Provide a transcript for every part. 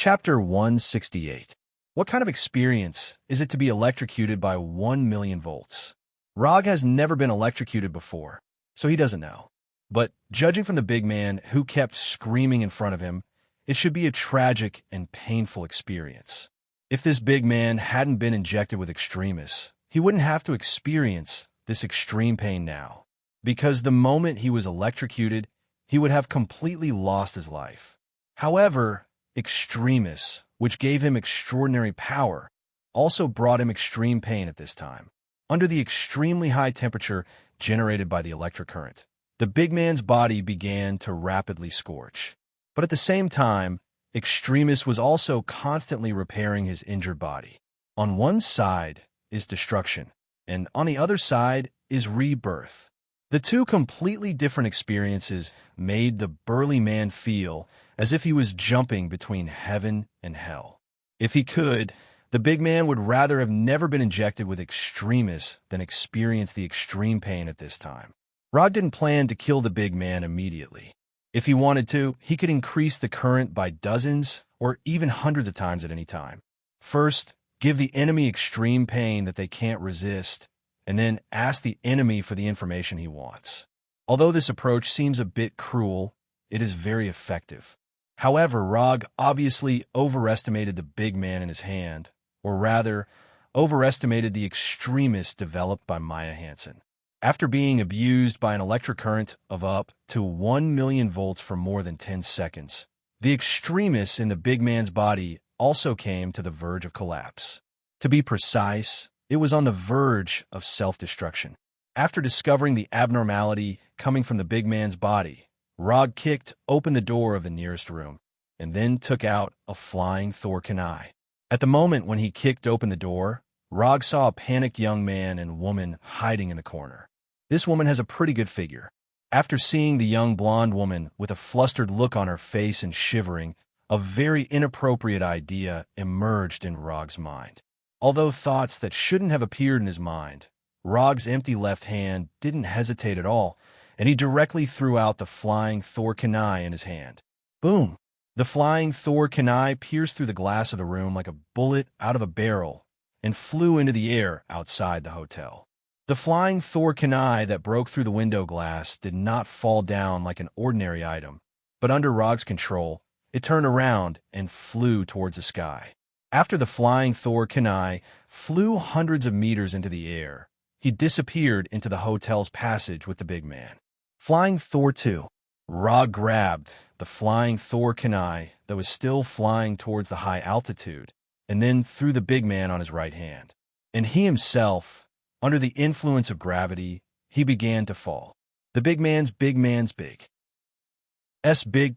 Chapter 168. What kind of experience is it to be electrocuted by 1 million volts? Rog has never been electrocuted before, so he doesn't know. But judging from the big man who kept screaming in front of him, it should be a tragic and painful experience. If this big man hadn't been injected with extremis, he wouldn't have to experience this extreme pain now, because the moment he was electrocuted, he would have completely lost his life. However, extremis, which gave him extraordinary power, also brought him extreme pain at this time. Under the extremely high temperature generated by the electric current, the big man's body began to rapidly scorch. But at the same time, extremis was also constantly repairing his injured body. On one side is destruction, and on the other side is rebirth. The two completely different experiences made the burly man feel as if he was jumping between heaven and hell. If he could, the big man would rather have never been injected with extremis than experience the extreme pain at this time. Rog didn't plan to kill the big man immediately. If he wanted to, he could increase the current by dozens or even hundreds of times at any time. First, give the enemy extreme pain that they can't resist, and then ask the enemy for the information he wants. Although this approach seems a bit cruel, it is very effective. However, Rog obviously overestimated the big man in his hand, or rather, overestimated the extremis developed by Maya Hansen. After being abused by an electric current of up to 1 million volts for more than 10 seconds, the extremis in the big man's body also came to the verge of collapse. To be precise, it was on the verge of self-destruction. After discovering the abnormality coming from the big man's body, Rog kicked open the door of the nearest room, and then took out a flying Thor kunai. At the moment when he kicked open the door, Rog saw a panicked young man and woman hiding in the corner. This woman has a pretty good figure. After seeing the young blonde woman with a flustered look on her face and shivering, a very inappropriate idea emerged in Rog's mind. Although thoughts that shouldn't have appeared in his mind, Rog's empty left hand didn't hesitate at all, and he directly threw out the flying Thor kunai in his hand. Boom! The flying Thor kunai pierced through the glass of the room like a bullet out of a barrel and flew into the air outside the hotel. The flying Thor kunai that broke through the window glass did not fall down like an ordinary item, but under Rog's control, it turned around and flew towards the sky. After the flying Thor kunai flew hundreds of meters into the air, he disappeared into the hotel's passage with the big man. Flying Thor 2. Rog grabbed the flying Thor kunai that was still flying towards the high altitude, and then threw the big man on his right hand. And he himself, under the influence of gravity, he began to fall. The big man's big. Big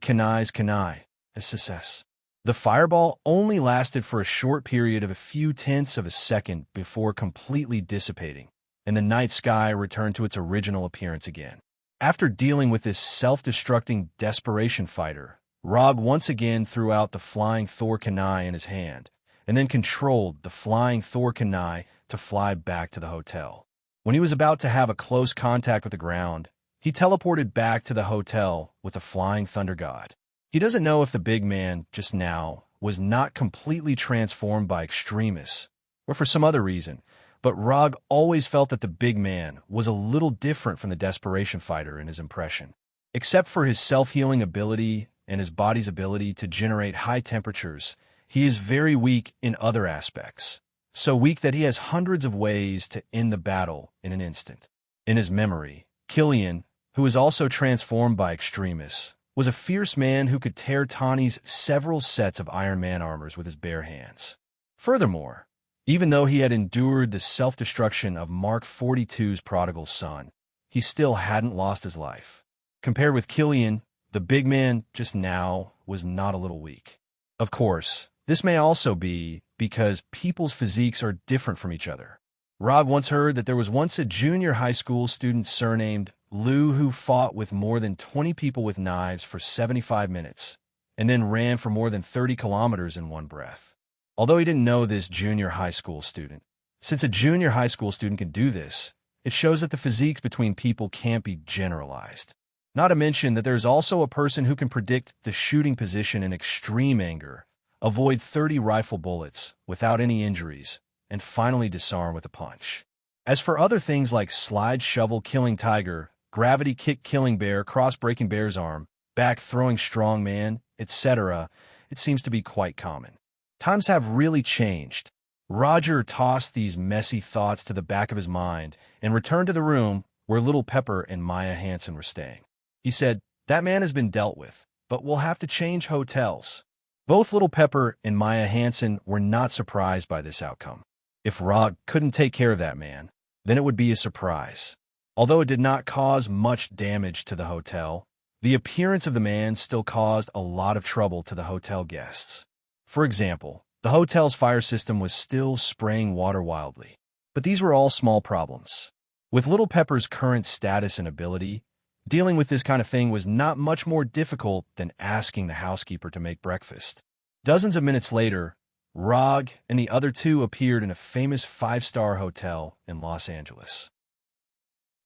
kunai's kunai. SSS. The fireball only lasted for a short period of a few tenths of a second before completely dissipating, and the night sky returned to its original appearance again. After dealing with this self-destructing desperation fighter, Rog once again threw out the flying Thor kunai in his hand, and then controlled the flying Thor kunai to fly back to the hotel. When he was about to have a close contact with the ground, he teleported back to the hotel with the flying thunder god. He doesn't know if the big man just now was not completely transformed by extremis, or for some other reason, but Rog always felt that the big man was a little different from the desperation fighter in his impression. Except for his self-healing ability and his body's ability to generate high temperatures, he is very weak in other aspects. So weak that he has hundreds of ways to end the battle in an instant. In his memory, Killian, who was also transformed by extremis, was a fierce man who could tear Tawny's several sets of Iron Man armors with his bare hands. Furthermore, even though he had endured the self-destruction of Mark 42's prodigal son, he still hadn't lost his life. Compared with Killian, the big man just now was not a little weak. Of course, this may also be because people's physiques are different from each other. Rog once heard that there was once a junior high school student surnamed Lou who fought with more than 20 people with knives for 75 minutes, and then ran for more than 30 kilometers in one breath. Although he didn't know this junior high school student, since a junior high school student can do this, it shows that the physiques between people can't be generalized. Not to mention that there's also a person who can predict the shooting position in extreme anger, avoid 30 rifle bullets without any injuries, and finally disarm with a punch. As for other things like slide shovel killing tiger, gravity kick killing bear, cross breaking bear's arm, back throwing strong man, etc., it seems to be quite common. Times have really changed. Roger tossed these messy thoughts to the back of his mind and returned to the room where Little Pepper and Maya Hansen were staying. He said, "That man has been dealt with, but we'll have to change hotels." Both Little Pepper and Maya Hansen were not surprised by this outcome. If Rog couldn't take care of that man, then it would be a surprise. Although it did not cause much damage to the hotel, the appearance of the man still caused a lot of trouble to the hotel guests. For example, the hotel's fire system was still spraying water wildly. But these were all small problems. With Little Pepper's current status and ability, dealing with this kind of thing was not much more difficult than asking the housekeeper to make breakfast. Dozens of minutes later, Rog and the other two appeared in a famous five-star hotel in Los Angeles.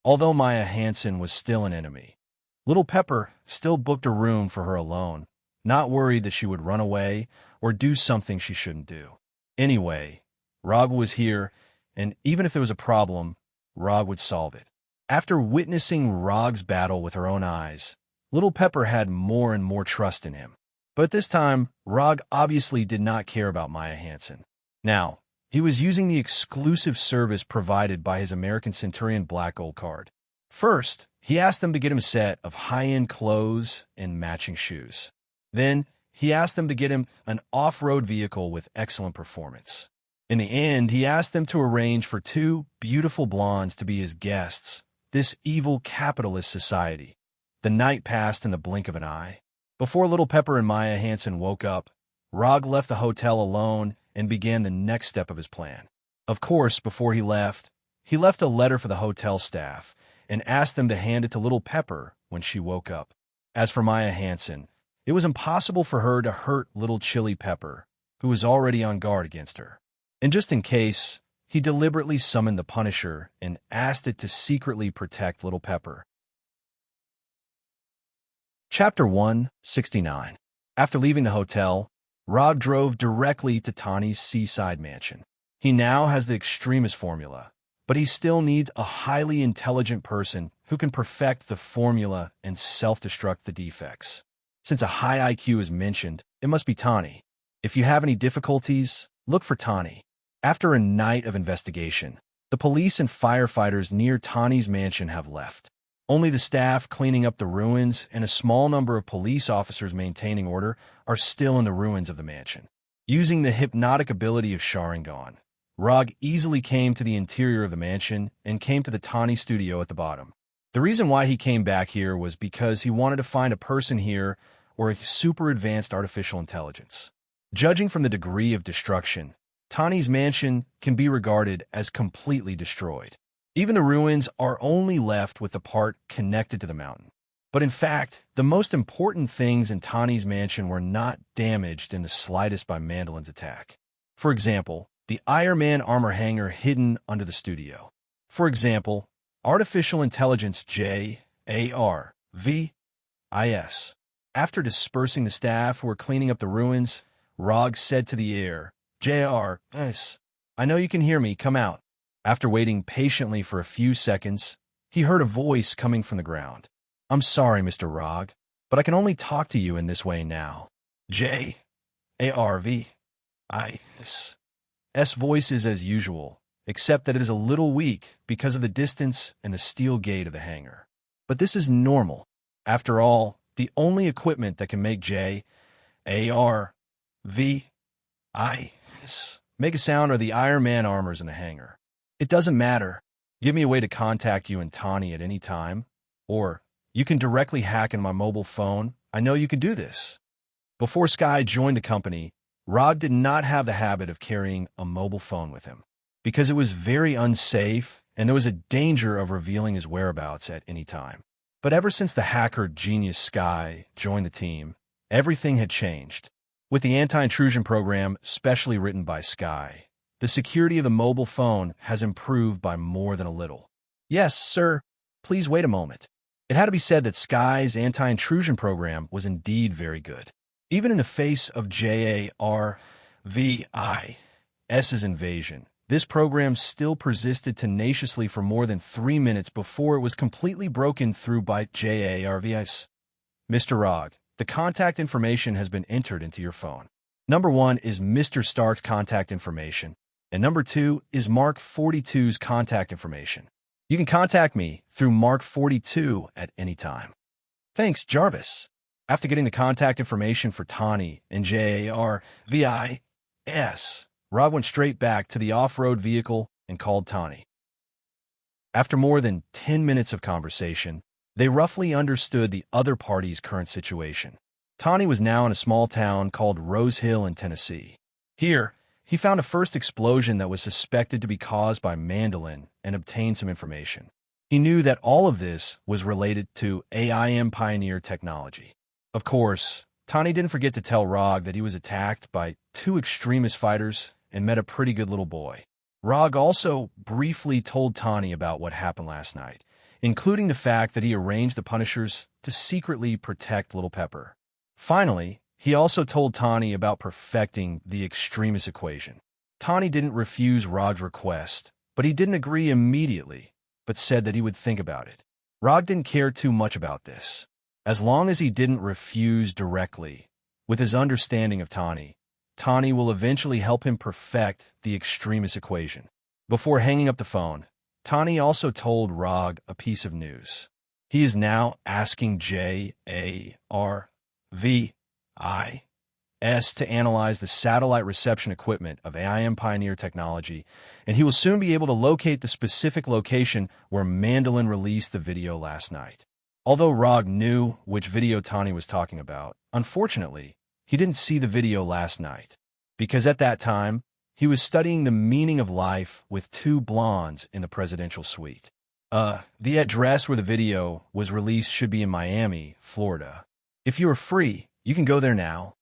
Although Maya Hansen was still an enemy, Little Pepper still booked a room for her alone, not worried that she would run away or do something she shouldn't do. Anyway, Rog was here, and even if there was a problem, Rog would solve it. After witnessing Rog's battle with her own eyes, Little Pepper had more and more trust in him. But this time, Rog obviously did not care about Maya Hansen. Now, he was using the exclusive service provided by his American Centurion Black Gold card. First, he asked them to get him a set of high-end clothes and matching shoes. Then, he asked them to get him an off-road vehicle with excellent performance. In the end, he asked them to arrange for two beautiful blondes to be his guests. This evil capitalist society. The night passed in the blink of an eye. Before Little Pepper and Maya Hansen woke up, Rog left the hotel alone and began the next step of his plan. Of course, before he left a letter for the hotel staff and asked them to hand it to Little Pepper when she woke up. As for Maya Hansen, it was impossible for her to hurt Little Chili Pepper, who was already on guard against her. And just in case, he deliberately summoned the Punisher and asked it to secretly protect Little Pepper. Chapter 169. After leaving the hotel, Rog drove directly to Tawny's seaside mansion. He now has the extremist formula, but he still needs a highly intelligent person who can perfect the formula and self-destruct the defects. Since a high IQ is mentioned, it must be Tawny. If you have any difficulties, look for Tawny. After a night of investigation, the police and firefighters near Tawny's mansion have left. Only the staff cleaning up the ruins and a small number of police officers maintaining order are still in the ruins of the mansion. Using the hypnotic ability of Sharingan, Rog easily came to the interior of the mansion and came to the Tawny studio at the bottom. The reason why he came back here was because he wanted to find a person here or a super advanced artificial intelligence. Judging from the degree of destruction, Tawny's mansion can be regarded as completely destroyed. Even the ruins are only left with the part connected to the mountain. But in fact, the most important things in Tawny's mansion were not damaged in the slightest by Mandolin's attack. For example, the Iron Man armor hanger hidden under the studio. For example, artificial intelligence JARVIS. After dispersing the staff who were cleaning up the ruins, Rog said to the air, JRS, I know you can hear me, come out. After waiting patiently for a few seconds, he heard a voice coming from the ground. I'm sorry, Mr. Rog, but I can only talk to you in this way now. JARVIS. Voice is as usual, except that it is a little weak because of the distance and the steel gate of the hangar. But this is normal. After all, the only equipment that can make JARVIS make a sound are the Iron Man armors in the hangar. It doesn't matter. Give me a way to contact you and Tawny at any time, or you can directly hack in my mobile phone. I know you can do this. Before Sky joined the company, Rog did not have the habit of carrying a mobile phone with him, because it was very unsafe and there was a danger of revealing his whereabouts at any time. But ever since the hacker genius Sky joined the team, everything had changed. With the anti-intrusion program specially written by Sky, the security of the mobile phone has improved by more than a little. Yes, sir. Please wait a moment. It had to be said that Sky's anti-intrusion program was indeed very good. Even in the face of JARVIS's invasion, this program still persisted tenaciously for more than 3 minutes before it was completely broken through by JARVIS. Mr. Rog, the contact information has been entered into your phone. Number 1 is Mr. Stark's contact information, and number 2 is Mark 42's contact information. You can contact me through Mark 42 at any time. Thanks, Jarvis. After getting the contact information for Tawny and JARVIS, Rog went straight back to the off-road vehicle and called Tawny. After more than 10 minutes of conversation, they roughly understood the other party's current situation. Tawny was now in a small town called Rose Hill in Tennessee. Here, he found a first explosion that was suspected to be caused by Mandolin and obtained some information. He knew that all of this was related to AIM Pioneer technology. Of course, Tawny didn't forget to tell Rog that he was attacked by 2 extremist fighters and met a pretty good little boy. Rog also briefly told Tawny about what happened last night, including the fact that he arranged the Punishers to secretly protect Little Pepper. Finally, he also told Tawny about perfecting the extremist equation. Tawny didn't refuse Rog's request, but he didn't agree immediately, but said that he would think about it. Rog didn't care too much about this. As long as he didn't refuse directly, with his understanding of Tawny, Tawny will eventually help him perfect the extremist equation. Before hanging up the phone, Tawny also told Rog a piece of news. He is now asking JARVIS to analyze the satellite reception equipment of AIM Pioneer technology, and he will soon be able to locate the specific location where Mandolin released the video last night. Although Rog knew which video Tawny was talking about, unfortunately, he didn't see the video last night, because at that time, he was studying the meaning of life with 2 blondes in the presidential suite. The address where the video was released should be in Miami, Florida. If you are free, you can go there now.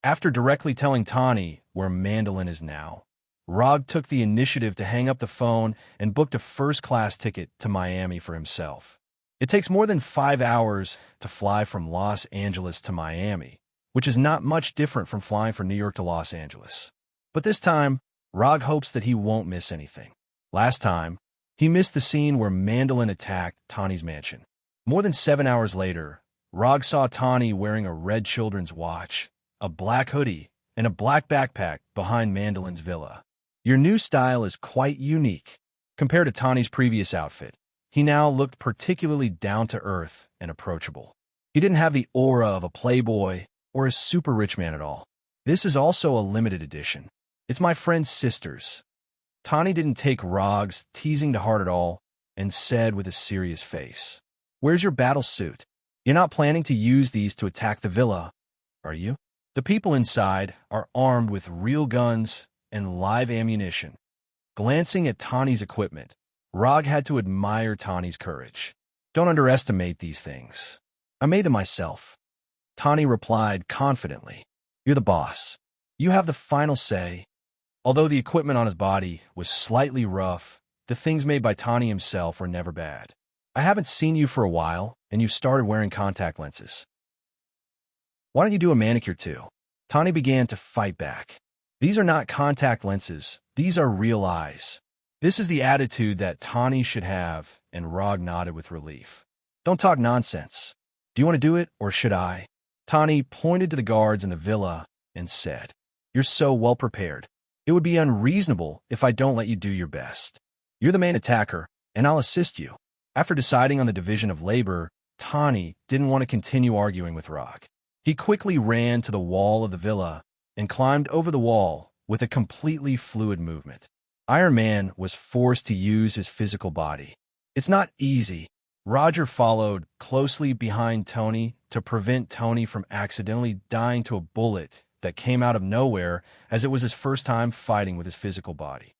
After directly telling Tawny where Mandolin is now, Rog took the initiative to hang up the phone and booked a first-class ticket to Miami for himself. It takes more than 5 hours to fly from Los Angeles to Miami, which is not much different from flying from New York to Los Angeles. But this time, Rog hopes that he won't miss anything. Last time, he missed the scene where Mandolin attacked Tawny's mansion. More than 7 hours later, Rog saw Tawny wearing a red children's watch, a black hoodie, and a black backpack behind Mandolin's villa. Your new style is quite unique. Compared to Tawny's previous outfit, he now looked particularly down-to-earth and approachable. He didn't have the aura of a playboy or a super rich man at all. This is also a limited edition. It's my friend's sister's. Tawny didn't take Rog's teasing to heart at all and said with a serious face, "Where's your battle suit? You're not planning to use these to attack the villa, are you?" The people inside are armed with real guns and live ammunition. Glancing at Tawny's equipment, Rog had to admire Tawny's courage. "Don't underestimate these things. I made them myself." Tawny replied confidently, "You're the boss. You have the final say." Although the equipment on his body was slightly rough, the things made by Tawny himself were never bad. "I haven't seen you for a while, and you've started wearing contact lenses. Why don't you do a manicure too?" Tawny began to fight back. "These are not contact lenses. These are real eyes." This is the attitude that Tawny should have, and Rog nodded with relief. "Don't talk nonsense. Do you want to do it, or should I?" Tawny pointed to the guards in the villa and said, "You're so well prepared. It would be unreasonable if I don't let you do your best. You're the main attacker, and I'll assist you." After deciding on the division of labor, Tawny didn't want to continue arguing with Rog. He quickly ran to the wall of the villa and climbed over the wall with a completely fluid movement. Iron Man was forced to use his physical body. It's not easy. Roger followed closely behind Tony to prevent Tony from accidentally dying to a bullet that came out of nowhere, as it was his first time fighting with his physical body.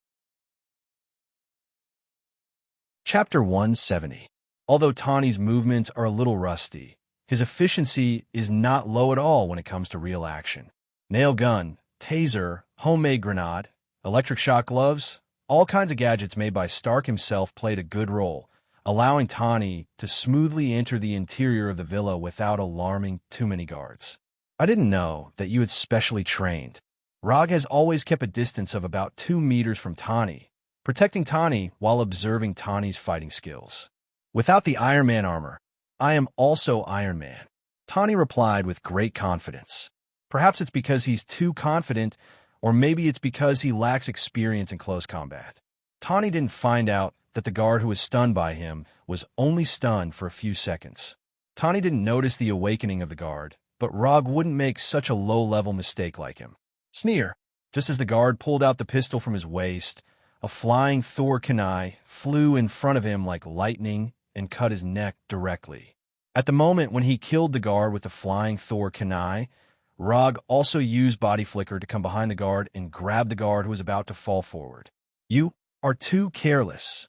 Chapter 170. Although Tawny's movements are a little rusty, his efficiency is not low at all when it comes to real action. Nail gun, taser, homemade grenade, electric shock gloves, all kinds of gadgets made by Stark himself played a good role, allowing Tawny to smoothly enter the interior of the villa without alarming too many guards. I didn't know that you had specially trained. Rog has always kept a distance of about 2 meters from Tani, protecting Tani while observing Tani's fighting skills. Without the Iron Man armor, I am also Iron Man, Tani replied with great confidence. Perhaps it's because he's too confident, or maybe it's because he lacks experience in close combat. Tani didn't find out that the guard who was stunned by him was only stunned for a few seconds. Tani didn't notice the awakening of the guard, but Rog wouldn't make such a low-level mistake like him. Sneer. Just as the guard pulled out the pistol from his waist, a flying Thor kunai flew in front of him like lightning and cut his neck directly. At the moment when he killed the guard with the flying Thor kunai, Rog also used body flicker to come behind the guard and grab the guard who was about to fall forward. You are too careless.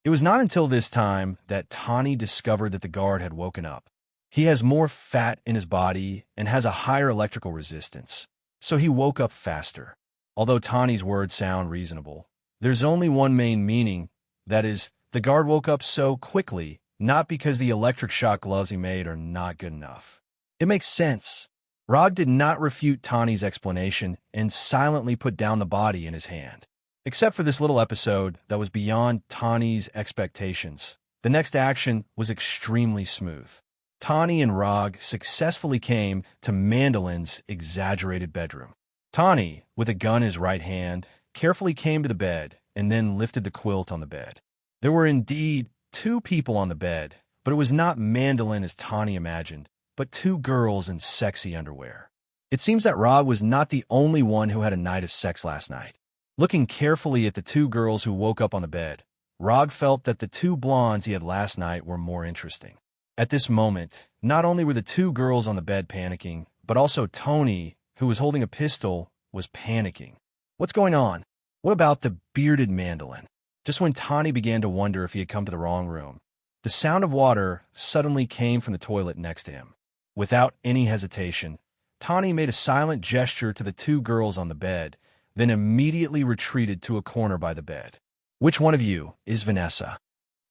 It was not until this time that Tani discovered that the guard had woken up. He has more fat in his body and has a higher electrical resistance, so he woke up faster. Although Tani's words sound reasonable, there's only one main meaning, that is, the guard woke up so quickly, not because the electric shock gloves he made are not good enough. It makes sense. Rog did not refute Tani's explanation and silently put down the body in his hand. Except for this little episode that was beyond Tani's expectations, the next action was extremely smooth. Tani and Rog successfully came to Mandolin's exaggerated bedroom. Tani, with a gun in his right hand, carefully came to the bed and then lifted the quilt on the bed. There were indeed 2 people on the bed, but it was not Mandolin as Tani imagined, but 2 girls in sexy underwear. It seems that Rog was not the only one who had a night of sex last night. Looking carefully at the 2 girls who woke up on the bed, Rog felt that the 2 blondes he had last night were more interesting. At this moment, not only were the 2 girls on the bed panicking, but also Tony, who was holding a pistol, was panicking. What's going on? What about the bearded Mandolin? Just when Tani began to wonder if he had come to the wrong room, the sound of water suddenly came from the toilet next to him. Without any hesitation, Tani made a silent gesture to the 2 girls on the bed, then immediately retreated to a corner by the bed. Which one of you is Vanessa?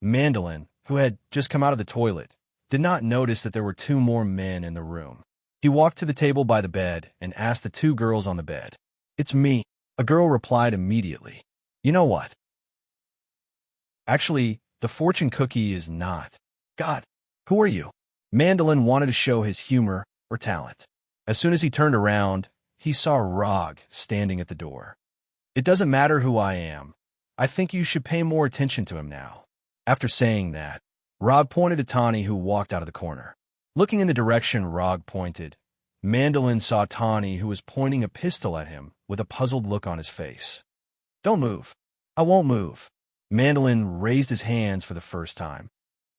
Mandolin, who had just come out of the toilet, did not notice that there were 2 more men in the room. He walked to the table by the bed and asked the 2 girls on the bed. It's me, a girl replied immediately. You know what? Actually, the fortune cookie is not. God, who are you? Mandolin wanted to show his humor or talent. As soon as he turned around, he saw Rog standing at the door. It doesn't matter who I am. I think you should pay more attention to him now. After saying that, Rog pointed to Tani, who walked out of the corner. Looking in the direction Rog pointed, Mandolin saw Tani, who was pointing a pistol at him with a puzzled look on his face. Don't move. I won't move. Mandolin raised his hands for the first time.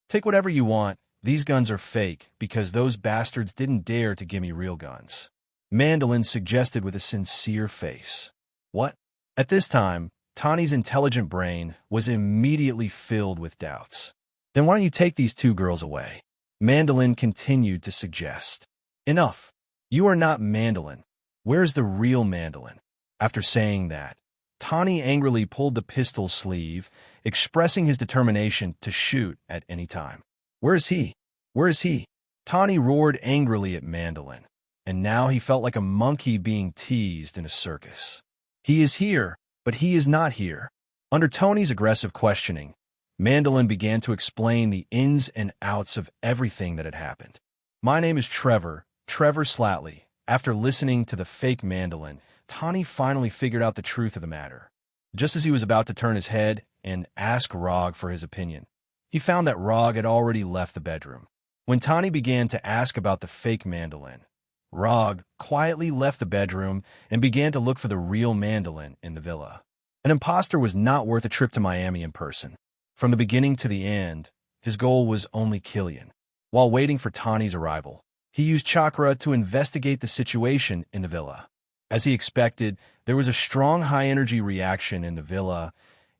Take whatever you want. These guns are fake because those bastards didn't dare to give me real guns. Mandolin suggested with a sincere face. What? At this time, Tani's intelligent brain was immediately filled with doubts. Then why don't you take these 2 girls away? Mandolin continued to suggest. Enough. You are not Mandolin. Where is the real Mandolin? After saying that, Tani angrily pulled the pistol sleeve, expressing his determination to shoot at any time. Where is he? Where is he? Tani roared angrily at Mandolin, and now he felt like a monkey being teased in a circus. He is here, but he is not here. Under Tony's aggressive questioning, Mandolin began to explain the ins and outs of everything that had happened. My name is Trevor Slattley. After listening to the fake Mandolin, Tani finally figured out the truth of the matter. Just as he was about to turn his head and ask Rog for his opinion, he found that Rog had already left the bedroom. When Tani began to ask about the fake Mandolin, Rog quietly left the bedroom and began to look for the real Mandolin in the villa. An imposter was not worth a trip to Miami in person. From the beginning to the end, his goal was only Killian. While waiting for Tani's arrival, he used chakra to investigate the situation in the villa. As he expected, there was a strong high-energy reaction in the villa,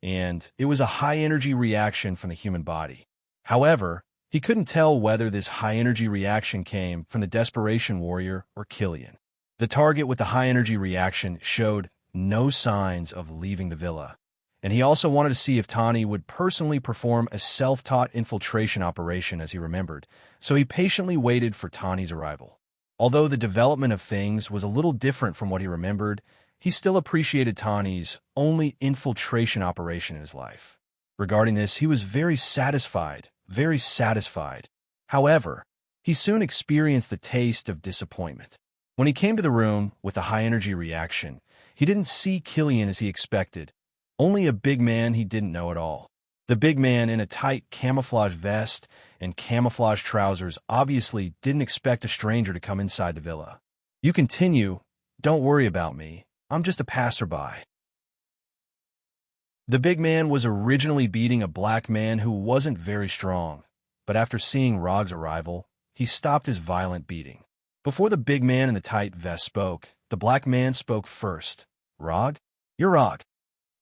and it was a high-energy reaction from the human body. However, he couldn't tell whether this high-energy reaction came from the Desperation Warrior or Killian. The target with the high-energy reaction showed no signs of leaving the villa, and he also wanted to see if Tani would personally perform a self-taught infiltration operation as he remembered, so he patiently waited for Tani's arrival. Although the development of things was a little different from what he remembered, he still appreciated Tawny's only infiltration operation in his life. Regarding this, he was very satisfied, very satisfied. However, he soon experienced the taste of disappointment. When he came to the room with a high-energy reaction, he didn't see Killian as he expected, only a big man he didn't know at all. The big man in a tight camouflage vest and camouflage trousers obviously didn't expect a stranger to come inside the villa. "You continue. Don't worry about me. I'm just a passerby." The big man was originally beating a black man who wasn't very strong, but after seeing Rog's arrival, he stopped his violent beating. Before the big man in the tight vest spoke, the black man spoke first. "Rog? You're Rog.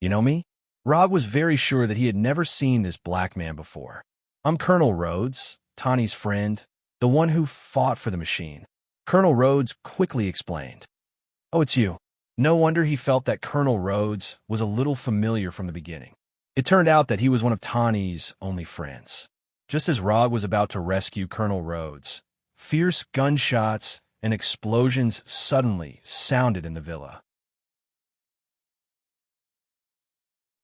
You know me?" Rog was very sure that he had never seen this black man before. "I'm Colonel Rhodes, Tawny's friend, the one who fought for the machine." Colonel Rhodes quickly explained. "Oh, it's you." No wonder he felt that Colonel Rhodes was a little familiar from the beginning. It turned out that he was one of Tawny's only friends. Just as Rog was about to rescue Colonel Rhodes, fierce gunshots and explosions suddenly sounded in the villa.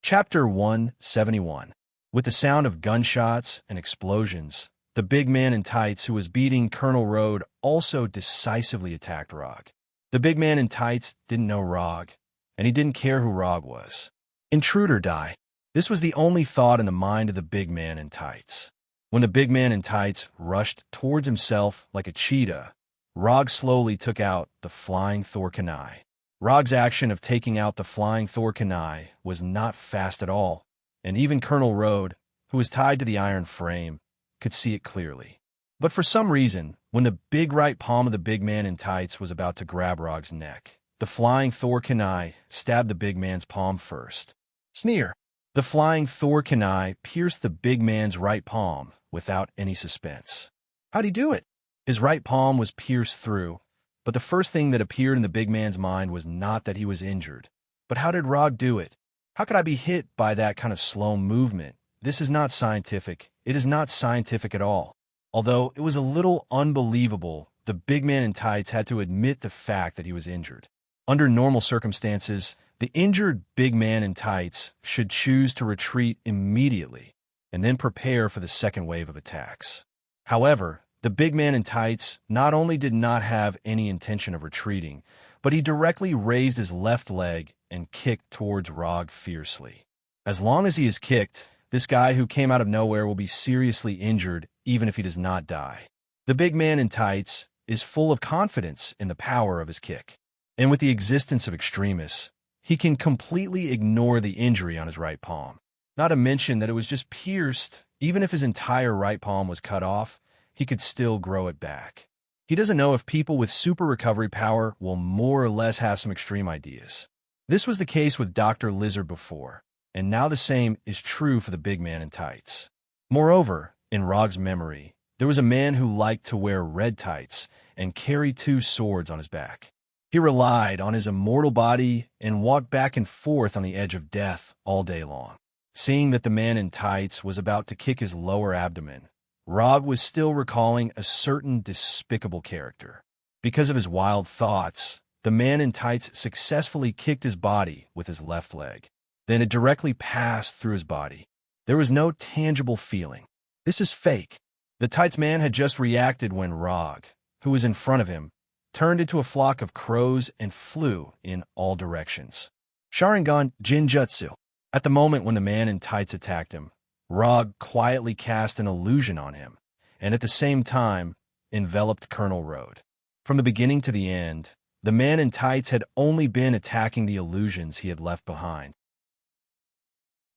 Chapter 171. With the sound of gunshots and explosions, the big man in tights who was beating Colonel Rhodes also decisively attacked Rog. The big man in tights didn't know Rog, and he didn't care who Rog was. Intrude or die. This was the only thought in the mind of the big man in tights. When the big man in tights rushed towards himself like a cheetah, Rog slowly took out the flying Thor kunai. Rog's action of taking out the flying Thor kunai was not fast at all, and even Colonel Rhodes, who was tied to the iron frame, could see it clearly. But for some reason, when the big right palm of the big man in tights was about to grab Rog's neck, the flying Thor kunai stabbed the big man's palm first. Sneer! The flying Thor kunai pierced the big man's right palm without any suspense. How'd he do it? His right palm was pierced through, but the first thing that appeared in the big man's mind was not that he was injured. But how did Rog do it? How could I be hit by that kind of slow movement? This is not scientific. It is not scientific at all. Although it was a little unbelievable, the big man in tights had to admit the fact that he was injured. Under normal circumstances, the injured big man in tights should choose to retreat immediately and then prepare for the second wave of attacks. However, the big man in tights not only did not have any intention of retreating, but he directly raised his left leg and kicked towards Rog fiercely. As long as he is kicked, this guy who came out of nowhere will be seriously injured even if he does not die. The big man in tights is full of confidence in the power of his kick. And with the existence of extremists, he can completely ignore the injury on his right palm. Not to mention that it was just pierced. Even if his entire right palm was cut off, he could still grow it back. He doesn't know if people with super recovery power will more or less have some extreme ideas. This was the case with Dr. Lizard before, and now the same is true for the big man in tights. Moreover, in Rog's memory, there was a man who liked to wear red tights and carry 2 swords on his back. He relied on his immortal body and walked back and forth on the edge of death all day long. Seeing that the man in tights was about to kick his lower abdomen, Rog was still recalling a certain despicable character. Because of his wild thoughts, the man in tights successfully kicked his body with his left leg. Then it directly passed through his body. There was no tangible feeling. This is fake. The tights man had just reacted when Rog, who was in front of him, turned into a flock of crows and flew in all directions. Sharingan Jinjutsu. At the moment when the man in tights attacked him, Rog quietly cast an illusion on him, and at the same time, enveloped Colonel Rhodes. From the beginning to the end, the man in tights had only been attacking the illusions he had left behind.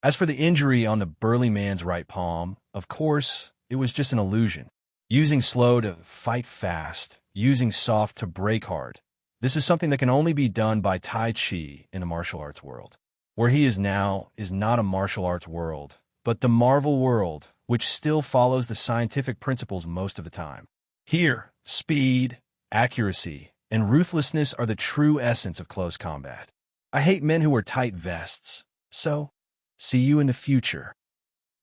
As for the injury on the burly man's right palm, of course, it was just an illusion. Using slow to fight fast, using soft to break hard. This is something that can only be done by Tai Chi in the martial arts world. Where he is now is not a martial arts world, but the Marvel world, which still follows the scientific principles most of the time. Here, speed, accuracy, and ruthlessness are the true essence of close combat. I hate men who wear tight vests, so see you in the future.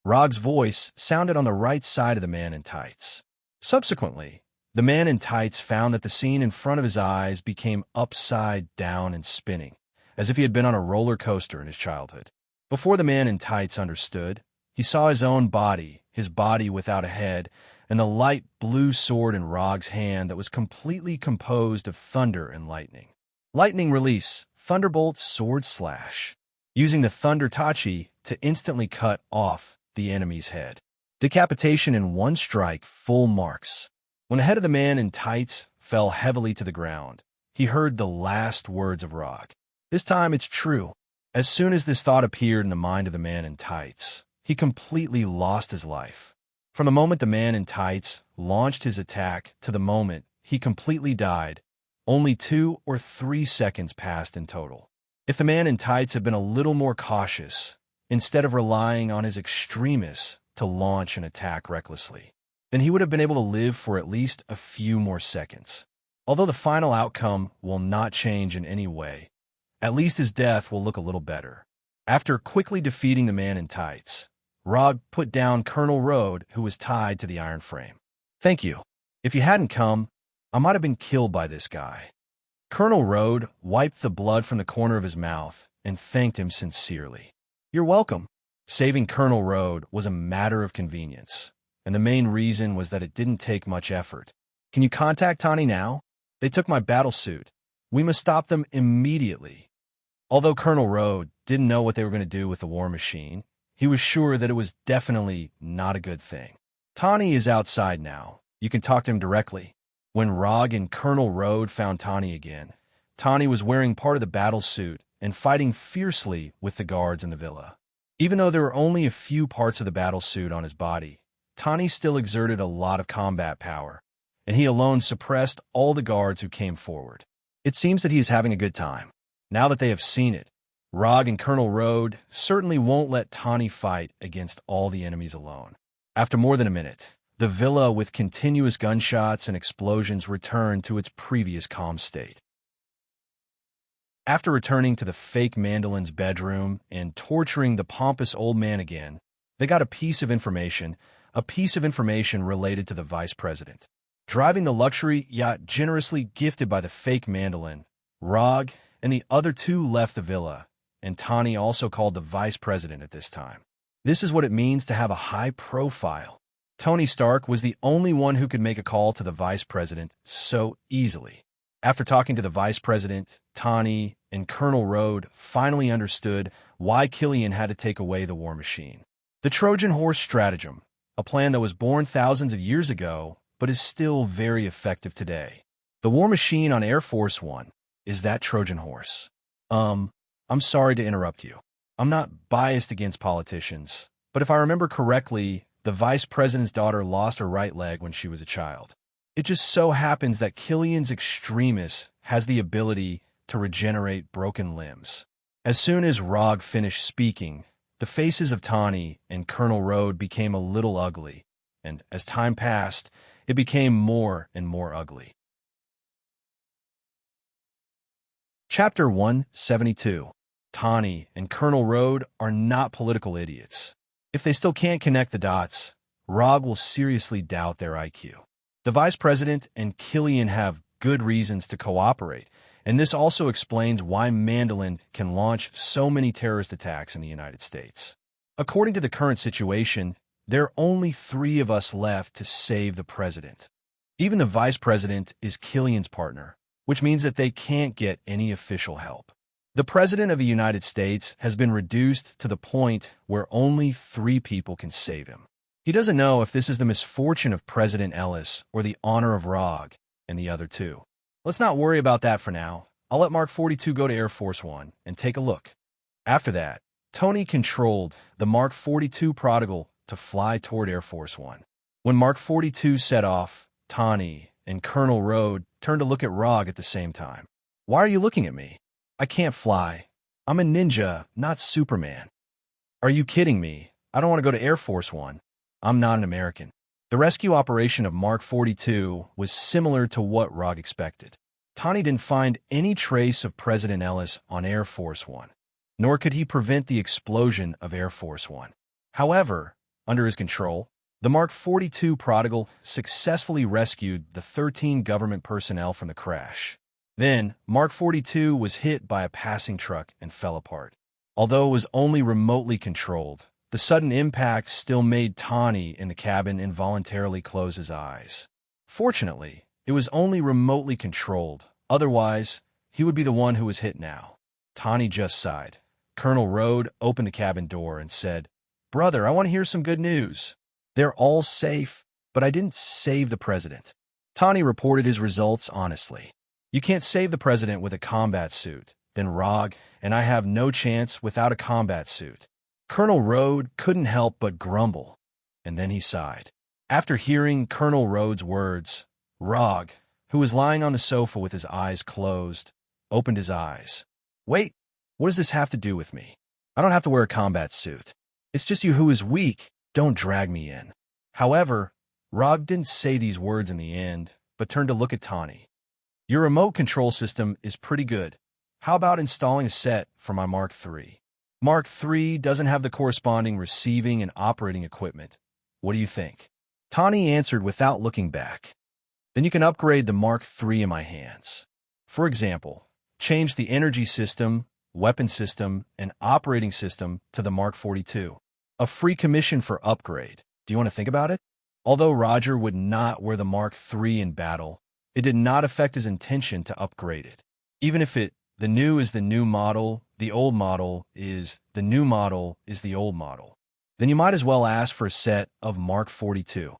Rog's voice sounded on the right side of the man in tights. Subsequently, The man in tights found that the scene in front of his eyes became upside down and spinning, as if he had been on a roller coaster in his childhood. Before the man in tights understood, he saw his own body, his body without a head, and the light blue sword in Rog's hand that was completely composed of thunder and lightning. Lightning release, thunderbolt, sword slash, using the thunder tachi to instantly cut off the enemy's head. Decapitation in one strike, full marks. When the head of the man in tights fell heavily to the ground, he heard the last words of Rog. This time it's true. As soon as this thought appeared in the mind of the man in tights, he completely lost his life. From the moment the man in tights launched his attack to the moment he completely died, only 2 or 3 seconds passed in total. If the man in tights had been a little more cautious, instead of relying on his extremists to launch an attack recklessly, then he would have been able to live for at least a few more seconds. Although the final outcome will not change in any way, at least his death will look a little better. After quickly defeating the man in tights, Rog put down Colonel Road, who was tied to the iron frame. "Thank you. If you hadn't come, I might have been killed by this guy." Colonel Road wiped the blood from the corner of his mouth and thanked him sincerely. "You're welcome." Saving Colonel Road was a matter of convenience, and the main reason was that it didn't take much effort. "Can you contact Tani now? They took my battle suit. We must stop them immediately." Although Colonel Road didn't know what they were going to do with the war machine, he was sure that it was definitely not a good thing. "Tani is outside now. You can talk to him directly." When Rog and Colonel Road found Tani again, Tani was wearing part of the battle suit and fighting fiercely with the guards in the villa. Even though there were only a few parts of the battle suit on his body, Tani still exerted a lot of combat power, and he alone suppressed all the guards who came forward. It seems that he is having a good time. Now that they have seen it, Rog and Colonel Road certainly won't let Tani fight against all the enemies alone. After more than a minute, the villa with continuous gunshots and explosions returned to its previous calm state. After returning to the fake Mandolin's bedroom and torturing the pompous old man again, they got a piece of information related to the vice president. Driving the luxury yacht generously gifted by the fake Mandolin, Rog and the other two left the villa, and Tani also called the vice president at this time. This is what it means to have a high profile. Tony Stark was the only one who could make a call to the vice president so easily. After talking to the vice president, Tani and Colonel Road finally understood why Killian had to take away the war machine. The Trojan horse stratagem, a plan that was born thousands of years ago, but is still very effective today. The war machine on Air Force One is that Trojan horse. I'm sorry to interrupt you. I'm not biased against politicians, but if I remember correctly, the vice president's daughter lost her right leg when she was a child. It just so happens that Killian's extremis has the ability to regenerate broken limbs. As soon as Rog finished speaking, the faces of Tani and Colonel Road became a little ugly, and as time passed, it became more and more ugly. Chapter 172. Tani and Colonel Road are not political idiots. If they still can't connect the dots, Rog will seriously doubt their IQ. The vice president and Killian have good reasons to cooperate, and this also explains why Mandolin can launch so many terrorist attacks in the United States. According to the current situation, there are only 3 of us left to save the president. Even the vice president is Killian's partner, which means that they can't get any official help. The president of the United States has been reduced to the point where only 3 people can save him. He doesn't know if this is the misfortune of President Ellis or the honor of Rog and the other 2. Let's not worry about that for now. I'll let Mark 42 go to Air Force One and take a look. After that, Tony controlled the Mark 42 Prodigal to fly toward Air Force One. When Mark 42 set off, Tani and Colonel Road turned to look at Rog at the same time. "Why are you looking at me? I can't fly. I'm a ninja, not Superman." "Are you kidding me? I don't want to go to Air Force One. I'm not an American." The rescue operation of Mark 42 was similar to what Rog expected. Tani didn't find any trace of President Ellis on Air Force One, nor could he prevent the explosion of Air Force One. However, under his control, The Mark 42 Prodigal successfully rescued the 13 government personnel from the crash. Then, Mark 42 was hit by a passing truck and fell apart. Although it was only remotely controlled, the sudden impact still made Tawny in the cabin involuntarily close his eyes. Fortunately, it was only remotely controlled. Otherwise, he would be the one who was hit now. Tawny just sighed. Colonel Road opened the cabin door and said, "Brother, I want to hear some good news. They're all safe, but I didn't save the president." Tawny reported his results honestly. "You can't save the president with a combat suit. Then Rog and I have no chance without a combat suit." Colonel Road couldn't help but grumble, and then he sighed. After hearing Colonel Road's words, Rog, who was lying on the sofa with his eyes closed, opened his eyes. "Wait, what does this have to do with me? I don't have to wear a combat suit. It's just you who is weak. Don't drag me in." However, Rog didn't say these words in the end, but turned to look at Tawny. "Your remote control system is pretty good. How about installing a set for my Mark III? Mark III doesn't have the corresponding receiving and operating equipment. What do you think?" Tawny answered without looking back. "Then you can upgrade the Mark III in my hands. For example, change the energy system, weapon system, and operating system to the Mark 42. A free commission for upgrade. Do you want to think about it?" Although Roger would not wear the Mark III in battle, it did not affect his intention to upgrade it. Even if the new is the new model, the old model is the new model is the old model, then you might as well ask for a set of Mark 42.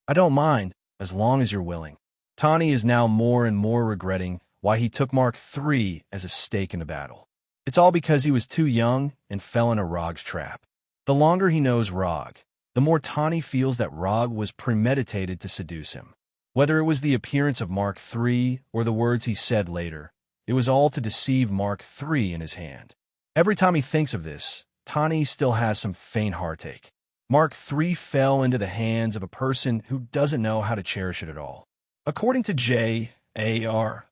"I don't mind, as long as you're willing." Tawny is now more and more regretting why he took Mark III as a stake in the battle. It's all because he was too young and fell into Rog's trap. The longer he knows Rog, the more Tawny feels that Rog was premeditated to seduce him. Whether it was the appearance of Mark III or the words he said later, it was all to deceive Mark III in his hand. Every time he thinks of this, Tawny still has some faint heartache. Mark III fell into the hands of a person who doesn't know how to cherish it at all. According to JARVIS's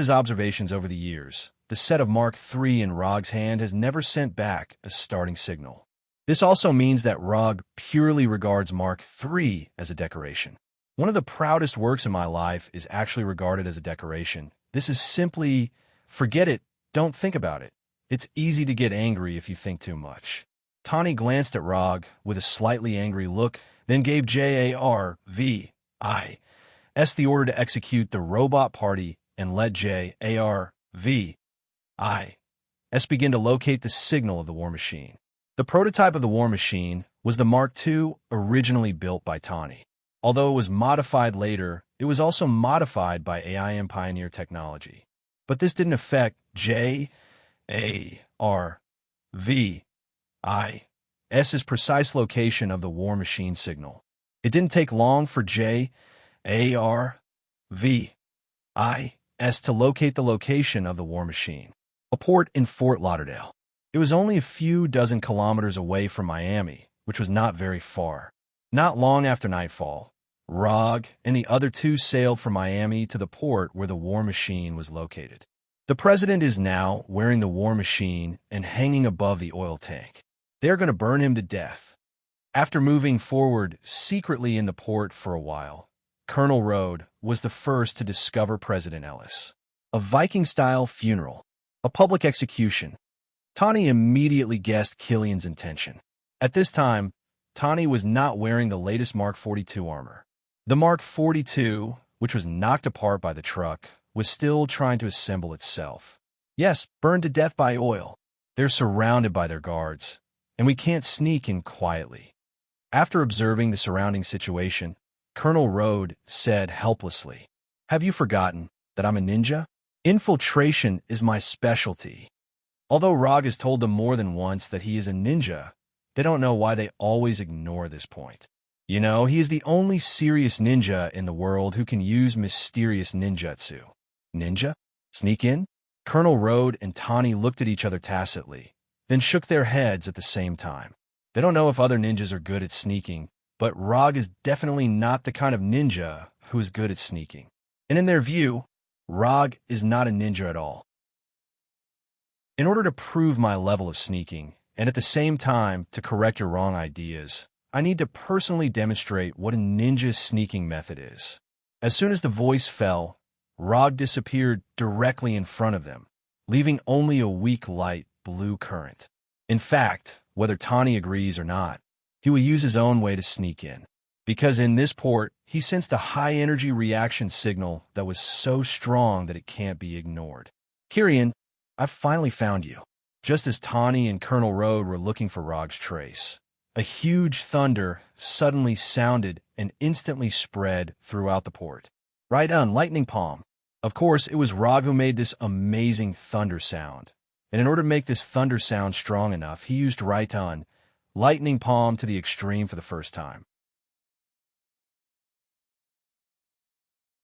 observations over the years, the set of Mark III in Rog's hand has never sent back a starting signal. This also means that Rog purely regards Mark III as a decoration. One of the proudest works in my life is actually regarded as a decoration. This is simply, forget it, don't think about it. It's easy to get angry if you think too much. Tawny glanced at Rog with a slightly angry look, then gave JARVIS the order to execute the robot party and let JARVIS begin to locate the signal of the war machine. The prototype of the war machine was the Mark II originally built by Tawny. Although it was modified later, it was also modified by AI and Pioneer technology. But this didn't affect JARVIS's precise location of the war machine signal. It didn't take long for JARVIS to locate the location of the war machine, a port in Fort Lauderdale. It was only a few dozen kilometers away from Miami, which was not very far. Not long after nightfall, Rog and the other two sailed from Miami to the port where the war machine was located. The president is now wearing the war machine and hanging above the oil tank. They are going to burn him to death. After moving forward secretly in the port for a while, Colonel Road was the first to discover President Ellis. A Viking-style funeral, a public execution. Tawny immediately guessed Killian's intention. At this time, Tawny was not wearing the latest Mark 42 armor. The Mark 42, which was knocked apart by the truck, was still trying to assemble itself. Yes, burned to death by oil. They're surrounded by their guards, and we can't sneak in quietly. After observing the surrounding situation, Colonel Road said helplessly, "Have you forgotten that I'm a ninja? Infiltration is my specialty." Although Rog has told them more than once that he is a ninja, they don't know why they always ignore this point. You know, he is the only serious ninja in the world who can use mysterious ninjutsu. Ninja? Sneak in? Colonel Road and Tawny looked at each other tacitly, then shook their heads at the same time. They don't know if other ninjas are good at sneaking, but Rog is definitely not the kind of ninja who is good at sneaking. And in their view, Rog is not a ninja at all. In order to prove my level of sneaking, And at the same time, to correct your wrong ideas, I need to personally demonstrate what a ninja's sneaking method is. As soon as the voice fell, Rog disappeared directly in front of them, leaving only a weak light blue current. In fact, whether Tani agrees or not, he will use his own way to sneak in. Because in this port, he sensed a high-energy reaction signal that was so strong that it can't be ignored. Kyrian, I've finally found you. Just as Tani and Colonel Road were looking for Rog's trace, a huge thunder suddenly sounded and instantly spread throughout the port. Right on, lightning palm. Of course, it was Rog who made this amazing thunder sound. And in order to make this thunder sound strong enough, he used right on, lightning palm to the extreme for the first time.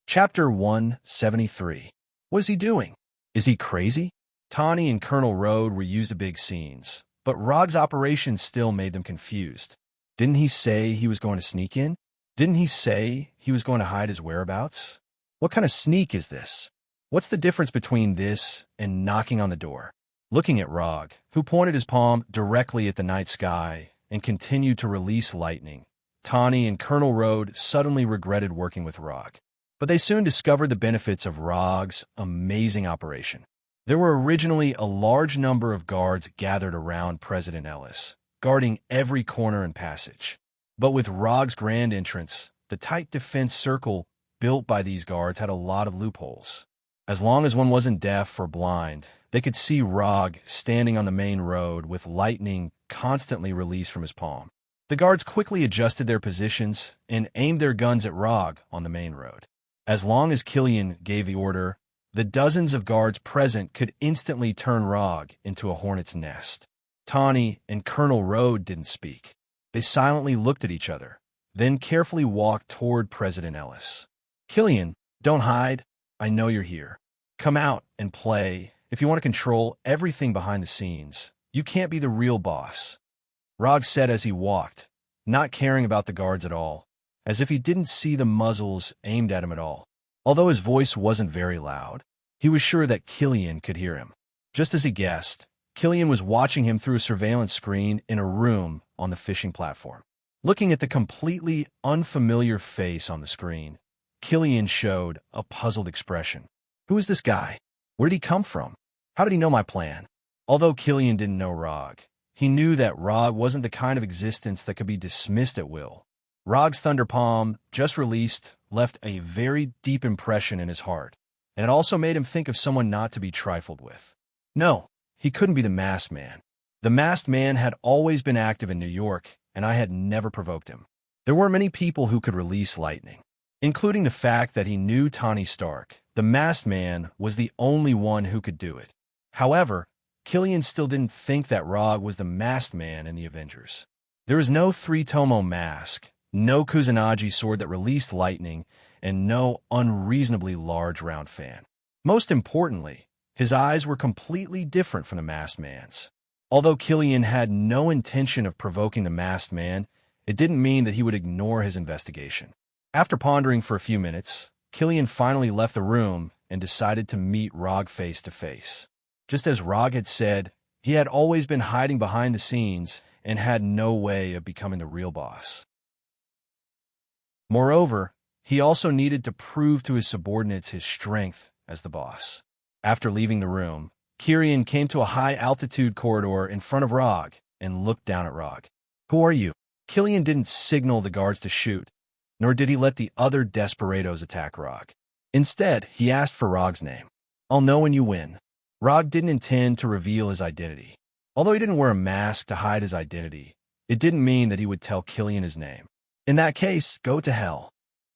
Chapter 173. What is he doing? Is he crazy? Tani and Colonel Road were used to big scenes, but Rog's operation still made them confused. Didn't he say he was going to sneak in? Didn't he say he was going to hide his whereabouts? What kind of sneak is this? What's the difference between this and knocking on the door? Looking at Rog, who pointed his palm directly at the night sky and continued to release lightning, Tani and Colonel Road suddenly regretted working with Rog. But they soon discovered the benefits of Rog's amazing operation. There were originally a large number of guards gathered around President Ellis, guarding every corner and passage. But with Rog's grand entrance, the tight defense circle built by these guards had a lot of loopholes. As long as one wasn't deaf or blind, they could see Rog standing on the main road with lightning constantly released from his palm. The guards quickly adjusted their positions and aimed their guns at Rog on the main road. As long as Killian gave the order, the dozens of guards present could instantly turn Rog into a hornet's nest. Tani and Colonel Road didn't speak. They silently looked at each other, then carefully walked toward President Ellis. Killian, don't hide. I know you're here. Come out and play. If you want to control everything behind the scenes, you can't be the real boss. Rog said as he walked, not caring about the guards at all, as if he didn't see the muzzles aimed at him at all. Although his voice wasn't very loud, he was sure that Killian could hear him. Just as he guessed, Killian was watching him through a surveillance screen in a room on the fishing platform. Looking at the completely unfamiliar face on the screen, Killian showed a puzzled expression. Who is this guy? Where did he come from? How did he know my plan? Although Killian didn't know Rog, he knew that Rog wasn't the kind of existence that could be dismissed at will. Rog's Thunder Palm, just released, left a very deep impression in his heart, and it also made him think of someone not to be trifled with. No, he couldn't be the Masked Man. The Masked Man had always been active in New York, and I had never provoked him. There weren't many people who could release lightning, including the fact that he knew Tony Stark. The Masked Man was the only one who could do it. However, Killian still didn't think that Rog was the Masked Man in the Avengers. There was no three-tomo mask, no Kusanagi sword that released lightning, and no unreasonably large round fan. Most importantly, his eyes were completely different from the Masked Man's. Although Killian had no intention of provoking the Masked Man, it didn't mean that he would ignore his investigation. After pondering for a few minutes, Killian finally left the room and decided to meet Rog face to face. Just as Rog had said, he had always been hiding behind the scenes and had no way of becoming the real boss. Moreover, he also needed to prove to his subordinates his strength as the boss. After leaving the room, Kyrian came to a high-altitude corridor in front of Rog and looked down at Rog. Who are you? Killian didn't signal the guards to shoot, nor did he let the other desperados attack Rog. Instead, he asked for Rog's name. I'll know when you win. Rog didn't intend to reveal his identity. Although he didn't wear a mask to hide his identity, it didn't mean that he would tell Killian his name. In that case, go to hell.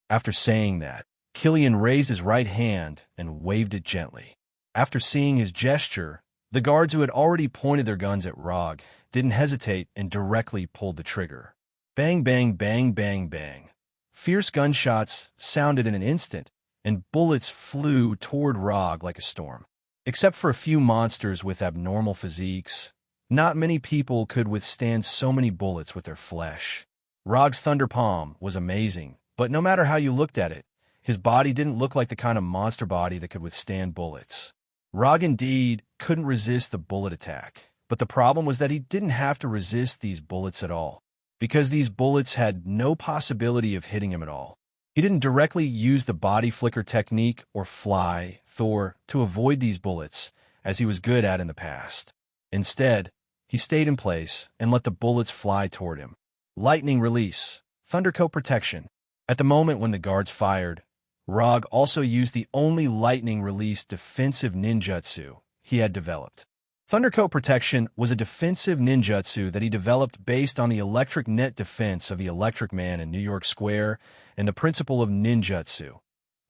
After saying that, Killian raised his right hand and waved it gently. After seeing his gesture, the guards who had already pointed their guns at Rog didn't hesitate and directly pulled the trigger. Bang, bang, bang, bang, bang. Fierce gunshots sounded in an instant, and bullets flew toward Rog like a storm. Except for a few monsters with abnormal physiques, not many people could withstand so many bullets with their flesh. Rog's Thunder Palm was amazing, but no matter how you looked at it, his body didn't look like the kind of monster body that could withstand bullets. Rog indeed couldn't resist the bullet attack, But the problem was that he didn't have to resist these bullets at all, because these bullets had no possibility of hitting him at all. He didn't directly use the body flicker technique or fly, Thor, to avoid these bullets, as he was good at in the past. Instead, he stayed in place and let the bullets fly toward him. Lightning release, Thundercoat protection. At the moment when the guards fired, Rog also used the only lightning release defensive ninjutsu he had developed. Thundercoat protection was a defensive ninjutsu that he developed based on the electric net defense of the Electric Man in New York Square and the principle of ninjutsu,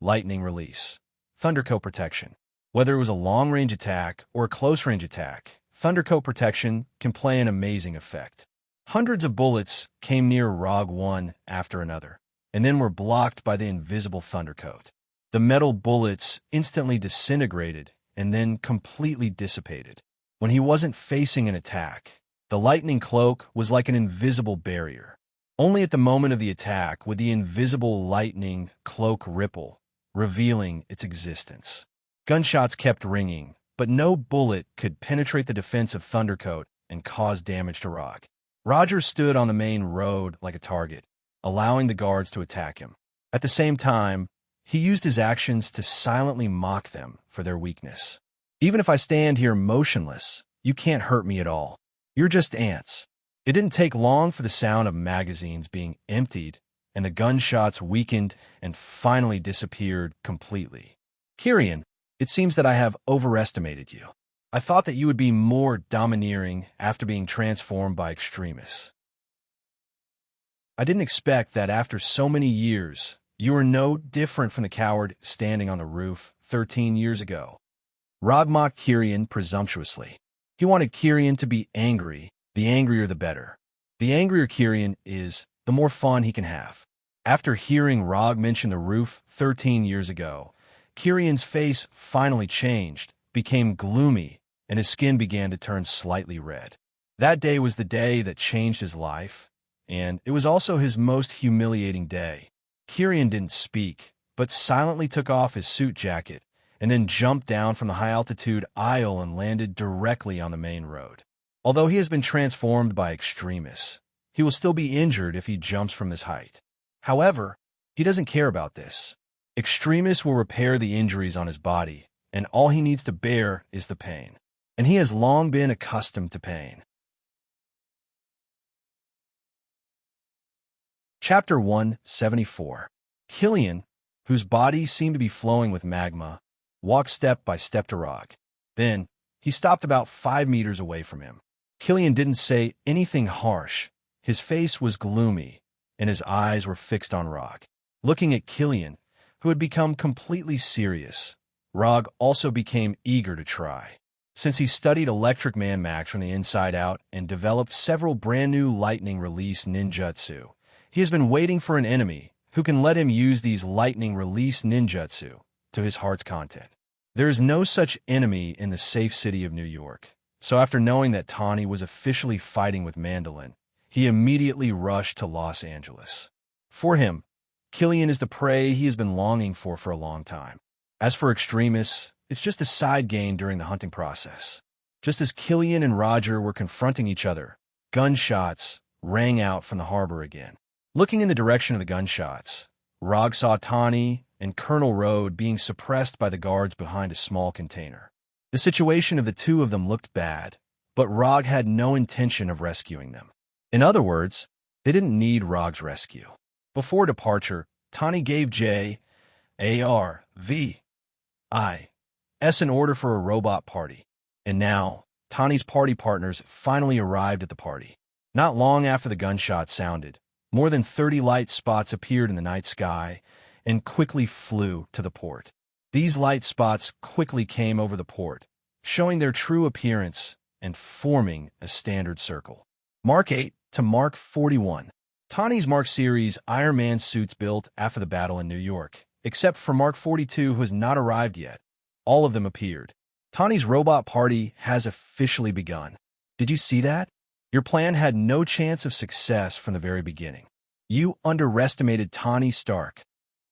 lightning release, Thundercoat protection. Whether it was a long-range attack or a close-range attack, Thundercoat protection can play an amazing effect. Hundreds of bullets came near Rog one after another, and then were blocked by the invisible Thundercoat. The metal bullets instantly disintegrated and then completely dissipated. When he wasn't facing an attack, the lightning cloak was like an invisible barrier. Only at the moment of the attack would the invisible lightning cloak ripple, revealing its existence. Gunshots kept ringing, but no bullet could penetrate the defense of Thundercoat and cause damage to Rog. Roger stood on the main road like a target, allowing the guards to attack him. At the same time, he used his actions to silently mock them for their weakness. Even if I stand here motionless, you can't hurt me at all. You're just ants. It didn't take long for the sound of magazines being emptied, and the gunshots weakened and finally disappeared completely. Kyrian, it seems that I have overestimated you. I thought that you would be more domineering after being transformed by extremists. I didn't expect that after so many years, you were no different from the coward standing on the roof 13 years ago. Rog mocked Kyrian presumptuously. He wanted Kyrian to be angry, the angrier the better. The angrier Kyrian is, the more fun he can have. After hearing Rog mention the roof 13 years ago, Kyrian's face finally changed, became gloomy, and his skin began to turn slightly red. That day was the day that changed his life, and it was also his most humiliating day. Kyrian didn't speak, but silently took off his suit jacket and then jumped down from the high-altitude aisle and landed directly on the main road. Although he has been transformed by extremists, he will still be injured if he jumps from this height. However, he doesn't care about this. Extremists will repair the injuries on his body, and all he needs to bear is the pain. And he has long been accustomed to pain. Chapter 174. Killian, whose body seemed to be flowing with magma, walked step by step to Rog. Then, he stopped about 5 meters away from him. Killian didn't say anything harsh. His face was gloomy, and his eyes were fixed on Rog. Looking at Killian, who had become completely serious, Rog also became eager to try. Since he studied Electric Man Max from the inside out and developed several brand new lightning release ninjutsu, he has been waiting for an enemy who can let him use these lightning release ninjutsu to his heart's content. There is no such enemy in the safe city of New York, so after knowing that Tawny was officially fighting with Mandolin, he immediately rushed to Los Angeles. For him, Killian is the prey he has been longing for a long time. As for extremists, it's just a side gain during the hunting process. Just as Killian and Roger were confronting each other, gunshots rang out from the harbor again. Looking in the direction of the gunshots, Rog saw Tawny and Colonel Road being suppressed by the guards behind a small container. The situation of the two of them looked bad, but Rog had no intention of rescuing them. In other words, they didn't need Rog's rescue. Before departure, Tawny gave J.A.R.V.I.S. an order for a robot party, and now Tawny's party partners finally arrived at the party. Not long after the gunshot sounded, more than 30 light spots appeared in the night sky and quickly flew to the port. These light spots quickly came over the port, showing their true appearance and forming a standard circle. Mark 8 to Mark 41. Tawny's Mark series Iron Man suits built after the battle in New York, except for Mark 42 who has not arrived yet. All of them appeared. Tawny's robot party has officially begun. Did you see that? Your plan had no chance of success from the very beginning. You underestimated Tawny Stark.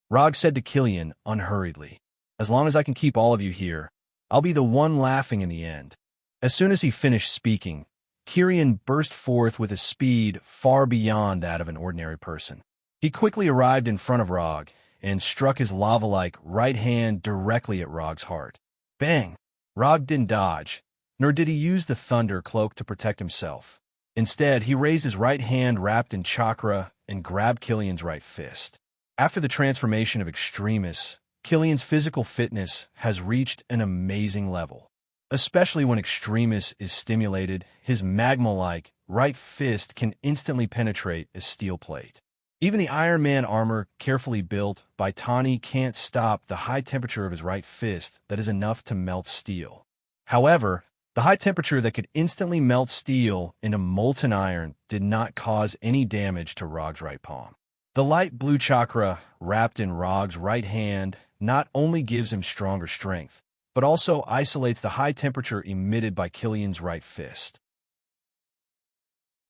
Rog said to Killian unhurriedly, "As long as I can keep all of you here, I'll be the one laughing in the end." As soon as he finished speaking, Killian burst forth with a speed far beyond that of an ordinary person. He quickly arrived in front of Rog and struck his lava-like right hand directly at Rog's heart. Bang! Rog didn't dodge, nor did he use the thunder cloak to protect himself. Instead, he raised his right hand wrapped in chakra and grabbed Killian's right fist. After the transformation of Extremis, Killian's physical fitness has reached an amazing level. Especially when Extremis is stimulated, his magma-like right fist can instantly penetrate a steel plate. Even the Iron Man armor carefully built by Tani can't stop the high temperature of his right fist that is enough to melt steel. However, the high temperature that could instantly melt steel into molten iron did not cause any damage to Rog's right palm. The light blue chakra wrapped in Rog's right hand not only gives him stronger strength, but also isolates the high temperature emitted by Killian's right fist.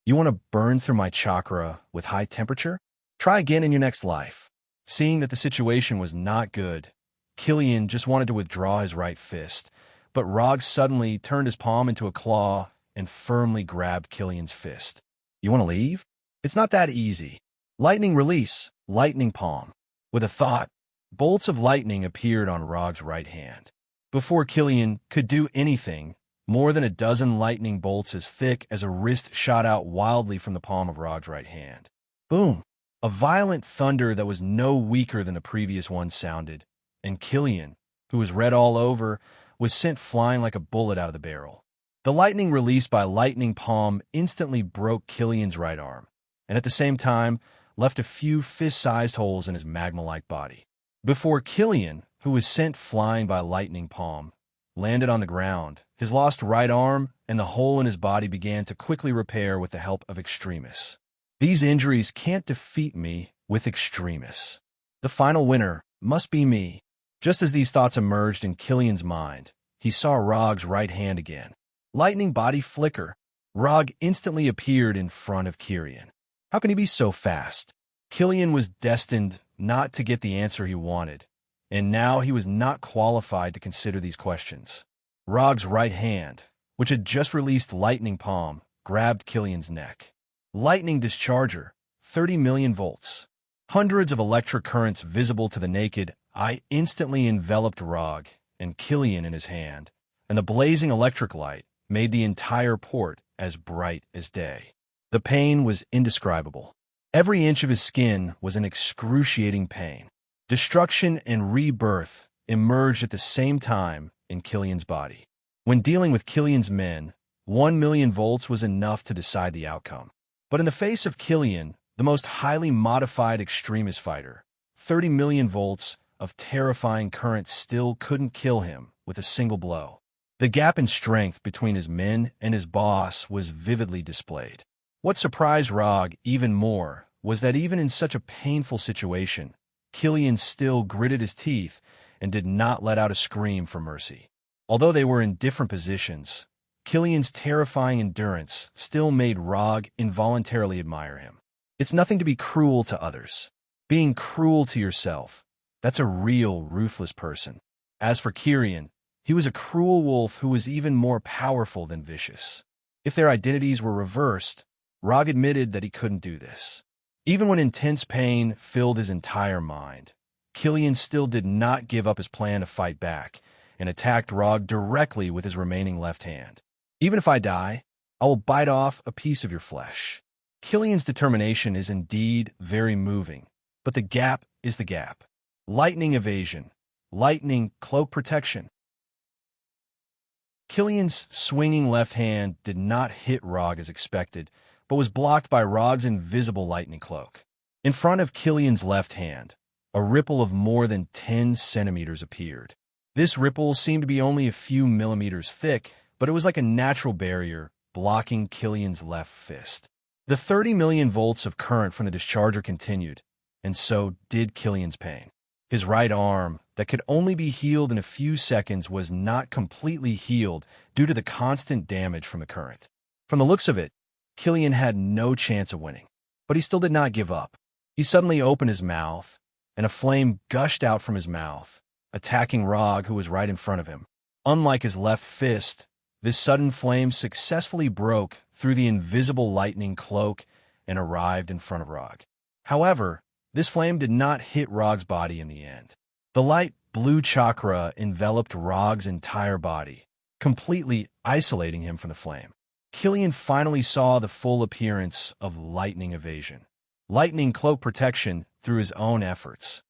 You want to burn through my chakra with high temperature? Try again in your next life. Seeing that the situation was not good, Killian just wanted to withdraw his right fist, but Rog suddenly turned his palm into a claw and firmly grabbed Killian's fist. You want to leave? It's not that easy. Lightning release, lightning palm. With a thought, bolts of lightning appeared on Rog's right hand. Before Killian could do anything, more than a dozen lightning bolts as thick as a wrist shot out wildly from the palm of Rog's right hand. Boom! A violent thunder that was no weaker than the previous one sounded, and Killian, who was red all over, was sent flying like a bullet out of the barrel. The lightning released by lightning palm instantly broke Killian's right arm, and at the same time left a few fist-sized holes in his magma-like body. Before Killian, who was sent flying by lightning palm, landed on the ground, his lost right arm and the hole in his body began to quickly repair with the help of Extremis. These injuries can't defeat me with Extremis. The final winner must be me. Just as these thoughts emerged in Killian's mind, he saw Rog's right hand again. Lightning body flicker. Rog instantly appeared in front of Killian. How can he be so fast? Killian was destined not to get the answer he wanted, and now he was not qualified to consider these questions. Rog's right hand, which had just released lightning palm, grabbed Killian's neck. Lightning discharger, 30 million volts. Hundreds of electric currents visible to the naked eye instantly enveloped Rog and Killian in his hand, and the blazing electric light made the entire port as bright as day. The pain was indescribable. Every inch of his skin was an excruciating pain. Destruction and rebirth emerged at the same time in Killian's body. When dealing with Killian's men, 1 million volts was enough to decide the outcome. But in the face of Killian, the most highly modified Extremis fighter, 30 million volts of terrifying current still couldn't kill him with a single blow. The gap in strength between his men and his boss was vividly displayed. What surprised Rog even more was that even in such a painful situation, Killian still gritted his teeth and did not let out a scream for mercy. Although they were in different positions, Killian's terrifying endurance still made Rog involuntarily admire him. It's nothing to be cruel to others. Being cruel to yourself, that's a real ruthless person. As for Killian, he was a cruel wolf who was even more powerful than vicious. If their identities were reversed, Rog admitted that he couldn't do this. Even when intense pain filled his entire mind, Killian still did not give up his plan to fight back and attacked Rog directly with his remaining left hand. Even if I die, I will bite off a piece of your flesh. Killian's determination is indeed very moving, but the gap is the gap. Lightning evasion, lightning cloak protection. Killian's swinging left hand did not hit Rog as expected, but was blocked by Rog's invisible lightning cloak. In front of Killian's left hand, a ripple of more than 10 centimeters appeared. This ripple seemed to be only a few millimeters thick, but it was like a natural barrier blocking Killian's left fist. The 30 million volts of current from the discharger continued, and so did Killian's pain. His right arm, that could only be healed in a few seconds, was not completely healed due to the constant damage from the current. From the looks of it, Killian had no chance of winning, but he still did not give up. He suddenly opened his mouth, and a flame gushed out from his mouth, attacking Rog, who was right in front of him. Unlike his left fist, This sudden flame successfully broke through the invisible lightning cloak and arrived in front of Rog. However, this flame did not hit Rog's body in the end. The light blue chakra enveloped Rog's entire body, completely isolating him from the flame. Killian finally saw the full appearance of lightning evasion, lightning cloak protection through his own efforts.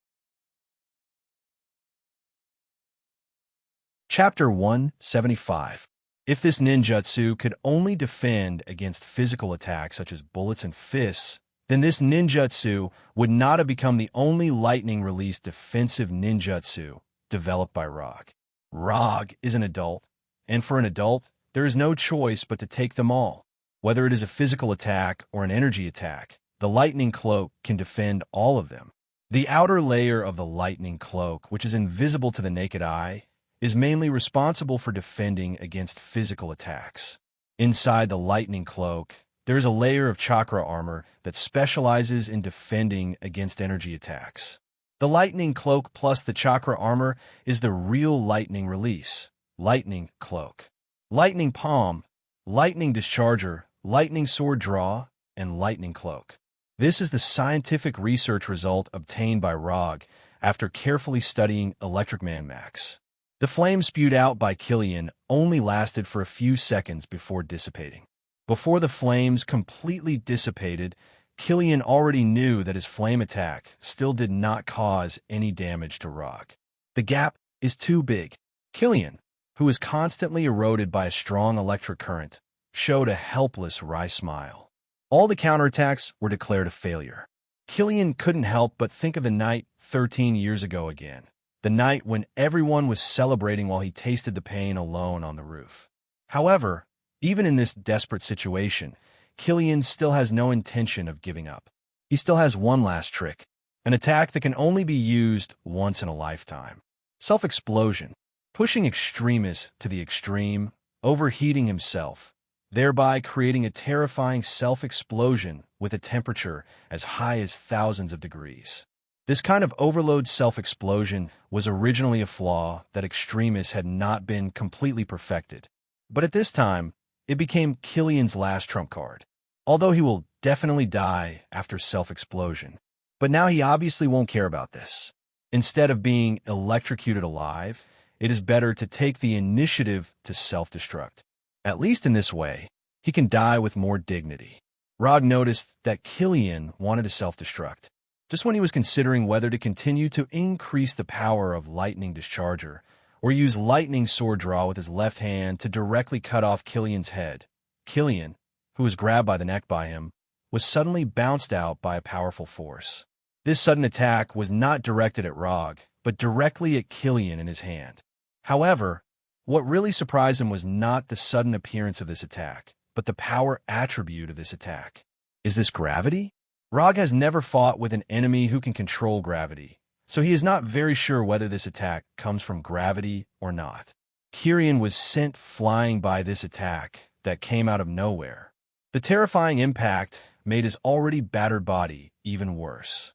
Chapter 175. If this ninjutsu could only defend against physical attacks such as bullets and fists, then this ninjutsu would not have become the only lightning-released defensive ninjutsu developed by Rog. Rog is an adult, and for an adult, there is no choice but to take them all. Whether it is a physical attack or an energy attack, the lightning cloak can defend all of them. The outer layer of the lightning cloak, which is invisible to the naked eye, is mainly responsible for defending against physical attacks. Inside the lightning cloak, there is a layer of chakra armor that specializes in defending against energy attacks. The lightning cloak plus the chakra armor is the real lightning release, lightning cloak. Lightning palm, lightning discharger, lightning sword draw, and lightning cloak. This is the scientific research result obtained by Rog after carefully studying Electric Man Max. The flame spewed out by Killian only lasted for a few seconds before dissipating. Before the flames completely dissipated, Killian already knew that his flame attack still did not cause any damage to Rog. The gap is too big. Killian, who was constantly eroded by a strong electric current, showed a helpless wry smile. All the counterattacks were declared a failure. Killian couldn't help but think of the night 13 years ago again. The night when everyone was celebrating while he tasted the pain alone on the roof. However, even in this desperate situation, Killian still has no intention of giving up. He still has one last trick, an attack that can only be used once in a lifetime. Self-explosion, pushing Extremis to the extreme, overheating himself, thereby creating a terrifying self-explosion with a temperature as high as thousands of degrees. This kind of overload self-explosion was originally a flaw that Extremis had not been completely perfected. But at this time, it became Killian's last trump card. Although he will definitely die after self-explosion. But now he obviously won't care about this. Instead of being electrocuted alive, it is better to take the initiative to self-destruct. At least in this way, he can die with more dignity. Rog noticed that Killian wanted to self-destruct. Just when he was considering whether to continue to increase the power of Lightning Discharger or use Lightning Sword Draw with his left hand to directly cut off Killian's head, Killian, who was grabbed by the neck by him, was suddenly bounced out by a powerful force. This sudden attack was not directed at Rog, but directly at Killian in his hand. However, what really surprised him was not the sudden appearance of this attack, but the power attribute of this attack. Is this gravity? Rog has never fought with an enemy who can control gravity, so he is not very sure whether this attack comes from gravity or not. Killian was sent flying by this attack that came out of nowhere. The terrifying impact made his already battered body even worse.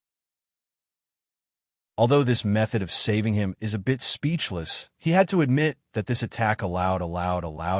Although this method of saving him is a bit speechless, he had to admit that this attack allowed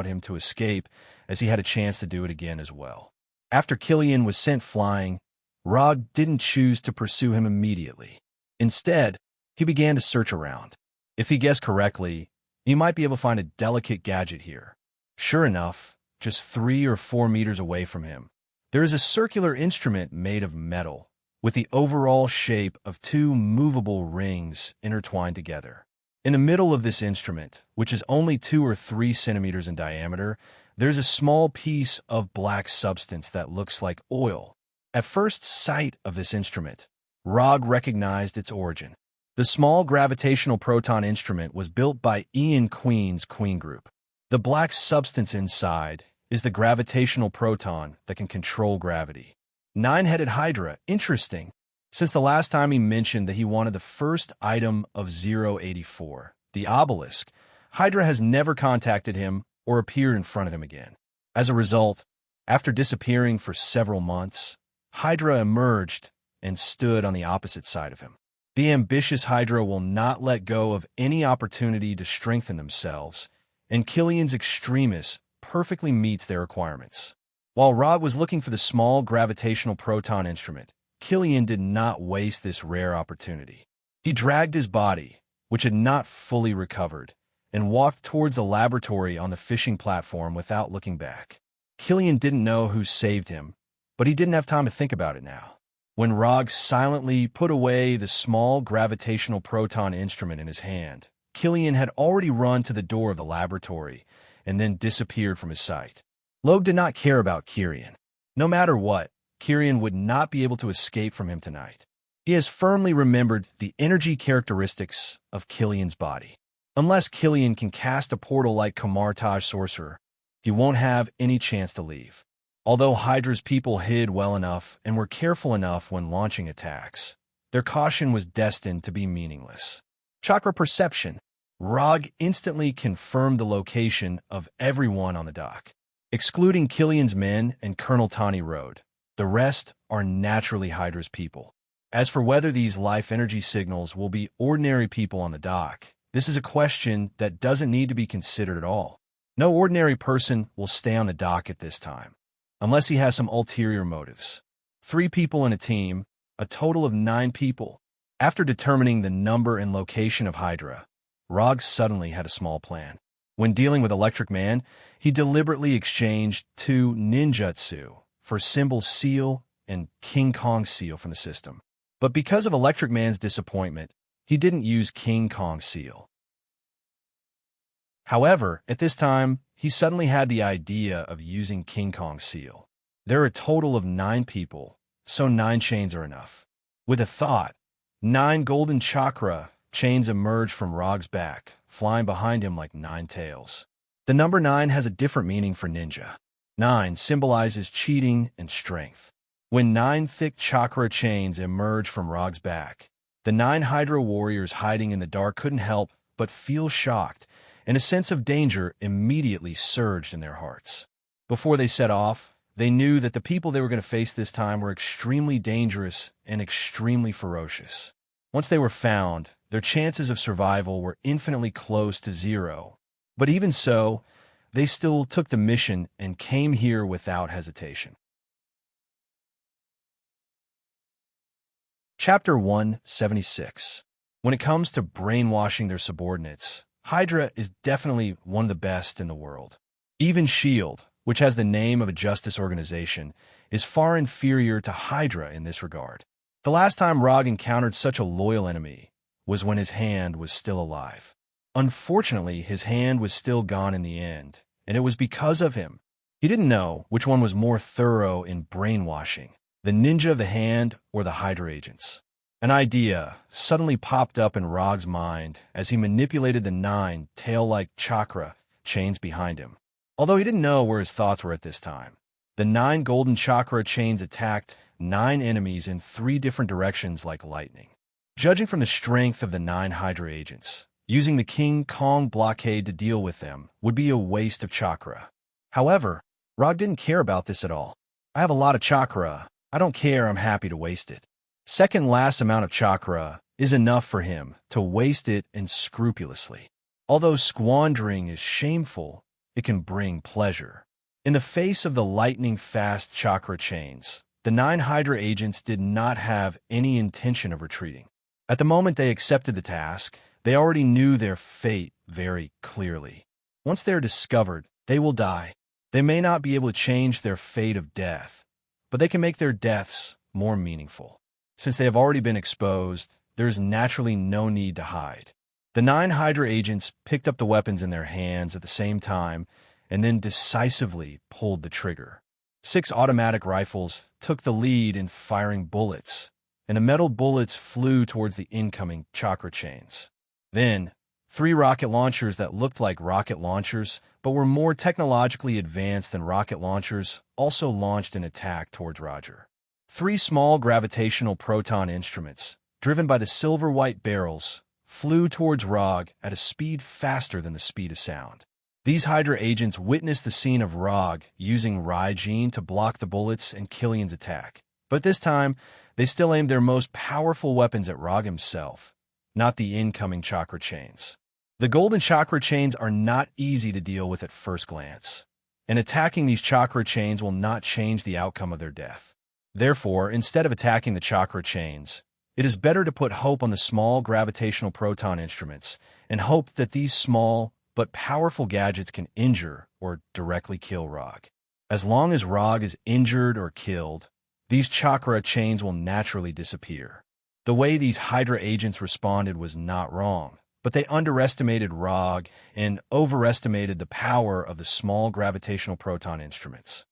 him to escape, as he had a chance to do it again as well. After Killian was sent flying, Rog didn't choose to pursue him immediately. Instead, he began to search around. If he guessed correctly, he might be able to find a delicate gadget here. Sure enough, just 3 or 4 meters away from him, there is a circular instrument made of metal, with the overall shape of 2 movable rings intertwined together. In the middle of this instrument, which is only 2 or 3 centimeters in diameter, there's a small piece of black substance that looks like oil. At first sight of this instrument, Rog recognized its origin. The small gravitational proton instrument was built by Ian Queen's Queen Group. The black substance inside is the gravitational proton that can control gravity. 9-headed Hydra, interesting, since the last time he mentioned that he wanted the first item of 084, the obelisk, Hydra has never contacted him or appeared in front of him again. As a result, after disappearing for several months, Hydra emerged and stood on the opposite side of him. The ambitious Hydra will not let go of any opportunity to strengthen themselves, and Killian's Extremis perfectly meets their requirements. While Rog was looking for the small gravitational proton instrument, Killian did not waste this rare opportunity. He dragged his body, which had not fully recovered, and walked towards the laboratory on the fishing platform without looking back. Killian didn't know who saved him, but he didn't have time to think about it now. When Rog silently put away the small gravitational proton instrument in his hand, Killian had already run to the door of the laboratory and then disappeared from his sight. Logue did not care about Kirian. No matter what, Kirian would not be able to escape from him tonight. He has firmly remembered the energy characteristics of Killian's body. Unless Killian can cast a portal like Kamartaj Sorcerer, he won't have any chance to leave. Although Hydra's people hid well enough and were careful enough when launching attacks, their caution was destined to be meaningless. Chakra perception. Rog instantly confirmed the location of everyone on the dock. Excluding Killian's men and Colonel Tani Road, the rest are naturally Hydra's people. As for whether these life energy signals will be ordinary people on the dock, this is a question that doesn't need to be considered at all. No ordinary person will stay on the dock at this time, unless he has some ulterior motives. 3 people in a team, a total of 9 people. After determining the number and location of Hydra, Rog suddenly had a small plan. When dealing with Electric Man, he deliberately exchanged 2 ninjutsu for Symbol Seal and King Kong Seal from the system. But because of Electric Man's disappointment, he didn't use King Kong Seal. However, at this time, he suddenly had the idea of using King Kong Seal. There are a total of 9 people, so 9 chains are enough. With a thought, 9 golden chakra chains emerge from Rog's back, flying behind him like 9 tails. The number 9 has a different meaning for ninja. 9 symbolizes cheating and strength. When 9 thick chakra chains emerged from Rog's back, the 9 Hydra warriors hiding in the dark couldn't help but feel shocked, and a sense of danger immediately surged in their hearts. Before they set off, they knew that the people they were going to face this time were extremely dangerous and extremely ferocious. Once they were found, their chances of survival were infinitely close to 0. But even so, they still took the mission and came here without hesitation. Chapter 176. When it comes to brainwashing their subordinates, Hydra is definitely one of the best in the world. Even S.H.I.E.L.D., which has the name of a justice organization, is far inferior to Hydra in this regard. The last time Rog encountered such a loyal enemy was when his hand was still alive. Unfortunately, his hand was still gone in the end, and it was because of him. He didn't know which one was more thorough in brainwashing, the ninja of the hand or the Hydra agents. An idea suddenly popped up in Rog's mind as he manipulated the 9 tail-like chakra chains behind him. Although he didn't know where his thoughts were at this time, the 9 golden chakra chains attacked 9 enemies in 3 different directions like lightning. Judging from the strength of the 9 Hydra agents, using the King Kong blockade to deal with them would be a waste of chakra. However, Rog didn't care about this at all. I have a lot of chakra. I don't care, I'm happy to waste it. Second last amount of chakra is enough for him to waste it unscrupulously. Although squandering is shameful, it can bring pleasure. In the face of the lightning-fast chakra chains, the 9 Hydra agents did not have any intention of retreating. At the moment they accepted the task, they already knew their fate very clearly. Once they are discovered, they will die. They may not be able to change their fate of death, but they can make their deaths more meaningful. Since they have already been exposed, there is naturally no need to hide. The 9 Hydra agents picked up the weapons in their hands at the same time and then decisively pulled the trigger. 6 automatic rifles took the lead in firing bullets, and the metal bullets flew towards the incoming chakra chains. Then, 3 rocket launchers that looked like rocket launchers but were more technologically advanced than rocket launchers also launched an attack towards Roger. 3 small gravitational proton instruments, driven by the silver-white barrels, flew towards Rog at a speed faster than the speed of sound. These Hydra agents witnessed the scene of Rog using Raijin to block the bullets and Killian's attack. But this time, they still aimed their most powerful weapons at Rog himself, not the incoming chakra chains. The golden chakra chains are not easy to deal with at first glance. and attacking these chakra chains will not change the outcome of their death. Therefore, instead of attacking the chakra chains, it is better to put hope on the small gravitational proton instruments and hope that these small but powerful gadgets can injure or directly kill Rog. As long as Rog is injured or killed, these chakra chains will naturally disappear. The way these Hydra agents responded was not wrong, but they underestimated Rog and overestimated the power of the small gravitational proton instruments.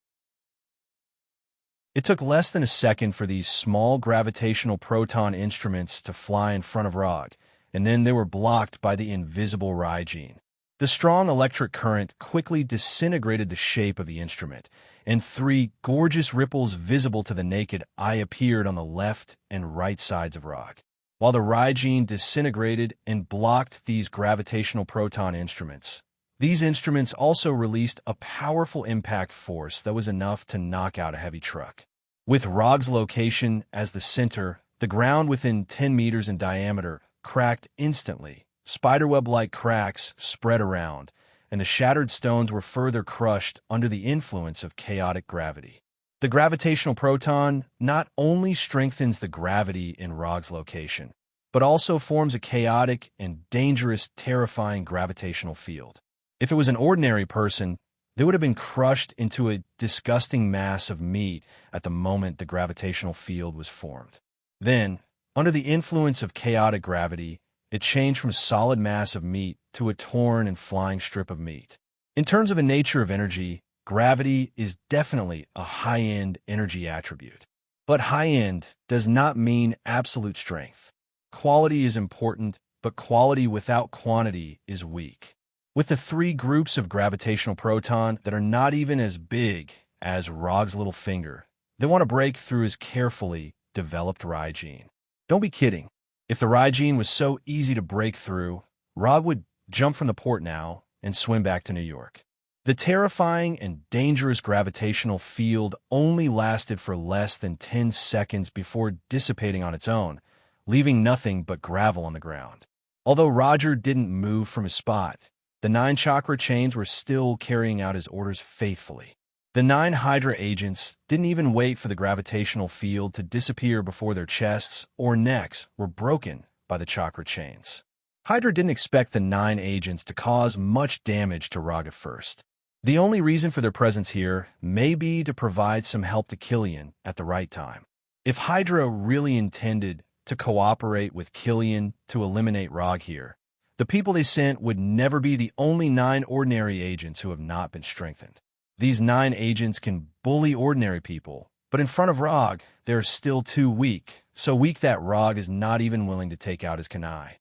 It took less than a second for these small gravitational proton instruments to fly in front of Rog, and then they were blocked by the invisible Raijin. The strong electric current quickly disintegrated the shape of the instrument, and three gorgeous ripples visible to the naked eye appeared on the left and right sides of Rog. While the Raijin disintegrated and blocked these gravitational proton instruments, these instruments also released a powerful impact force that was enough to knock out a heavy truck. With Rog's location as the center, the ground within 10 meters in diameter cracked instantly. Spiderweb-like cracks spread around, and the shattered stones were further crushed under the influence of chaotic gravity. The gravitational proton not only strengthens the gravity in Rog's location, but also forms a chaotic and dangerous, terrifying gravitational field. If it was an ordinary person, they would have been crushed into a disgusting mass of meat at the moment the gravitational field was formed. Then, under the influence of chaotic gravity, it changed from a solid mass of meat to a torn and flying strip of meat. In terms of the nature of energy, gravity is definitely a high-end energy attribute. But high-end does not mean absolute strength. Quality is important, but quality without quantity is weak. With the three groups of gravitational proton that are not even as big as Rog's little finger, they want to break through his carefully developed Raijin. Don't be kidding. If the Raijin was so easy to break through, Rog would jump from the port now and swim back to New York. The terrifying and dangerous gravitational field only lasted for less than 10 seconds before dissipating on its own, leaving nothing but gravel on the ground. Although Roger didn't move from his spot, the 9 chakra chains were still carrying out his orders faithfully. The 9 Hydra agents didn't even wait for the gravitational field to disappear before their chests or necks were broken by the chakra chains. Hydra didn't expect the 9 agents to cause much damage to Rog at first. The only reason for their presence here may be to provide some help to Killian at the right time. If Hydra really intended to cooperate with Killian to eliminate Rog here, the people they sent would never be the only 9 ordinary agents who have not been strengthened. These 9 agents can bully ordinary people, but in front of Rog, they are still too weak, so weak that Rog is not even willing to take out his kunai.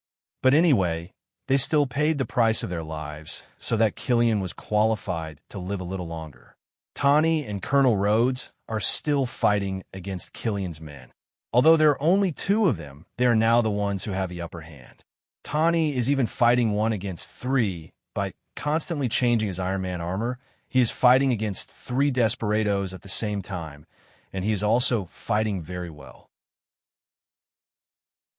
But anyway, they still paid the price of their lives so that Killian was qualified to live a little longer. Tawny and Colonel Rhodes are still fighting against Killian's men. Although there are only 2 of them, they are now the ones who have the upper hand. Tawny is even fighting 1 against 3 by constantly changing his Iron Man armor. He is fighting against 3 desperados at the same time, and he is also fighting very well.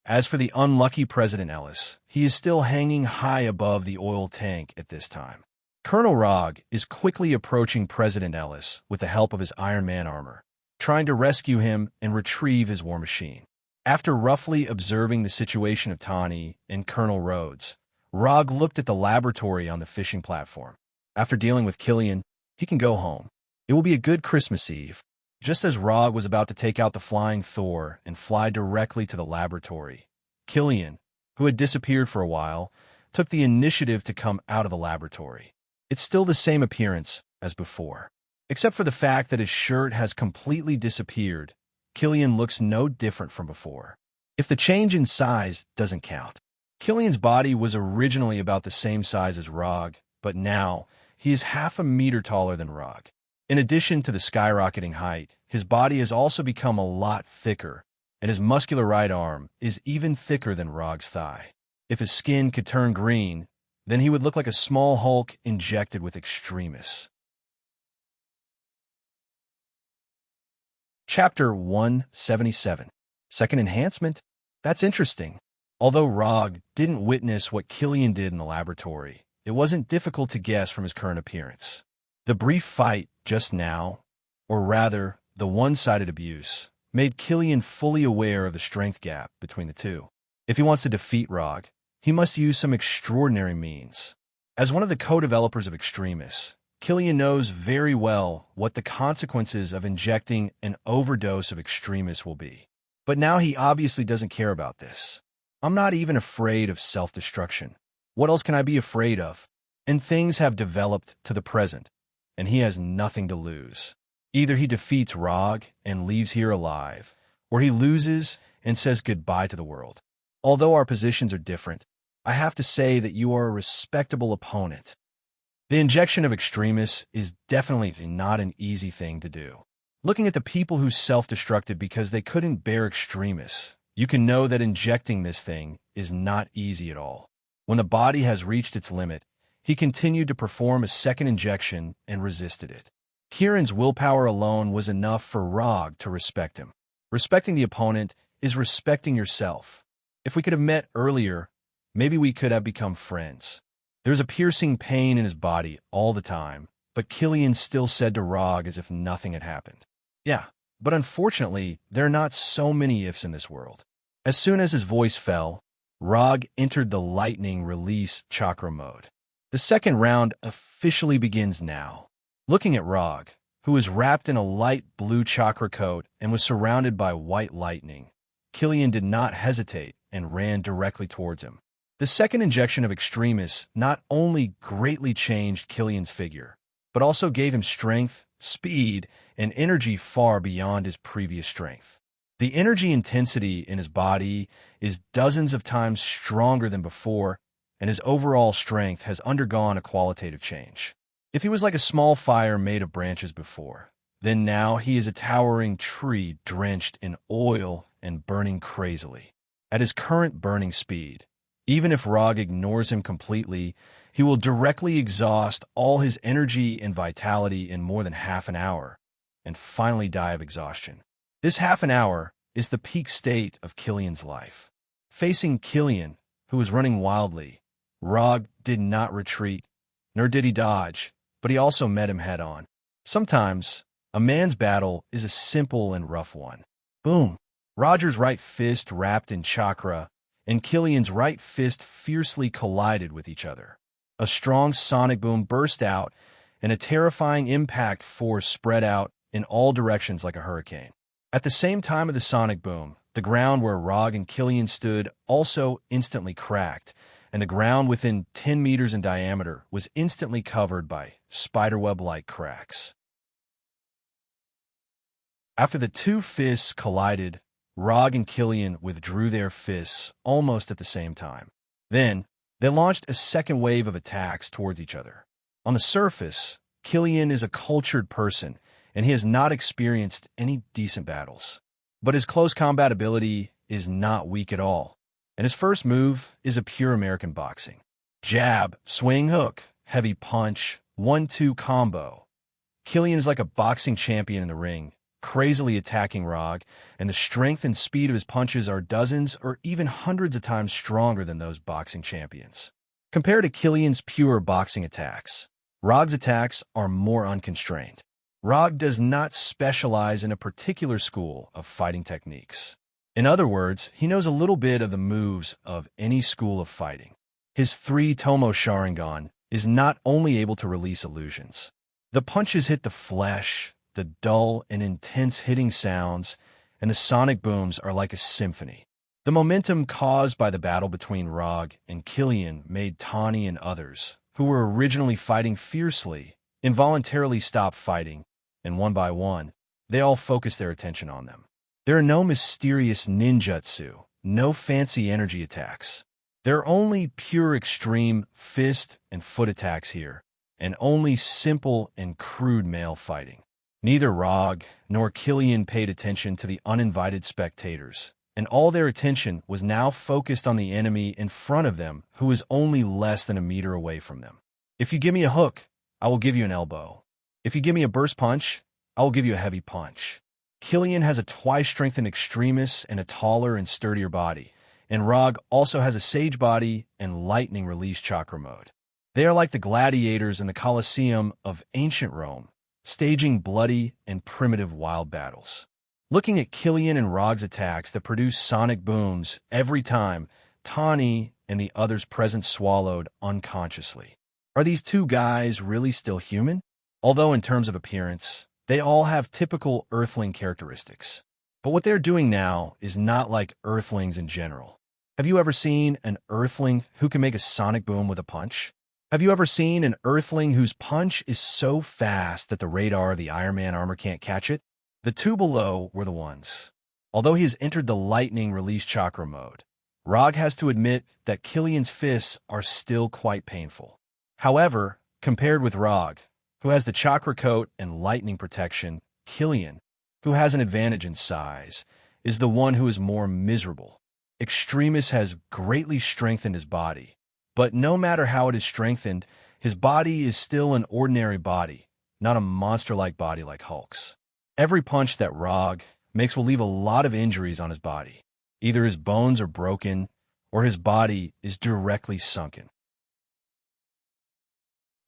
As for the unlucky President Ellis, he is still hanging high above the oil tank at this time. Colonel Rog is quickly approaching President Ellis with the help of his Iron Man armor, trying to rescue him and retrieve his war machine. After roughly observing the situation of Tawny and Colonel Rhodes, Rog looked at the laboratory on the fishing platform. After dealing with Killian, he can go home. It will be a good Christmas Eve. Just as Rog was about to take out the flying Thor and fly directly to the laboratory, Killian, who had disappeared for a while, took the initiative to come out of the laboratory. It's still the same appearance as before. Except for the fact that his shirt has completely disappeared, Killian looks no different from before. If the change in size doesn't count. Killian's body was originally about the same size as Rog, but now he is half a meter taller than Rog. In addition to the skyrocketing height, his body has also become a lot thicker, and his muscular right arm is even thicker than Rog's thigh. If his skin could turn green, then he would look like a small Hulk injected with extremis. Chapter 177. Second Enhancement? That's interesting. Although Rog didn't witness what Killian did in the laboratory, it wasn't difficult to guess from his current appearance. The brief fight just now, or rather, the one-sided abuse, made Killian fully aware of the strength gap between the two. If he wants to defeat Rog, he must use some extraordinary means. As one of the co-developers of Extremis, Killian knows very well what the consequences of injecting an overdose of Extremis will be. But now he obviously doesn't care about this. I'm not even afraid of self-destruction. What else can I be afraid of? And things have developed to the present, and he has nothing to lose. Either he defeats Rog and leaves here alive, or he loses and says goodbye to the world. Although our positions are different, I have to say that you are a respectable opponent. The injection of Extremis is definitely not an easy thing to do. Looking at the people who self-destructed because they couldn't bear Extremis, you can know that injecting this thing is not easy at all. When the body has reached its limit, he continued to perform a second injection and resisted it. Kieran's willpower alone was enough for Rog to respect him. Respecting the opponent is respecting yourself. If we could have met earlier, maybe we could have become friends. There's a piercing pain in his body all the time, but Killian still said to Rog as if nothing had happened. Yeah, but unfortunately, there are not so many ifs in this world. As soon as his voice fell, Rog entered the lightning release chakra mode. The second round officially begins now. Looking at Rog, who was wrapped in a light blue chakra coat and was surrounded by white lightning, Killian did not hesitate and ran directly towards him. The second injection of Extremis not only greatly changed Killian's figure, but also gave him strength, speed, and energy far beyond his previous strength. The energy intensity in his body is dozens of times stronger than before, and his overall strength has undergone a qualitative change. If he was like a small fire made of branches before, then now he is a towering tree drenched in oil and burning crazily. At his current burning speed, even if Rog ignores him completely, he will directly exhaust all his energy and vitality in more than half an hour, and finally die of exhaustion. This half an hour is the peak state of Killian's life. Facing Killian, who was running wildly, Rog did not retreat, nor did he dodge, but he also met him head-on. Sometimes, a man's battle is a simple and rough one. Boom! Roger's right fist wrapped in chakra, and Killian's right fist fiercely collided with each other. A strong sonic boom burst out, and a terrifying impact force spread out in all directions like a hurricane. At the same time of the sonic boom, the ground where Rog and Killian stood also instantly cracked, and the ground within 10 meters in diameter was instantly covered by spiderweb-like cracks. After the two fists collided, Rog and Killian withdrew their fists almost at the same time. Then, they launched a second wave of attacks towards each other. On the surface, Killian is a cultured person, and he has not experienced any decent battles. But his close combat ability is not weak at all, and his first move is a pure American boxing. Jab, swing hook, heavy punch, 1-2 combo. Killian is like a boxing champion in the ring, crazily attacking Rog, and the strength and speed of his punches are dozens or even hundreds of times stronger than those boxing champions. Compared to Killian's pure boxing attacks, Rog's attacks are more unconstrained. Rog does not specialize in a particular school of fighting techniques. In other words, he knows a little bit of the moves of any school of fighting. His 3-Tomo Sharingan is not only able to release illusions. The punches hit the flesh, the dull and intense hitting sounds, and the sonic booms are like a symphony. The momentum caused by the battle between Rog and Killian made Tawny and others, who were originally fighting fiercely, involuntarily stop fighting, and one by one, they all focused their attention on them. There are no mysterious ninjutsu, no fancy energy attacks. There are only pure extreme fist and foot attacks here, and only simple and crude male fighting. Neither Rog nor Killian paid attention to the uninvited spectators, and all their attention was now focused on the enemy in front of them, who was only less than a meter away from them. If you give me a hook, I will give you an elbow. If you give me a burst punch, I will give you a heavy punch. Killian has a twice-strengthened Extremis and a taller and sturdier body, and Rog also has a Sage body and lightning release chakra mode. They are like the gladiators in the Colosseum of ancient Rome, staging bloody and primitive wild battles. Looking at Killian and Rog's attacks that produce sonic booms every time Tawny and the others present swallowed unconsciously. Are these two guys really still human? Although in terms of appearance, they all have typical Earthling characteristics. But what they're doing now is not like Earthlings in general. Have you ever seen an Earthling who can make a sonic boom with a punch? Have you ever seen an Earthling whose punch is so fast that the radar of the Iron Man armor can't catch it? The two below were the ones. Although he has entered the lightning release chakra mode, Rog has to admit that Killian's fists are still quite painful. However, compared with Rog, who has the chakra coat and lightning protection, Killian, who has an advantage in size, is the one who is more miserable. Extremis has greatly strengthened his body, but no matter how it is strengthened, his body is still an ordinary body, not a monster-like body like Hulk's. Every punch that Rog makes will leave a lot of injuries on his body. Either his bones are broken, or his body is directly sunken.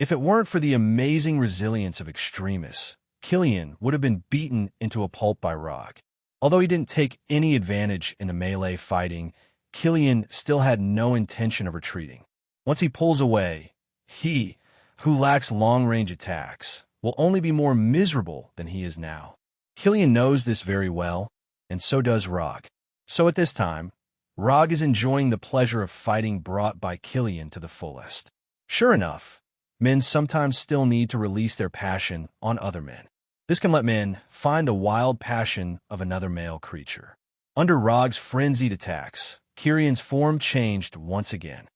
If it weren't for the amazing resilience of Extremis, Killian would have been beaten into a pulp by Rog. Although he didn't take any advantage in the melee fighting, Killian still had no intention of retreating. Once he pulls away, he, who lacks long-range attacks, will only be more miserable than he is now. Killian knows this very well, and so does Rog. So at this time, Rog is enjoying the pleasure of fighting brought by Killian to the fullest. Sure enough, men sometimes still need to release their passion on other men. This can let men find the wild passion of another male creature. Under Rog's frenzied attacks, Killian's form changed once again.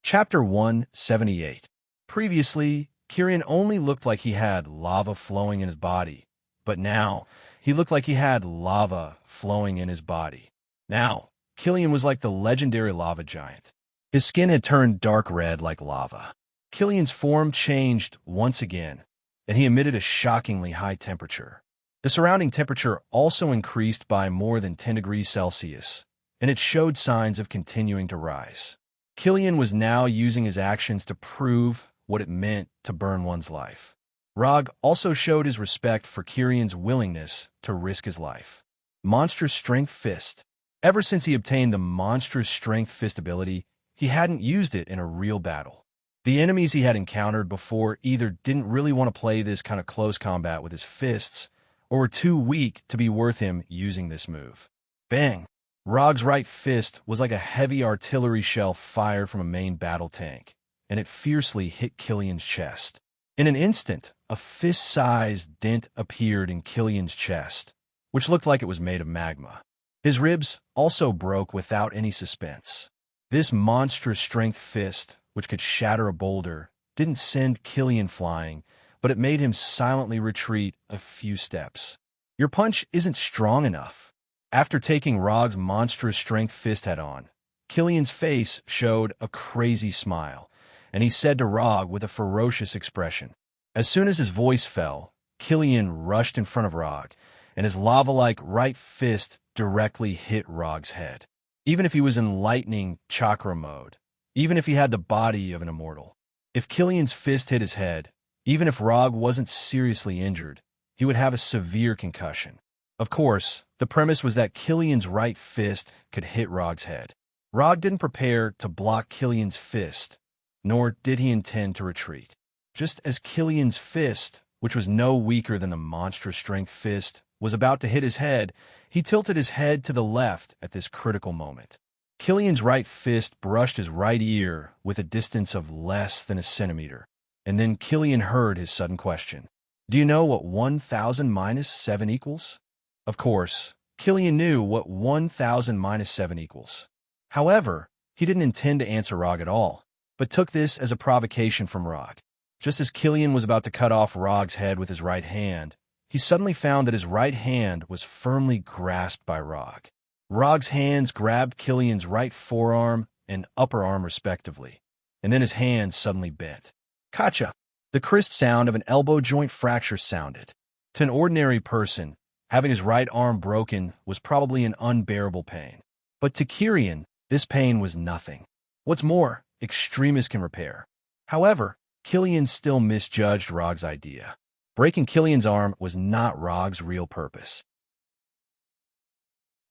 Chapter 178. Previously, Killian only looked like he had lava flowing in his body, but now he looked like he had lava flowing in his body. Now, Killian was like the legendary lava giant. His skin had turned dark red like lava. Killian's form changed once again, and he emitted a shockingly high temperature. The surrounding temperature also increased by more than 10 degrees Celsius, and it showed signs of continuing to rise. Killian was now using his actions to prove what it meant to burn one's life. Rog also showed his respect for Killian's willingness to risk his life. Monstrous Strength Fist. Ever since he obtained the Monstrous Strength Fist ability, he hadn't used it in a real battle. The enemies he had encountered before either didn't really want to play this kind of close combat with his fists, or were too weak to be worth him using this move. Bang! Rog's right fist was like a heavy artillery shell fired from a main battle tank, and it fiercely hit Killian's chest. In an instant, a fist-sized dent appeared in Killian's chest, which looked like it was made of magma. His ribs also broke without any suspense. This monstrous strength fist, which could shatter a boulder, didn't send Killian flying, but it made him silently retreat a few steps. Your punch isn't strong enough. After taking Rog's monstrous strength fist head-on, Killian's face showed a crazy smile, and he said to Rog with a ferocious expression. As soon as his voice fell, Killian rushed in front of Rog, and his lava-like right fist directly hit Rog's head. Even if he was in lightning chakra mode, even if he had the body of an immortal. If Killian's fist hit his head, even if Rog wasn't seriously injured, he would have a severe concussion. Of course, the premise was that Killian's right fist could hit Rog's head. Rog didn't prepare to block Killian's fist, nor did he intend to retreat. Just as Killian's fist, which was no weaker than the monstrous strength fist, was about to hit his head, he tilted his head to the left at this critical moment. Killian's right fist brushed his right ear with a distance of less than a centimeter, and then Killian heard his sudden question. Do you know what 1,000 minus 7 equals? Of course, Killian knew what 1,000 minus 7 equals. However, he didn't intend to answer Rog at all, but took this as a provocation from Rog. Just as Killian was about to cut off Rog's head with his right hand, he suddenly found that his right hand was firmly grasped by Rog. Rog's hands grabbed Killian's right forearm and upper arm respectively, and then his hands suddenly bent. Gotcha! The crisp sound of an elbow joint fracture sounded. To an ordinary person, having his right arm broken was probably an unbearable pain. But to Killian, This pain was nothing. What's more, extremists can repair. However, Killian still misjudged Rog's idea. Breaking Killian's arm was not Rog's real purpose.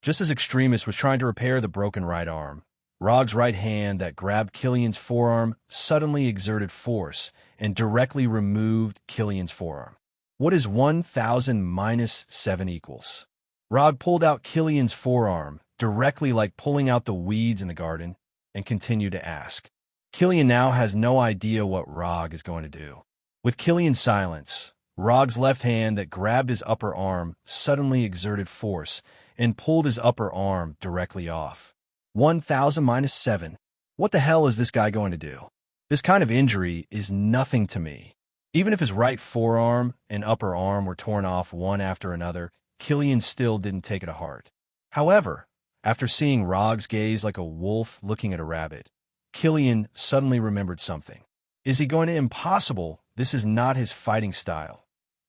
Just as Extremis was trying to repair the broken right arm, Rog's right hand that grabbed Killian's forearm suddenly exerted force and directly removed Killian's forearm. What is 1,000 minus 7 equals? Rog pulled out Killian's forearm, directly like pulling out the weeds in the garden, and continued to ask. Killian now has no idea what Rog is going to do. With Killian's silence, Rog's left hand that grabbed his upper arm suddenly exerted force and pulled his upper arm directly off. 1,000 minus 7. What the hell is this guy going to do? This kind of injury is nothing to me. Even if his right forearm and upper arm were torn off one after another, Killian still didn't take it to heart. However, after seeing Rog's gaze like a wolf looking at a rabbit, Killian suddenly remembered something. Is he going to impossible? This is not his fighting style.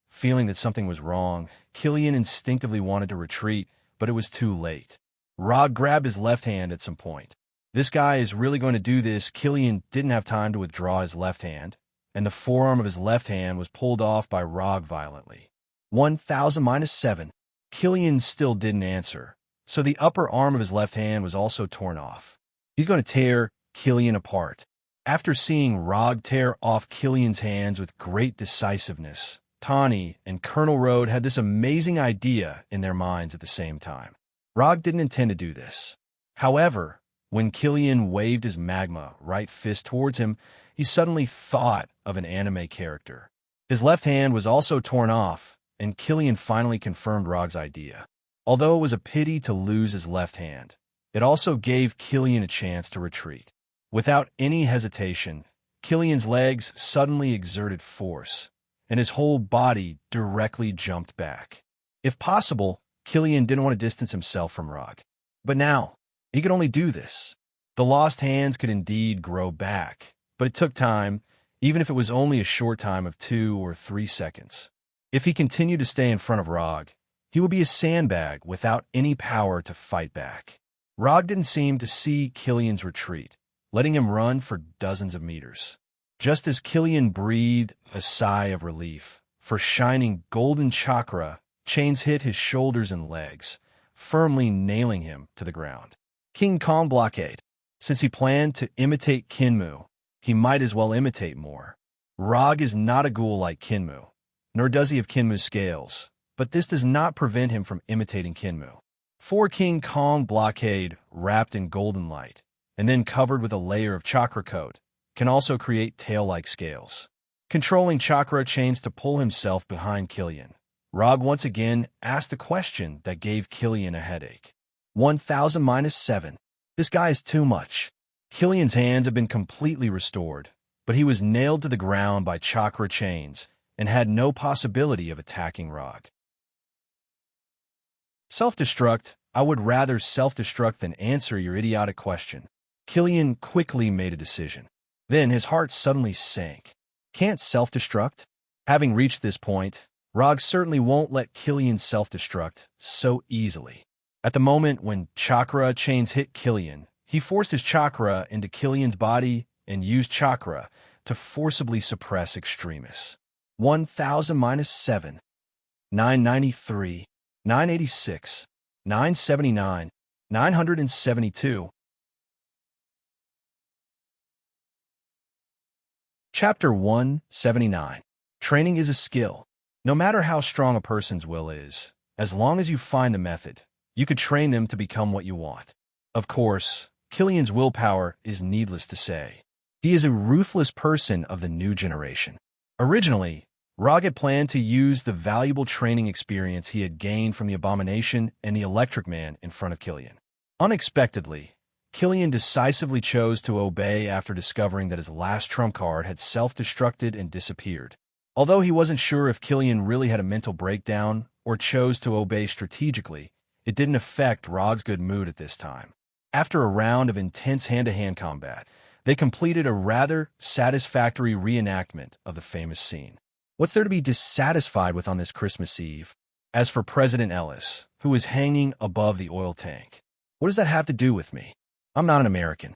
Feeling that something was wrong, Killian instinctively wanted to retreat, but it was too late. Rog grabbed his left hand at some point. This guy is really going to do this. Killian didn't have time to withdraw his left hand, and the forearm of his left hand was pulled off by Rog violently. 1,000 minus 7. Killian still didn't answer, so the upper arm of his left hand was also torn off. He's going to tear Killian apart. After seeing Rog tear off Killian's hands with great decisiveness, Tawny and Colonel Road had this amazing idea in their minds at the same time. Rog didn't intend to do this. However, when Killian waved his magma right fist towards him, he suddenly thought of an anime character. His left hand was also torn off, and Killian finally confirmed Rog's idea. Although it was a pity to lose his left hand, it also gave Killian a chance to retreat. Without any hesitation, Killian's legs suddenly exerted force, and his whole body directly jumped back. If possible, Killian didn't want to distance himself from Rog. But now, he could only do this. The lost hands could indeed grow back, but it took time, even if it was only a short time of 2 or 3 seconds. If he continued to stay in front of Rog, he would be a sandbag without any power to fight back. Rog didn't seem to see Killian's retreat, letting him run for dozens of meters. Just as Killian breathed a sigh of relief, for shining golden chakra chains hit his shoulders and legs, firmly nailing him to the ground. King Kong blockade. Since he planned to imitate Kinmu, he might as well imitate more. Rog is not a ghoul like Kinmu, nor does he have Kinmu's scales, but this does not prevent him from imitating Kinmu. 4 King Kong blockade wrapped in golden light, and then covered with a layer of chakra coat, can also create tail-like scales. Controlling chakra chains to pull himself behind Killian, Rog once again asked the question that gave Killian a headache. 1,000 minus 7. This guy is too much. Killian's hands have been completely restored, but he was nailed to the ground by chakra chains and had no possibility of attacking Rog. Self-destruct. I would rather self-destruct than answer your idiotic question. Killian quickly made a decision. Then his heart suddenly sank. Can't self-destruct? Having reached this point, Rog certainly won't let Killian self-destruct so easily. At the moment when chakra chains hit Killian, he forced his chakra into Killian's body and used chakra to forcibly suppress Extremis. 1,000 minus 7. 993. 986. 979. 972. Chapter 179. Training is a skill. No matter how strong a person's will is, as long as you find the method, you could train them to become what you want. Of course, Killian's willpower is needless to say. He is a ruthless person of the new generation. Originally, Rog had planned to use the valuable training experience he had gained from the Abomination and the Electric Man in front of Killian. Unexpectedly, Killian decisively chose to obey after discovering that his last trump card had self-destructed and disappeared. Although he wasn't sure if Killian really had a mental breakdown or chose to obey strategically, it didn't affect Rog's good mood at this time. After a round of intense hand-to-hand combat, they completed a rather satisfactory reenactment of the famous scene. What's there to be dissatisfied with on this Christmas Eve? As for President Ellis, who is hanging above the oil tank, what does that have to do with me? I'm not an American.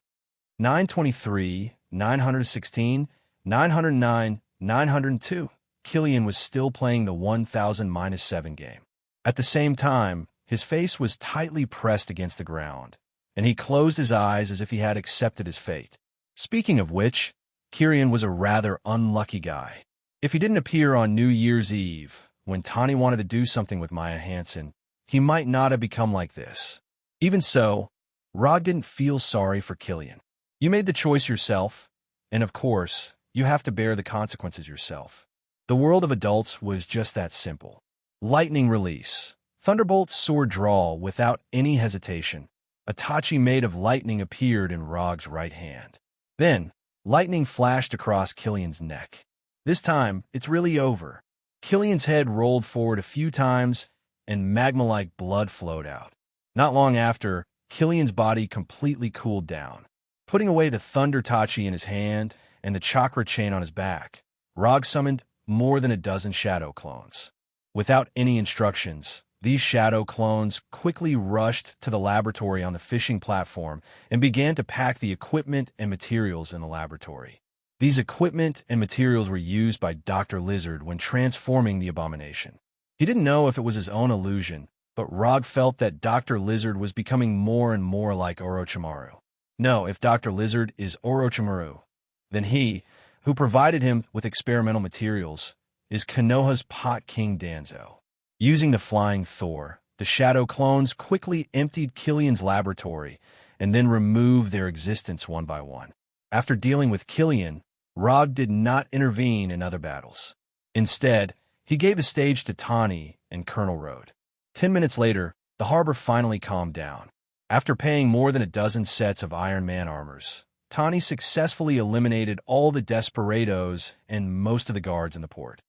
923, 916, 909, 902. Killian was still playing the 1000-7 game. At the same time, his face was tightly pressed against the ground, and he closed his eyes as if he had accepted his fate. Speaking of which, Killian was a rather unlucky guy. If he didn't appear on New Year's Eve, when Tani wanted to do something with Maya Hansen, he might not have become like this. Even so, Rog didn't feel sorry for Killian. You made the choice yourself, and of course, you have to bear the consequences yourself. The world of adults was just that simple. Lightning release. Thunderbolt's sword draw without any hesitation. A tachi made of lightning appeared in Rog's right hand. Then, lightning flashed across Killian's neck. This time, it's really over. Killian's head rolled forward a few times, and magma-like blood flowed out. Not long after, Killian's body completely cooled down. Putting away the thunder tachi in his hand and the chakra chain on his back, Rog summoned more than a dozen shadow clones. Without any instructions, these shadow clones quickly rushed to the laboratory on the fishing platform and began to pack the equipment and materials in the laboratory. These equipment and materials were used by Dr. Lizard when transforming the abomination. He didn't know if it was his own illusion, but Rog felt that Dr. Lizard was becoming more and more like Orochimaru. No, if Dr. Lizard is Orochimaru, then he, who provided him with experimental materials, is Konoha's Pot King Danzo. Using the Flying Thor, the shadow clones quickly emptied Killian's laboratory and then removed their existence one by one. After dealing with Killian, Rog did not intervene in other battles. Instead, he gave the stage to Tani and Colonel Road. 10 minutes later, the harbor finally calmed down. After paying more than a dozen sets of Iron Man armors, Tani successfully eliminated all the desperados and most of the guards in the port.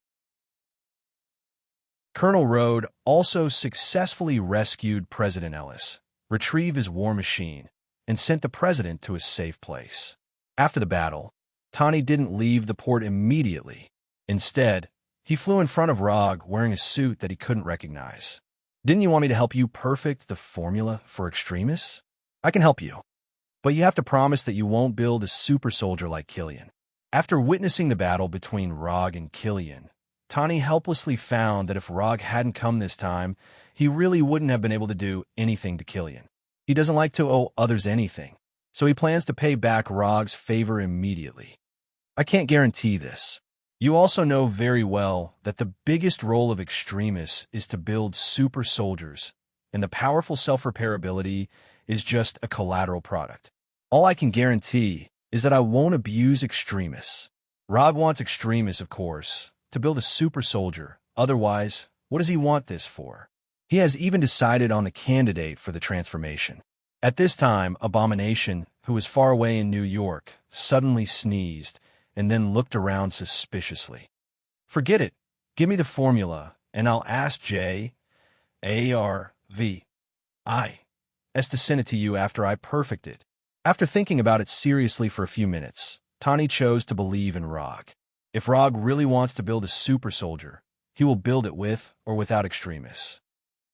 Colonel Road also successfully rescued President Ellis, retrieved his war machine, and sent the president to a safe place. After the battle, Tani didn't leave the port immediately. Instead, he flew in front of Rog wearing a suit that he couldn't recognize. Didn't you want me to help you perfect the formula for extremists? I can help you. But you have to promise that you won't build a super soldier like Killian. After witnessing the battle between Rog and Killian, Tani helplessly found that if Rog hadn't come this time, he really wouldn't have been able to do anything to Killian. He doesn't like to owe others anything, so he plans to pay back Rog's favor immediately. I can't guarantee this. You also know very well that the biggest role of extremists is to build super soldiers, and the powerful self-repair ability is just a collateral product. All I can guarantee is that I won't abuse extremists. Rog wants extremists, of course, to build a super soldier. Otherwise, what does he want this for? He has even decided on the candidate for the transformation. At this time, Abomination, who was far away in New York, suddenly sneezed and then looked around suspiciously. Forget it. Give me the formula, and I'll ask J.A.R.V.I.S. to send it to you after I perfect it. After thinking about it seriously for a few minutes, Tani chose to believe in Rog. If Rog really wants to build a super soldier, he will build it with or without extremists.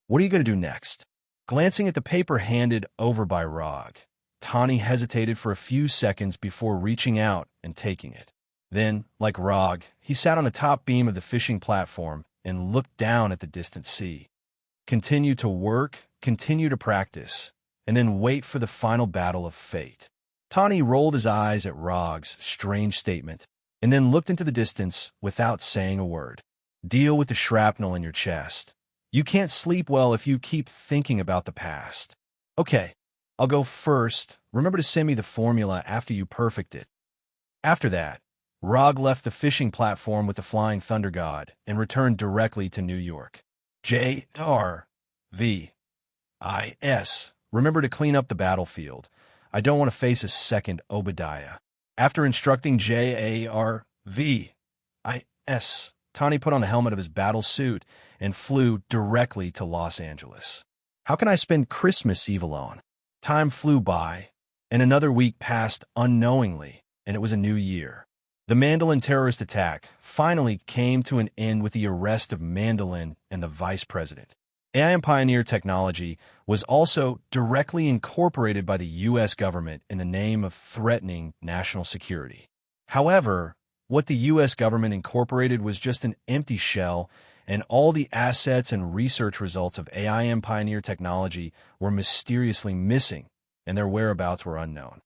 What are you going to do next? Glancing at the paper handed over by Rog, Tani hesitated for a few seconds before reaching out and taking it. Then, like Rog, he sat on the top beam of the fishing platform and looked down at the distant sea. Continue to work, continue to practice, and then wait for the final battle of fate. Tani rolled his eyes at Rog's strange statement and then looked into the distance without saying a word. Deal with the shrapnel in your chest. You can't sleep well if you keep thinking about the past. Okay, I'll go first. Remember to send me the formula after you perfect it. After that, Rog left the fishing platform with the Flying Thunder God and returned directly to New York. J.R.V.I.S. Remember to clean up the battlefield. I don't want to face a second Obadiah. After instructing J.A.R.V.I.S., Tani put on the helmet of his battle suit and flew directly to Los Angeles. How can I spend Christmas Eve alone? Time flew by, and another week passed unknowingly, and it was a new year. The Mandolin terrorist attack finally came to an end with the arrest of Mandolin and the vice president. AI pioneer technology was also directly incorporated by the U.S. government in the name of threatening national security. However, what the U.S. government incorporated was just an empty shell, and all the assets and research results of AI pioneer technology were mysteriously missing, and their whereabouts were unknown.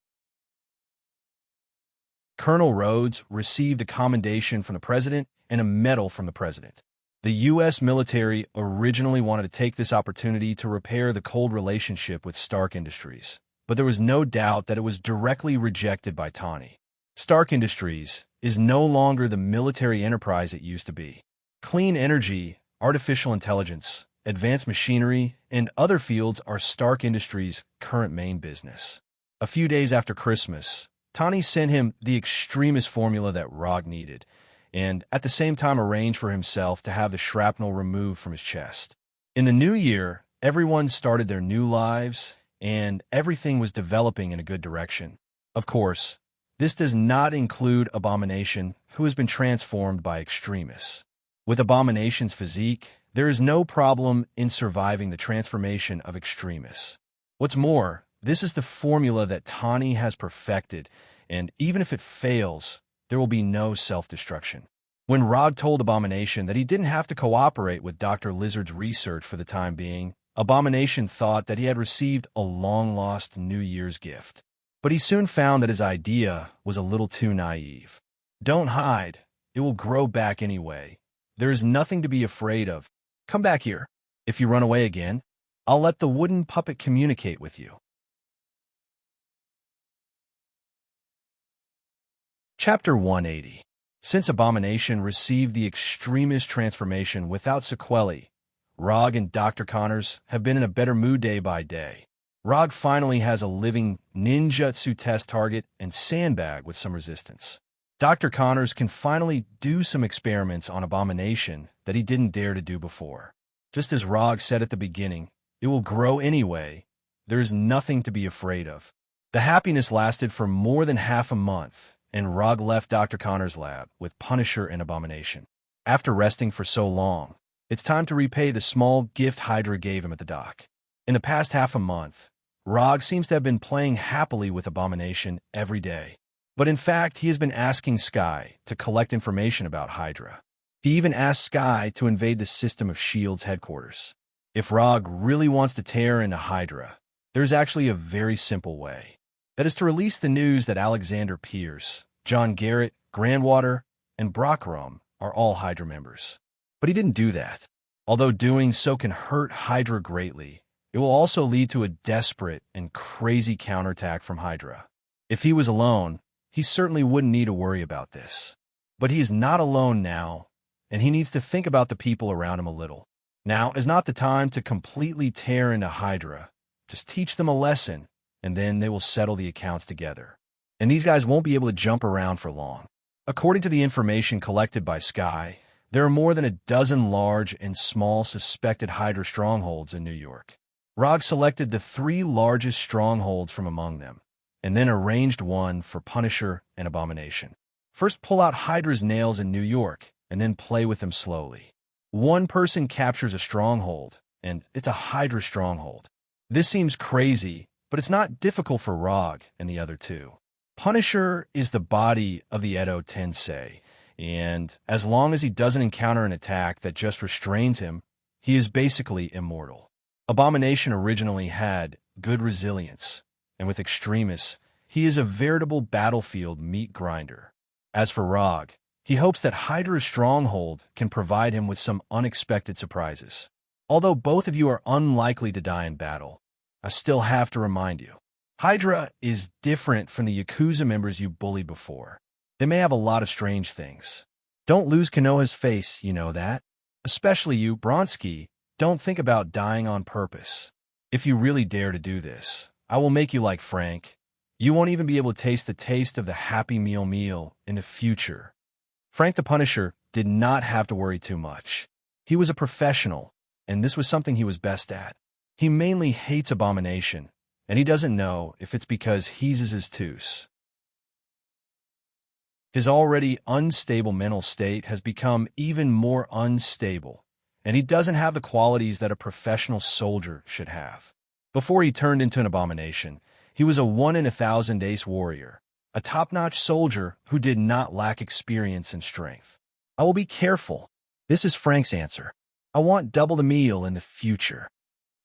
Colonel Rhodes received a commendation from the president and a medal from the president. The U.S. military originally wanted to take this opportunity to repair the cold relationship with Stark Industries, but there was no doubt that it was directly rejected by Tani. Stark Industries is no longer the military enterprise it used to be. Clean energy, artificial intelligence, advanced machinery, and other fields are Stark Industries' current main business. A few days after Christmas, Tani sent him the extremist formula that Rog needed, and at the same time arranged for himself to have the shrapnel removed from his chest. In the new year, everyone started their new lives, and everything was developing in a good direction. Of course, this does not include Abomination, who has been transformed by extremists. With Abomination's physique, there is no problem in surviving the transformation of extremists. What's more, this is the formula that Tani has perfected, and even if it fails, there will be no self-destruction. When Rog told Abomination that he didn't have to cooperate with Dr. Lizard's research for the time being, Abomination thought that he had received a long-lost New Year's gift. But he soon found that his idea was a little too naive. Don't hide. It will grow back anyway. There is nothing to be afraid of. Come back here. If you run away again, I'll let the wooden puppet communicate with you. Chapter 180. Since Abomination received the extremist transformation without sequelae, Rog and Dr. Connors have been in a better mood day by day. Rog finally has a living ninjutsu test target and sandbag with some resistance. Dr. Connors can finally do some experiments on Abomination that he didn't dare to do before. Just as Rog said at the beginning, it will grow anyway. There is nothing to be afraid of. The happiness lasted for more than half a month, and Rog left Dr. Connors' lab with Punisher and Abomination. After resting for so long, it's time to repay the small gift Hydra gave him at the dock. In the past half a month, Rog seems to have been playing happily with Abomination every day. But in fact, he has been asking Sky to collect information about Hydra. He even asked Sky to invade the system of S.H.I.E.L.D.'s headquarters. If Rog really wants to tear into Hydra, there's actually a very simple way. That is to release the news that Alexander Pierce, John Garrett, Grandwater, and Brockrum are all Hydra members. But he didn't do that. Although doing so can hurt Hydra greatly, it will also lead to a desperate and crazy counterattack from Hydra. If he was alone, he certainly wouldn't need to worry about this. But he is not alone now, and he needs to think about the people around him a little. Now is not the time to completely tear into Hydra. Just teach them a lesson, and then they will settle the accounts together. And these guys won't be able to jump around for long. According to the information collected by Sky, there are more than a dozen large and small suspected Hydra strongholds in New York. Rog selected the 3 largest strongholds from among them, and then arranged one for Punisher and Abomination. First pull out Hydra's nails in New York, and then play with them slowly. One person captures a stronghold, and it's a Hydra stronghold. This seems crazy, but it's not difficult for Rog and the other 2. Punisher is the body of the Edo Tensei, and as long as he doesn't encounter an attack that just restrains him, he is basically immortal. Abomination originally had good resilience, and with extremists, he is a veritable battlefield meat grinder. As for Rog, he hopes that Hydra's stronghold can provide him with some unexpected surprises. Although both of you are unlikely to die in battle, I still have to remind you, Hydra is different from the Yakuza members you bullied before. They may have a lot of strange things. Don't lose Konoha's face, you know that. Especially you, Bronski. Don't think about dying on purpose. If you really dare to do this, I will make you like Frank. You won't even be able to taste the taste of the Happy Meal in the future. Frank the Punisher did not have to worry too much. He was a professional, and this was something he was best at. He mainly hates Abomination, and he doesn't know if it's because he's his tooth. His already unstable mental state has become even more unstable, and he doesn't have the qualities that a professional soldier should have. Before he turned into an abomination, he was a 1 in 1,000 ace warrior, a top-notch soldier who did not lack experience and strength. I will be careful. This is Frank's answer. I want double the meal in the future.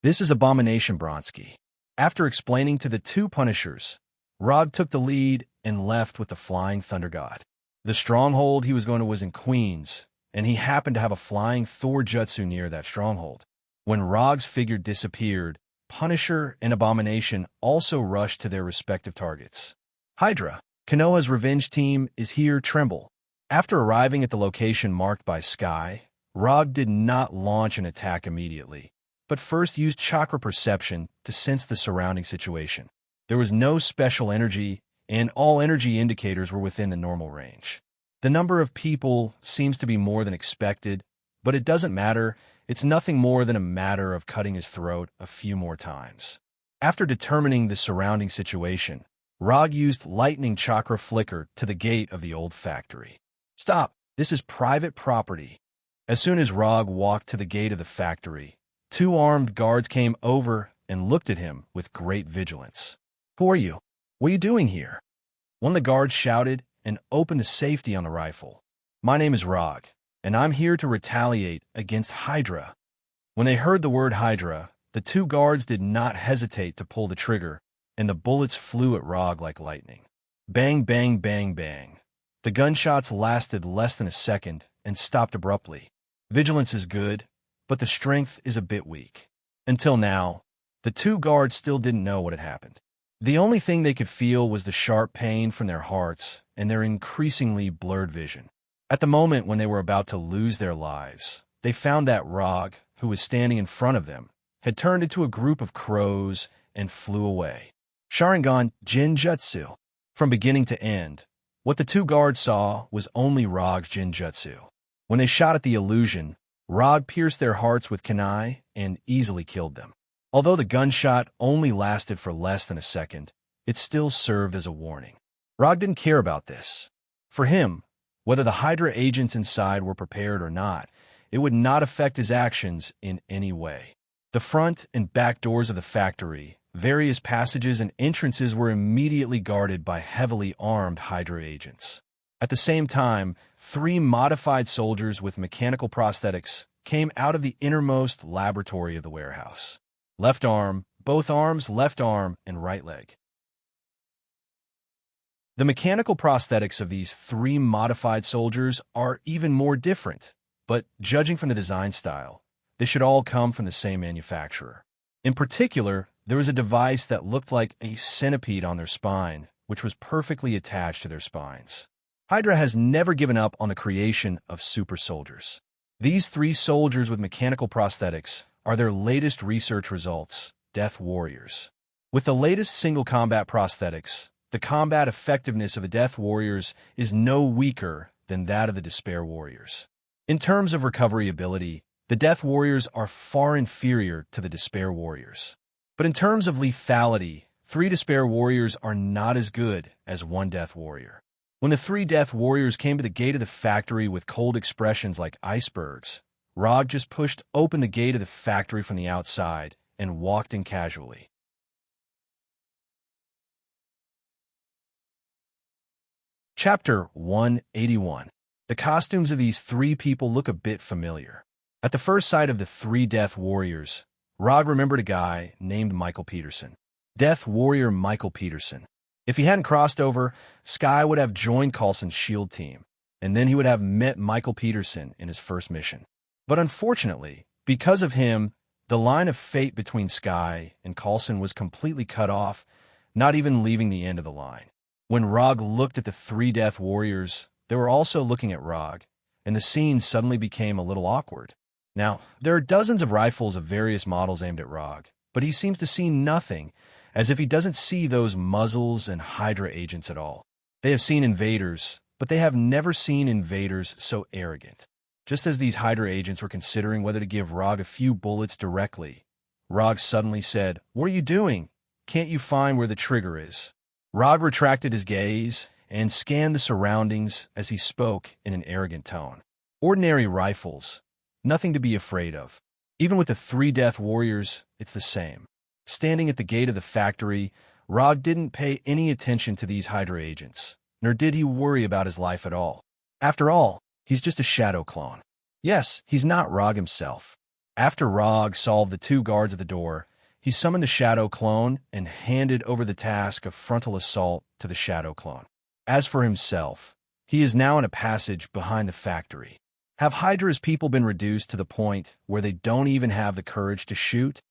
This is Abomination Bronsky. After explaining to the two Punishers, Rog took the lead and left with the Flying Thunder God. The stronghold he was going to was in Queens, and he happened to have a flying Thor jutsu near that stronghold. When Rog's figure disappeared, Punisher and Abomination also rushed to their respective targets. Hydra, Konoha's revenge team, is here. Tremble. After arriving at the location marked by Sky, Rog did not launch an attack immediately, but first used chakra perception to sense the surrounding situation. There was no special energy, and all energy indicators were within the normal range. The number of people seems to be more than expected, but it doesn't matter. It's nothing more than a matter of cutting his throat a few more times. After determining the surrounding situation, Rog used lightning chakra flicker to the gate of the old factory. Stop! This is private property. As soon as Rog walked to the gate of the factory, two armed guards came over and looked at him with great vigilance. Who are you? What are you doing here? One of the guards shouted and opened the safety on the rifle. My name is Rog, and I'm here to retaliate against Hydra. When they heard the word Hydra, the two guards did not hesitate to pull the trigger, and the bullets flew at Rog like lightning. Bang, bang, bang, bang. The gunshots lasted less than a second and stopped abruptly. Vigilance is good, but the strength is a bit weak. Until now, the two guards still didn't know what had happened. The only thing they could feel was the sharp pain from their hearts and their increasingly blurred vision. At the moment when they were about to lose their lives, they found that Rog, who was standing in front of them, had turned into a group of crows and flew away. Sharingan Jinjutsu. From beginning to end, what the two guards saw was only Rog's Jinjutsu. When they shot at the illusion, Rog pierced their hearts with kunai and easily killed them. Although the gunshot only lasted for less than a second, it still served as a warning. Rog didn't care about this. For him, whether the Hydra agents inside were prepared or not, it would not affect his actions in any way. The front and back doors of the factory, various passages and entrances were immediately guarded by heavily armed Hydra agents. At the same time, 3 modified soldiers with mechanical prosthetics came out of the innermost laboratory of the warehouse. Left arm, both arms, left arm, and right leg. The mechanical prosthetics of these 3 modified soldiers are even more different, but judging from the design style, they should all come from the same manufacturer. In particular, there was a device that looked like a centipede on their spine, which was perfectly attached to their spines. Hydra has never given up on the creation of super soldiers. These 3 soldiers with mechanical prosthetics are their latest research results, Death Warriors. With the latest single combat prosthetics, the combat effectiveness of the Death Warriors is no weaker than that of the Despair Warriors. In terms of recovery ability, the Death Warriors are far inferior to the Despair Warriors. But in terms of lethality, 3 Despair Warriors are not as good as 1 Death Warrior. When the 3 Death Warriors came to the gate of the factory with cold expressions like icebergs, Rog just pushed open the gate of the factory from the outside and walked in casually. Chapter 181. The costumes of these 3 people look a bit familiar. At the first sight of the 3 Death Warriors, Rog remembered a guy named Michael Peterson. Death Warrior Michael Peterson. If he hadn't crossed over, Sky would have joined Coulson's SHIELD team, and then he would have met Michael Peterson in his first mission. But unfortunately, because of him, the line of fate between Sky and Coulson was completely cut off, not even leaving the end of the line. When Rog looked at the 3 Death Warriors, they were also looking at Rog, and the scene suddenly became a little awkward. Now, there are dozens of rifles of various models aimed at Rog, but he seems to see nothing, as if he doesn't see those muzzles and Hydra agents at all. They have seen invaders, but they have never seen invaders so arrogant. Just as these Hydra agents were considering whether to give Rog a few bullets directly, Rog suddenly said, "What are you doing? Can't you find where the trigger is?" Rog retracted his gaze and scanned the surroundings as he spoke in an arrogant tone. Ordinary rifles, nothing to be afraid of. Even with the 3 death warriors, it's the same. Standing at the gate of the factory, Rog didn't pay any attention to these Hydra agents, nor did he worry about his life at all. After all, he's just a shadow clone. Yes, he's not Rog himself. After Rog solved the 2 guards at the door, he summoned the shadow clone and handed over the task of frontal assault to the shadow clone. As for himself, he is now in a passage behind the factory. Have Hydra's people been reduced to the point where they don't even have the courage to shoot?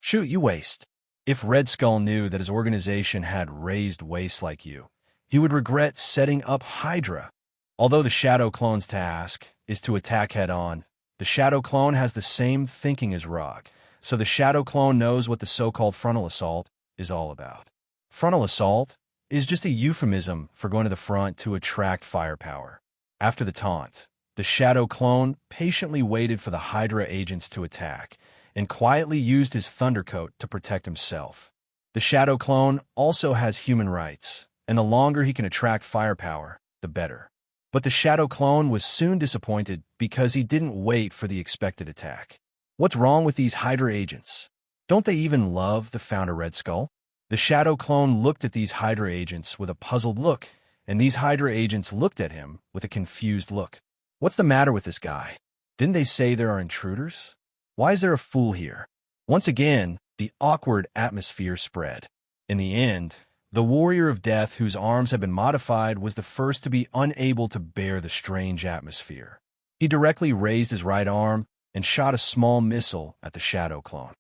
Shoot, you waste. If Red Skull knew that his organization had raised waste like you, he would regret setting up Hydra. Although the Shadow Clone's task is to attack head-on, the Shadow Clone has the same thinking as Rog, so the Shadow Clone knows what the so-called frontal assault is all about. Frontal assault is just a euphemism for going to the front to attract firepower. After the taunt, the Shadow Clone patiently waited for the Hydra agents to attack and quietly used his Thundercoat to protect himself. The Shadow Clone also has human rights, and the longer he can attract firepower, the better. But the Shadow Clone was soon disappointed because he didn't wait for the expected attack. What's wrong with these Hydra agents? Don't they even love the founder Red Skull? The Shadow Clone looked at these Hydra agents with a puzzled look, and these Hydra agents looked at him with a confused look. What's the matter with this guy? Didn't they say there are intruders? Why is there a fool here? Once again, the awkward atmosphere spread. In the end, the warrior of death whose arms had been modified was the first to be unable to bear the strange atmosphere. He directly raised his right arm and shot a small missile at the Shadow Clone.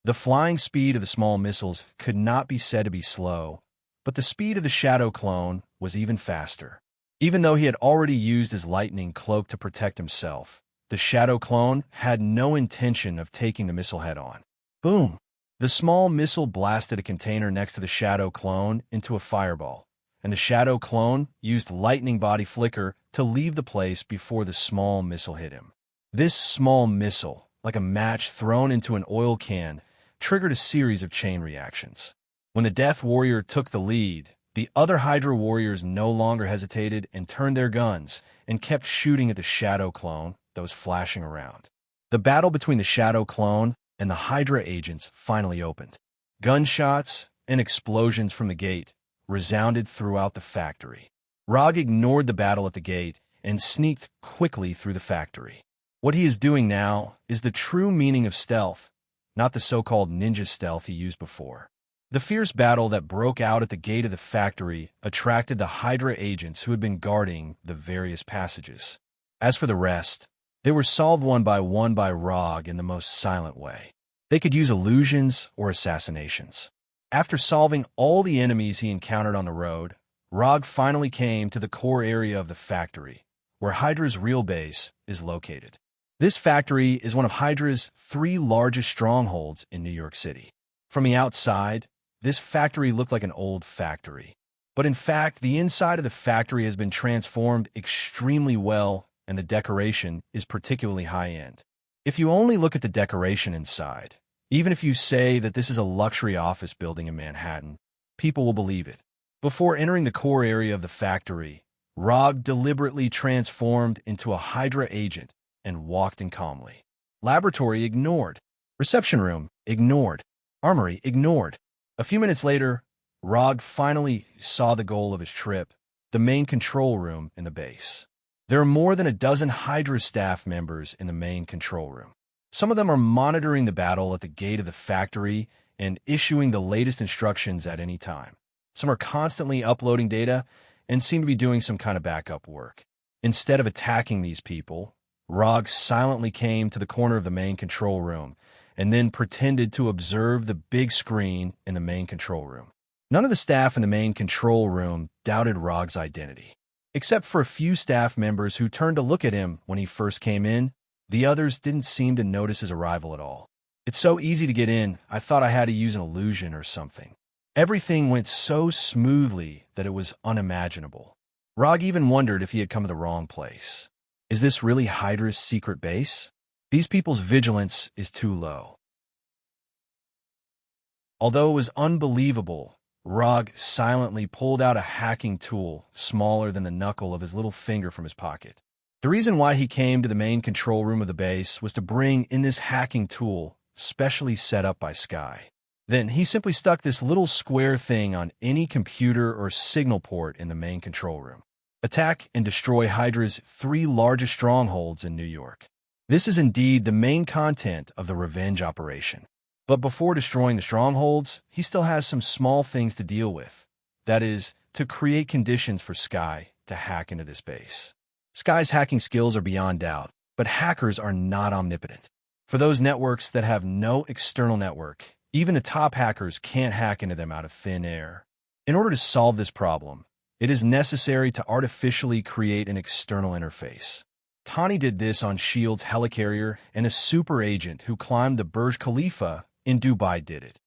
The flying speed of the small missiles could not be said to be slow, but the speed of the Shadow Clone was even faster. Even though he had already used his lightning cloak to protect himself, the Shadow Clone had no intention of taking the missile head-on. Boom! The small missile blasted a container next to the Shadow Clone into a fireball, and the Shadow Clone used lightning body flicker to leave the place before the small missile hit him. This small missile, like a match thrown into an oil can, triggered a series of chain reactions. When the Death Warrior took the lead, the other Hydra warriors no longer hesitated and turned their guns and kept shooting at the Shadow Clone that was flashing around. The battle between the Shadow Clone and the Hydra agents finally opened. Gunshots and explosions from the gate resounded throughout the factory. Rog ignored the battle at the gate and sneaked quickly through the factory. What he is doing now is the true meaning of stealth, not the so-called ninja stealth he used before. The fierce battle that broke out at the gate of the factory attracted the Hydra agents who had been guarding the various passages. As for the rest, they were solved one by Rog in the most silent way. They could use illusions or assassinations. After solving all the enemies he encountered on the road, Rog finally came to the core area of the factory, where Hydra's real base is located. This factory is one of Hydra's 3 largest strongholds in New York City. From the outside, this factory looked like an old factory. But in fact, the inside of the factory has been transformed extremely well, and the decoration is particularly high-end. If you only look at the decoration inside, even if you say that this is a luxury office building in Manhattan, people will believe it. Before entering the core area of the factory, Rog deliberately transformed into a Hydra agent and walked in calmly. Laboratory ignored. Reception room ignored. Armory ignored. A few minutes later, Rog finally saw the goal of his trip, the main control room in the base. There are more than a dozen Hydra staff members in the main control room. Some of them are monitoring the battle at the gate of the factory and issuing the latest instructions at any time. Some are constantly uploading data and seem to be doing some kind of backup work. Instead of attacking these people, Rog silently came to the corner of the main control room and then pretended to observe the big screen in the main control room. None of the staff in the main control room doubted Rog's identity. Except for a few staff members who turned to look at him when he first came in, the others didn't seem to notice his arrival at all. It's so easy to get in, I thought I had to use an illusion or something. Everything went so smoothly that it was unimaginable. Rog even wondered if he had come to the wrong place. Is this really Hydra's secret base? These people's vigilance is too low. Although it was unbelievable, Rog silently pulled out a hacking tool smaller than the knuckle of his little finger from his pocket. The reason why he came to the main control room of the base was to bring in this hacking tool, specially set up by Sky. Then he simply stuck this little square thing on any computer or signal port in the main control room. Attack and destroy Hydra's 3 largest strongholds in New York. This is indeed the main content of the revenge operation. But before destroying the strongholds, he still has some small things to deal with. That is, to create conditions for Sky to hack into this base. Sky's hacking skills are beyond doubt, but hackers are not omnipotent. For those networks that have no external network, even the top hackers can't hack into them out of thin air. In order to solve this problem, it is necessary to artificially create an external interface. Tani did this on S.H.I.E.L.D.'s helicarrier, and a super agent who climbed the Burj Khalifa in Dubai did it.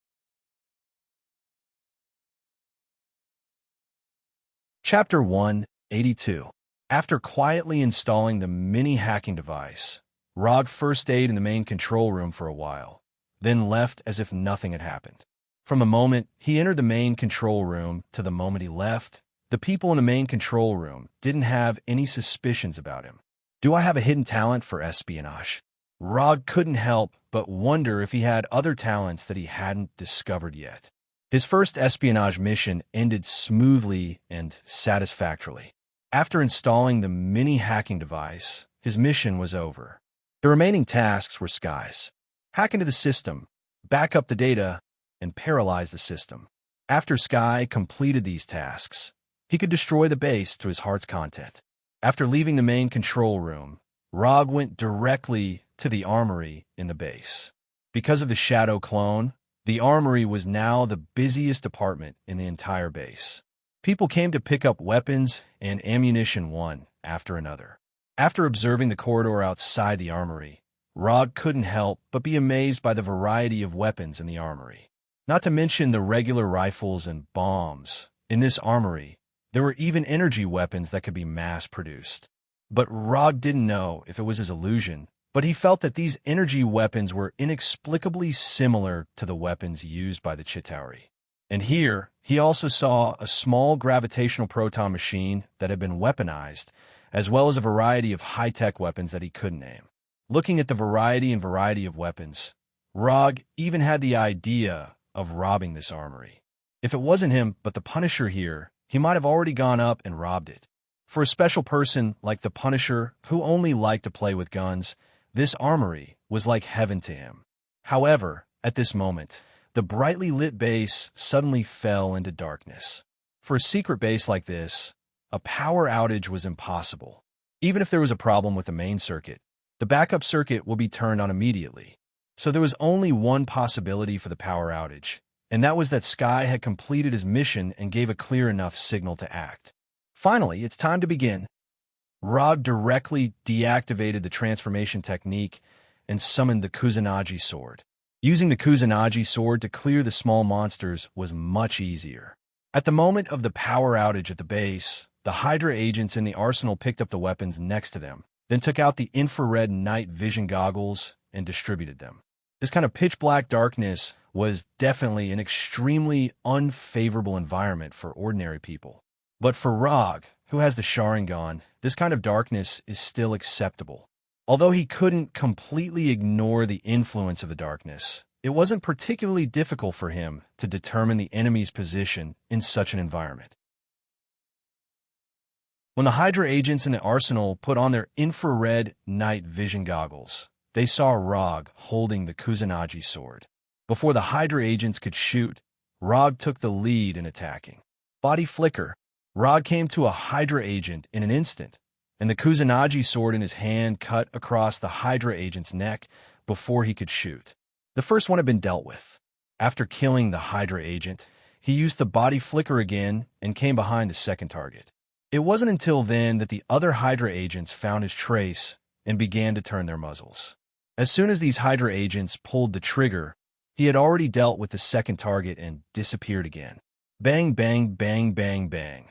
Chapter 182. After quietly installing the mini-hacking device, Rog first stayed in the main control room for a while, then left as if nothing had happened. From the moment he entered the main control room to the moment he left, the people in the main control room didn't have any suspicions about him. Do I have a hidden talent for espionage? Rog couldn't help but wonder if he had other talents that he hadn't discovered yet. His first espionage mission ended smoothly and satisfactorily. After installing the mini-hacking device, his mission was over. The remaining tasks were Sky's. Hack into the system, back up the data, and paralyze the system. After Sky completed these tasks, he could destroy the base to his heart's content. After leaving the main control room, Rog went directly to the armory in the base. Because of the shadow clone, the armory was now the busiest department in the entire base. People came to pick up weapons and ammunition one after another. After observing the corridor outside the armory, Rog couldn't help but be amazed by the variety of weapons in the armory. Not to mention the regular rifles and bombs. In this armory, there were even energy weapons that could be mass-produced. But Rog didn't know if it was his illusion, but he felt that these energy weapons were inexplicably similar to the weapons used by the Chitauri. And here, he also saw a small gravitational proton machine that had been weaponized, as well as a variety of high-tech weapons that he couldn't name. Looking at the variety of weapons, Rog even had the idea of robbing this armory. If it wasn't him, but the Punisher here, he might have already gone up and robbed it. For a special person like the Punisher, who only liked to play with guns, this armory was like heaven to him. However, at this moment, the brightly lit base suddenly fell into darkness. For a secret base like this, a power outage was impossible. Even if there was a problem with the main circuit, the backup circuit will be turned on immediately. So there was only one possibility for the power outage, and that was that Sky had completed his mission and gave a clear enough signal to act. Finally, it's time to begin. Rog directly deactivated the transformation technique and summoned the Kusanagi sword. Using the Kusanagi sword to clear the small monsters was much easier. At the moment of the power outage at the base, the Hydra agents in the arsenal picked up the weapons next to them, then took out the infrared night vision goggles and distributed them. This kind of pitch-black darkness was definitely an extremely unfavorable environment for ordinary people. But for Rog, who has the Sharingan, this kind of darkness is still acceptable. Although he couldn't completely ignore the influence of the darkness, it wasn't particularly difficult for him to determine the enemy's position in such an environment. When the Hydra agents in the arsenal put on their infrared night vision goggles, they saw Rog holding the Kusanagi sword. Before the Hydra agents could shoot, Rog took the lead in attacking. Body flicker. Rog came to a Hydra agent in an instant, and the Kusanagi sword in his hand cut across the Hydra agent's neck before he could shoot. The first one had been dealt with. After killing the Hydra agent, he used the body flicker again and came behind the second target. It wasn't until then that the other Hydra agents found his trace and began to turn their muzzles. As soon as these Hydra agents pulled the trigger, he had already dealt with the second target and disappeared again. Bang, bang, bang, bang, bang.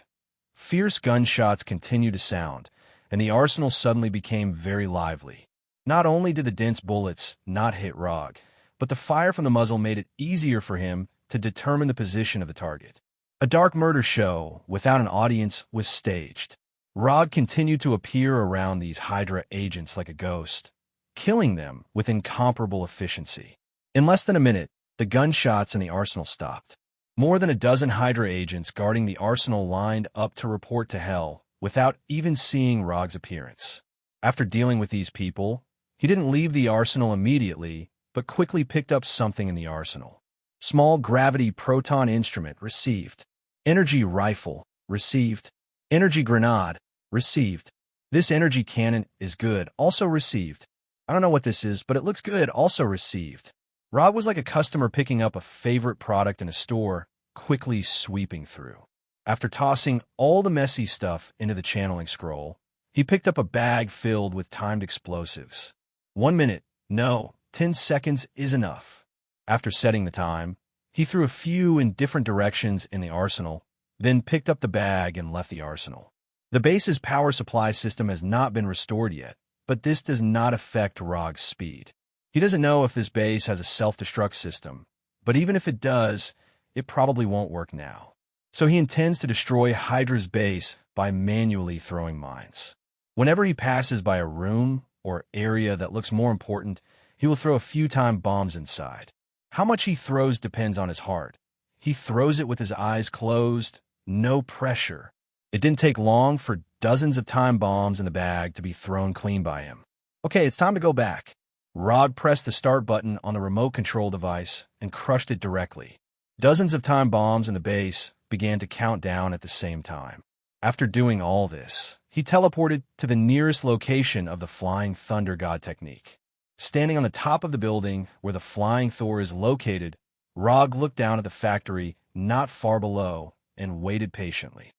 Fierce gunshots continued to sound, and the arsenal suddenly became very lively. Not only did the dense bullets not hit Rog, but the fire from the muzzle made it easier for him to determine the position of the target. A dark murder show without an audience was staged. Rog continued to appear around these Hydra agents like a ghost, killing them with incomparable efficiency. In less than a minute, the gunshots in the arsenal stopped. More than a dozen Hydra agents guarding the arsenal lined up to report to Hell without even seeing Rog's appearance. After dealing with these people, he didn't leave the arsenal immediately, but quickly picked up something in the arsenal. Small gravity proton instrument received. Energy rifle received. Energy grenade received. This energy cannon is good, also received. I don't know what this is, but it looks good, also received. Rog was like a customer picking up a favorite product in a store, quickly sweeping through. After tossing all the messy stuff into the channeling scroll, he picked up a bag filled with timed explosives. 1 minute, no, 10 seconds is enough. After setting the time, he threw a few in different directions in the arsenal, then picked up the bag and left the arsenal. The base's power supply system has not been restored yet, but this does not affect Rog's speed. He doesn't know if this base has a self-destruct system, but even if it does, it probably won't work now. So he intends to destroy Hydra's base by manually throwing mines. Whenever he passes by a room or area that looks more important, he will throw a few time bombs inside. How much he throws depends on his heart. He throws it with his eyes closed, no pressure. It didn't take long for dozens of time bombs in the bag to be thrown clean by him. Okay, it's time to go back. Rog pressed the start button on the remote control device and crushed it directly. Dozens of time bombs in the base began to count down at the same time. After doing all this, he teleported to the nearest location of the Flying Thunder God technique. Standing on the top of the building where the Flying Thor is located, Rog looked down at the factory not far below and waited patiently.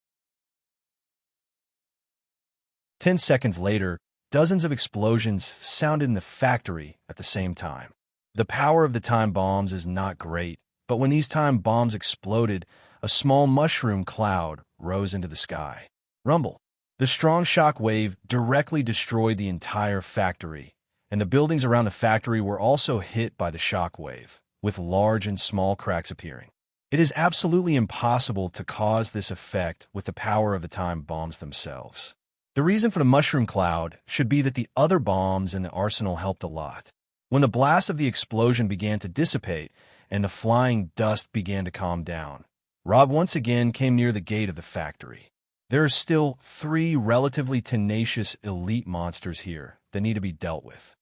10 seconds later, dozens of explosions sounded in the factory at the same time. The power of the time bombs is not great, but when these time bombs exploded, a small mushroom cloud rose into the sky. Rumble. The strong shock wave directly destroyed the entire factory, and the buildings around the factory were also hit by the shock wave, with large and small cracks appearing. It is absolutely impossible to cause this effect with the power of the time bombs themselves. The reason for the mushroom cloud should be that the other bombs in the arsenal helped a lot. When the blast of the explosion began to dissipate and the flying dust began to calm down, Rob once again came near the gate of the factory. There are still 3 relatively tenacious elite monsters here that need to be dealt with.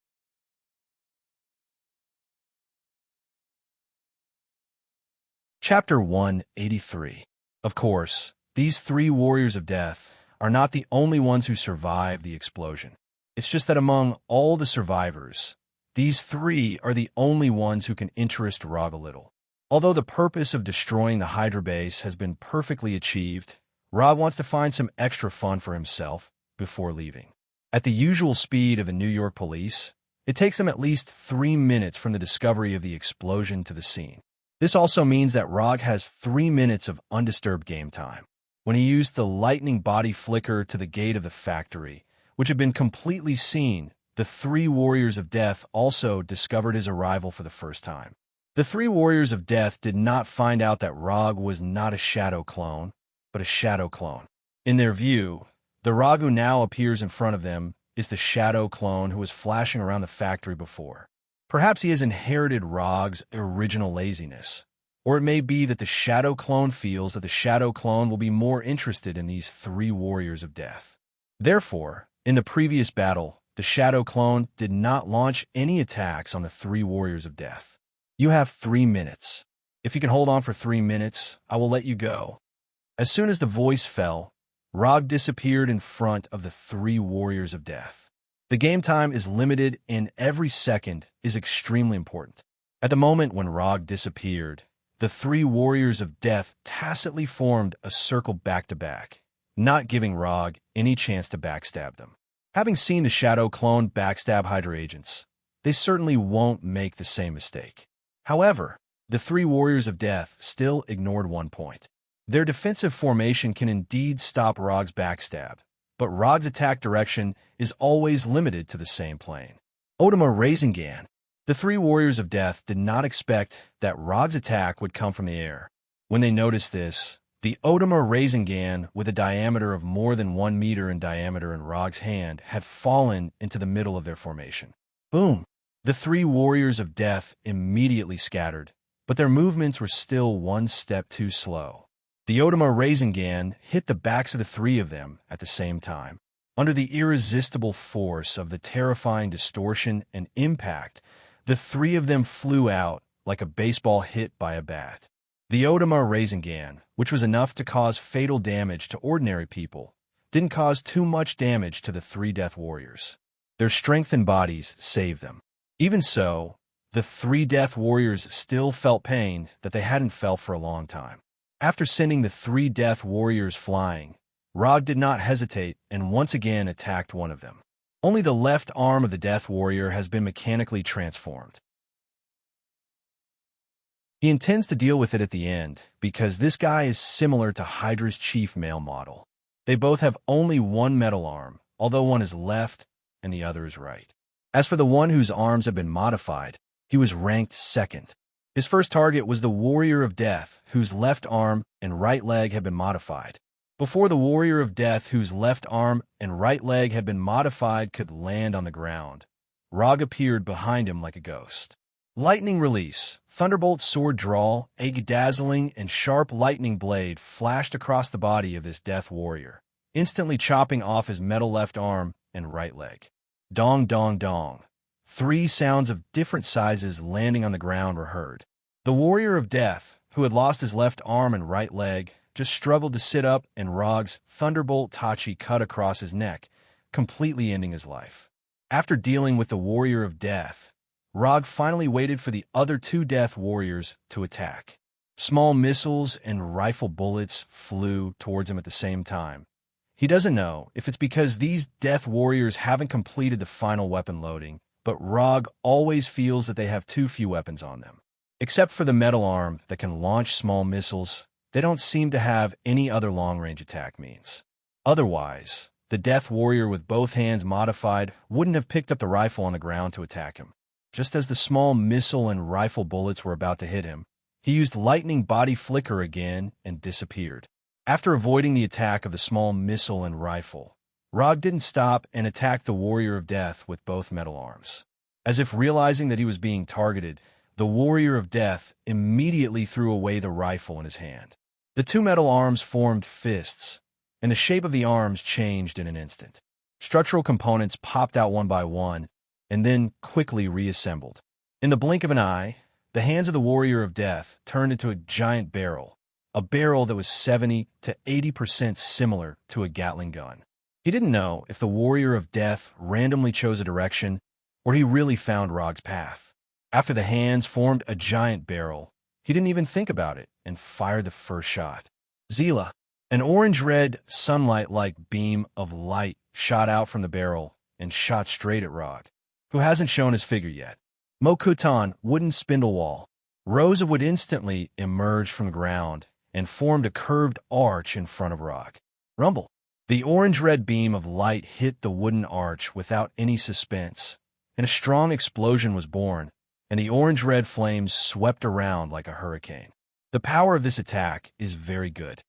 Chapter 183. Of course, these 3 warriors of death are not the only ones who survived the explosion. It's just that among all the survivors, these 3 are the only ones who can interest Rog a little. Although the purpose of destroying the Hydra base has been perfectly achieved, Rob wants to find some extra fun for himself before leaving. At the usual speed of the New York police, it takes them at least 3 minutes from the discovery of the explosion to the scene. This also means that Rog has 3 minutes of undisturbed game time. When he used the lightning body flicker to the gate of the factory, which had been completely seen, the 3 warriors of death also discovered his arrival for the first time. The 3 warriors of death did not find out that Rog was not a shadow clone, but a shadow clone. In their view, the Rog who now appears in front of them is the shadow clone who was flashing around the factory before. Perhaps he has inherited Rog's original laziness, or it may be that the shadow clone feels that the shadow clone will be more interested in these 3 warriors of death. Therefore, in the previous battle, the shadow clone did not launch any attacks on the 3 warriors of death. You have 3 minutes. If you can hold on for 3 minutes, I will let you go. As soon as the voice fell, Rog disappeared in front of the 3 warriors of death. The game time is limited and every second is extremely important. At the moment when Rog disappeared, the 3 warriors of death tacitly formed a circle back-to-back, not giving Rog any chance to backstab them. Having seen the shadow clone backstab Hydra agents, they certainly won't make the same mistake. However, the 3 warriors of death still ignored one point. Their defensive formation can indeed stop Rog's backstab, but Rog's attack direction is always limited to the same plane. Odama Rasengan. The 3 warriors of death did not expect that Rog's attack would come from the air. When they noticed this, The Otama Rasengan, with a diameter of more than 1 meter in diameter in Rog's hand, had fallen into the middle of their formation. Boom! The three warriors of death immediately scattered, but their movements were still one step too slow. The Otama Rasengan hit the backs of the three of them at the same time. Under the irresistible force of the terrifying distortion and impact, the three of them flew out like a baseball hit by a bat. The Otama Rasengan, which was enough to cause fatal damage to ordinary people, didn't cause too much damage to the three Death Warriors. Their strengthened bodies saved them. Even so, the three Death Warriors still felt pain that they hadn't felt for a long time. After sending the three Death Warriors flying, Rog did not hesitate and once again attacked one of them. Only the left arm of the Death Warrior has been mechanically transformed. He intends to deal with it at the end, because this guy is similar to Hydra's chief male model. They both have only one metal arm, although one is left and the other is right. As for the one whose arms have been modified, he was ranked second. His first target was the Warrior of Death, whose left arm and right leg had been modified. Before the Warrior of Death, whose left arm and right leg had been modified, could land on the ground, Rog appeared behind him like a ghost. Lightning release, thunderbolt sword draw, a dazzling and sharp lightning blade flashed across the body of this Death Warrior, instantly chopping off his metal left arm and right leg. Dong, dong, dong. Three sounds of different sizes landing on the ground were heard. The Warrior of Death, who had lost his left arm and right leg, just struggled to sit up, and Rog's thunderbolt tachi cut across his neck, completely ending his life. After dealing with the Warrior of Death, Rog finally waited for the other two Death Warriors to attack. Small missiles and rifle bullets flew towards him at the same time. He doesn't know if it's because these Death Warriors haven't completed the final weapon loading, but Rog always feels that they have too few weapons on them. Except for the metal arm that can launch small missiles, they don't seem to have any other long-range attack means. Otherwise, the Death Warrior with both hands modified wouldn't have picked up the rifle on the ground to attack him. Just as the small missile and rifle bullets were about to hit him, he used lightning body flicker again and disappeared. After avoiding the attack of the small missile and rifle, Rog didn't stop and attacked the Warrior of Death with both metal arms. As if realizing that he was being targeted, the Warrior of Death immediately threw away the rifle in his hand. The two metal arms formed fists, and the shape of the arms changed in an instant. Structural components popped out one by one, and then quickly reassembled. In the blink of an eye, the hands of the Warrior of Death turned into a giant barrel, a barrel that was 70 to 80% similar to a Gatling gun. He didn't know if the Warrior of Death randomly chose a direction, or he really found Rog's path. After the hands formed a giant barrel, he didn't even think about it and fired the first shot. Zila, an orange-red, sunlight-like beam of light shot out from the barrel and shot straight at Rog, who hasn't shown his figure yet. Mokutan, wooden spindle wall. Rows of wood instantly emerged from the ground and formed a curved arch in front of Rog. Rumble. The orange-red beam of light hit the wooden arch without any suspense, and a strong explosion was born, and the orange-red flames swept around like a hurricane. The power of this attack is very good.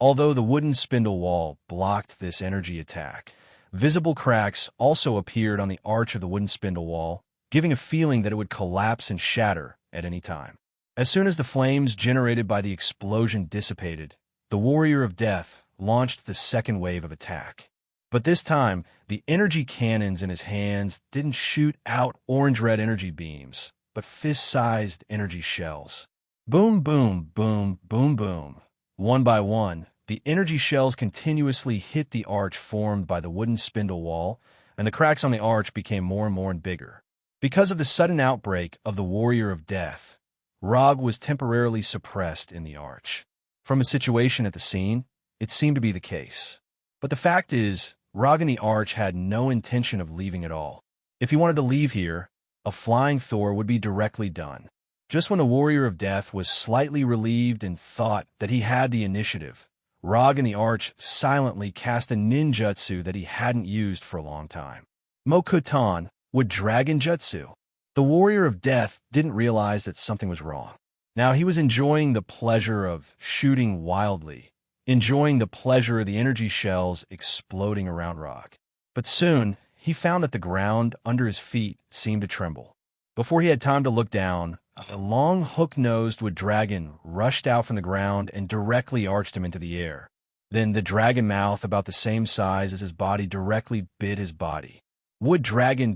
Although the wooden spindle wall blocked this energy attack, visible cracks also appeared on the arch of the wooden spindle wall, giving a feeling that it would collapse and shatter at any time. As soon as the flames generated by the explosion dissipated, the Warrior of Death launched the second wave of attack. But this time, the energy cannons in his hands didn't shoot out orange-red energy beams, but fist-sized energy shells. Boom, boom, boom, boom, boom. One by one, the energy shells continuously hit the arch formed by the wooden spindle wall, and the cracks on the arch became more and more and bigger. Because of the sudden outbreak of the Warrior of Death, Rog was temporarily suppressed in the arch. From a situation at the scene, it seemed to be the case. But the fact is, Rog in the arch had no intention of leaving at all. If he wanted to leave here, a flying Thor would be directly done. Just when the Warrior of Death was slightly relieved and thought that he had the initiative, Rog in the arch silently cast a ninjutsu that he hadn't used for a long time. Mokutan would Dragon Jutsu. The Warrior of Death didn't realize that something was wrong. Now he was enjoying the pleasure of shooting wildly, enjoying the pleasure of the energy shells exploding around Rog. But soon, he found that the ground under his feet seemed to tremble. Before he had time to look down, a long hook-nosed wood dragon rushed out from the ground and directly arched him into the air. Then the dragon mouth, about the same size as his body, directly bit his body. Wood dragon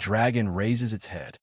raises its head.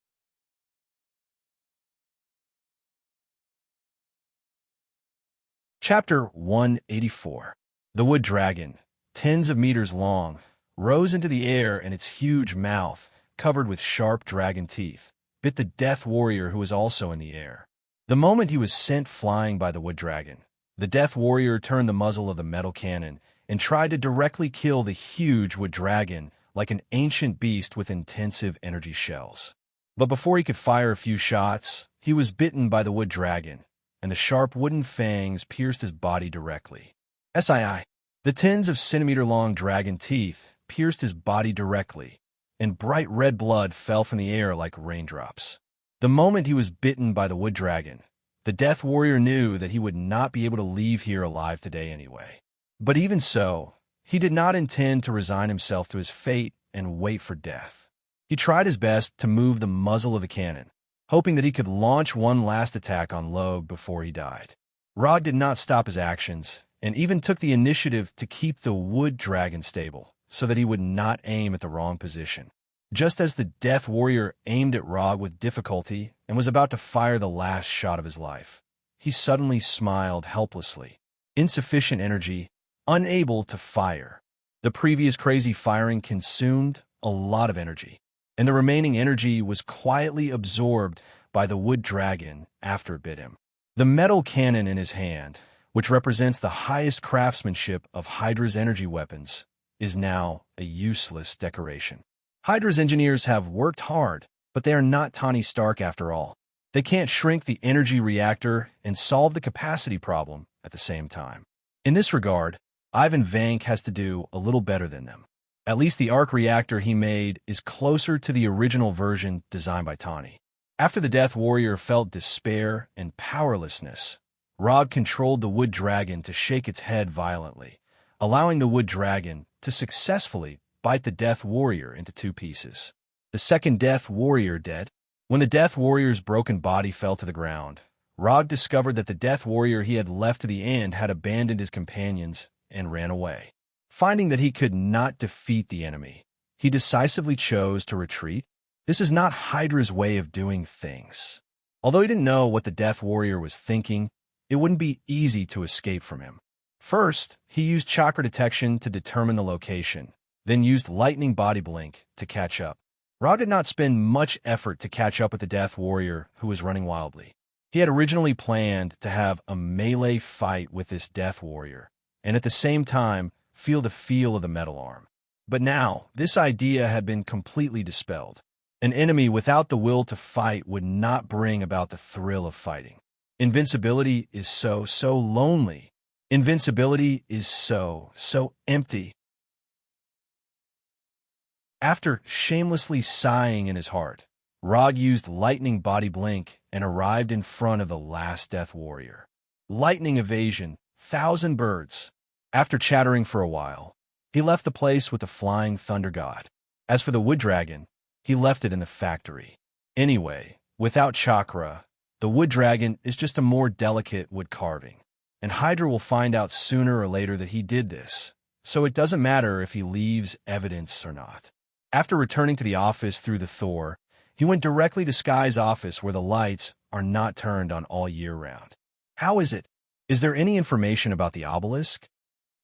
Chapter 184. The wood dragon, tens of meters long, rose into the air, and its huge mouth, covered with sharp dragon teeth, bit the death warrior who was also in the air. The moment he was sent flying by the wood dragon, the death warrior turned the muzzle of the metal cannon and tried to directly kill the huge wood dragon like an ancient beast with intensive energy shells. But before he could fire a few shots, he was bitten by the wood dragon, and the sharp wooden fangs pierced his body directly. The tens of centimeter-long dragon teeth pierced his body directly, and bright red blood fell from the air like raindrops. The moment he was bitten by the wood dragon, the death warrior knew that he would not be able to leave here alive today anyway. But even so, he did not intend to resign himself to his fate and wait for death. He tried his best to move the muzzle of the cannon, hoping that he could launch one last attack on Logue before he died. Rog did not stop his actions, and even took the initiative to keep the wood dragon stable, so that he would not aim at the wrong position. Just as the death warrior aimed at Rog with difficulty and was about to fire the last shot of his life, he suddenly smiled helplessly. Insufficient energy, unable to fire. The previous crazy firing consumed a lot of energy, and the remaining energy was quietly absorbed by the wood dragon after it bit him. The metal cannon in his hand, which represents the highest craftsmanship of Hydra's energy weapons, is now a useless decoration. Hydra's engineers have worked hard, but they are not Tony Stark after all. They can't shrink the energy reactor and solve the capacity problem at the same time. In this regard, Ivan Vank has to do a little better than them. At least the arc reactor he made is closer to the original version designed by Tony. After the Death Warrior felt despair and powerlessness, Rog controlled the wood dragon to shake its head violently, allowing the wood dragon to successfully bite the Death Warrior into two pieces. The second Death Warrior dead. When the Death Warrior's broken body fell to the ground, Rog discovered that the Death Warrior he had left to the end had abandoned his companions and ran away. Finding that he could not defeat the enemy, he decisively chose to retreat. This is not Hydra's way of doing things. Although he didn't know what the Death Warrior was thinking, it wouldn't be easy to escape from him. First, he used chakra detection to determine the location, then used lightning body blink to catch up. Rog did not spend much effort to catch up with the Death Warrior who was running wildly. He had originally planned to have a melee fight with this Death Warrior, and at the same time feel the feel of the metal arm. But now, this idea had been completely dispelled. An enemy without the will to fight would not bring about the thrill of fighting. Invincibility is so lonely. Invincibility is so empty. After shamelessly sighing in his heart, Rog used lightning body blink and arrived in front of the last Death Warrior. Lightning evasion, 1,000 birds. After chattering for a while, he left the place with the flying thunder god. As for the wood dragon, he left it in the factory. Anyway, without chakra, the wood dragon is just a more delicate wood carving, and Hydra will find out sooner or later that he did this, so it doesn't matter if he leaves evidence or not. After returning to the office through the Thor, he went directly to Sky's office where the lights are not turned on all year round. How is it? Is there any information about the obelisk?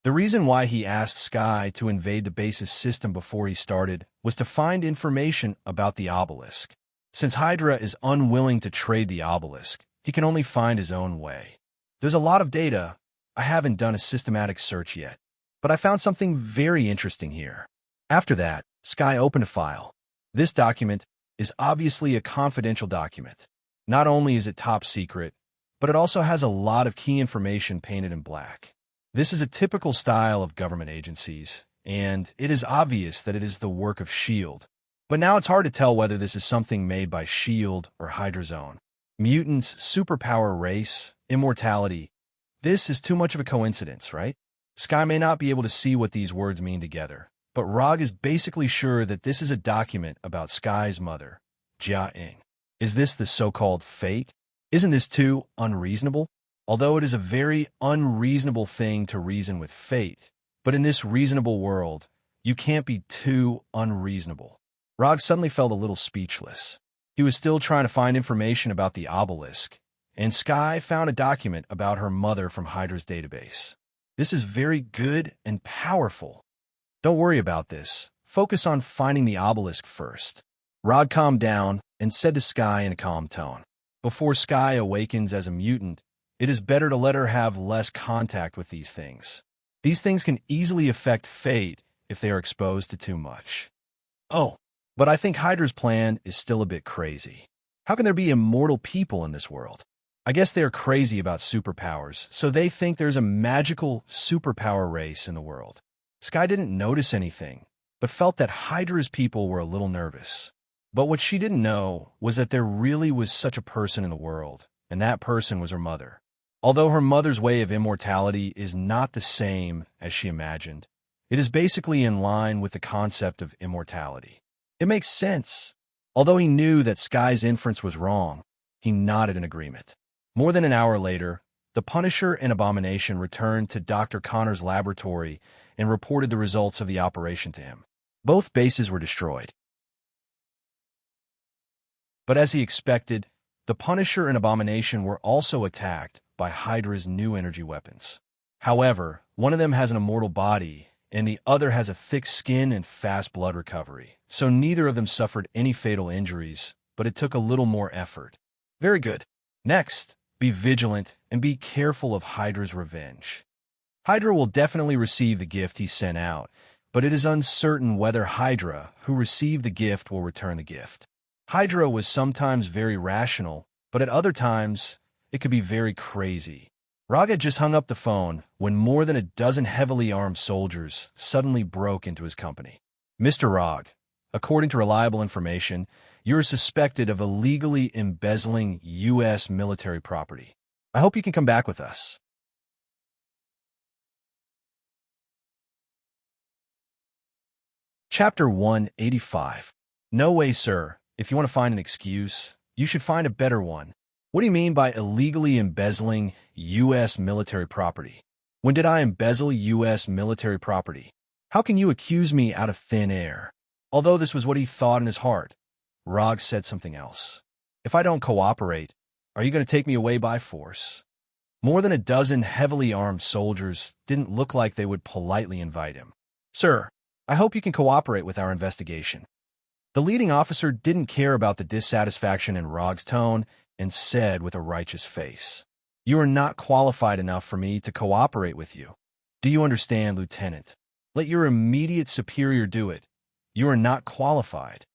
The reason why he asked Sky to invade the base's system before he started was to find information about the obelisk. Since Hydra is unwilling to trade the obelisk, he can only find his own way. There's a lot of data. I haven't done a systematic search yet, but I found something very interesting here. After that, Sky opened a file. This document is obviously a confidential document. Not only is it top secret, but it also has a lot of key information painted in black. This is a typical style of government agencies, and it is obvious that it is the work of S.H.I.E.L.D. But now it's hard to tell whether this is something made by S.H.I.E.L.D. or Hydra's own. Mutants, superpower race, immortality. This is too much of a coincidence, right? Sky may not be able to see what these words mean together, but Rog is basically sure that this is a document about Sky's mother, Jia-ing. Is this the so-called fate? Isn't this too unreasonable? Although it is a very unreasonable thing to reason with fate, but in this reasonable world, you can't be too unreasonable. Rog suddenly felt a little speechless. He was still trying to find information about the obelisk, and Sky found a document about her mother from Hydra's database. This is very good and powerful. Don't worry about this. Focus on finding the obelisk first. Rog calmed down and said to Sky in a calm tone, "Before Sky awakens as a mutant, it is better to let her have less contact with these things. These things can easily affect fate if they are exposed to too much." "Oh, but I think Hydra's plan is still a bit crazy. How can there be immortal people in this world? I guess they are crazy about superpowers, so they think there's a magical superpower race in the world." Sky didn't notice anything, but felt that Hydra's people were a little nervous. But what she didn't know was that there really was such a person in the world, and that person was her mother. Although her mother's way of immortality is not the same as she imagined, it is basically in line with the concept of immortality. It makes sense. Although he knew that Sky's inference was wrong, he nodded in agreement. More than an hour later, the Punisher and Abomination returned to Dr. Connor's laboratory and reported the results of the operation to him. Both bases were destroyed. But as he expected, the Punisher and Abomination were also attacked by Hydra's new energy weapons. However, one of them has an immortal body, and the other has a thick skin and fast blood recovery, so neither of them suffered any fatal injuries, but it took a little more effort. Very good. Next, be vigilant and be careful of Hydra's revenge. Hydra will definitely receive the gift he sent out, but it is uncertain whether Hydra, who received the gift, will return the gift. Hydra was sometimes very rational, but at other times, it could be very crazy. Rog had just hung up the phone when more than a dozen heavily armed soldiers suddenly broke into his company. "Mr. Rog, according to reliable information, you are suspected of illegally embezzling U.S. military property. I hope you can come back with us." Chapter 185. No way, sir. If you want to find an excuse, you should find a better one. What do you mean by illegally embezzling U.S. military property? When did I embezzle U.S. military property? How can you accuse me out of thin air? Although this was what he thought in his heart, Rog said something else. "If I don't cooperate, are you going to take me away by force?" More than a dozen heavily armed soldiers didn't look like they would politely invite him. "Sir, I hope you can cooperate with our investigation." The leading officer didn't care about the dissatisfaction in Rog's tone and said with a righteous face, "You are not qualified enough for me to cooperate with you. Do you understand, Lieutenant? Let your immediate superior do it. You are not qualified."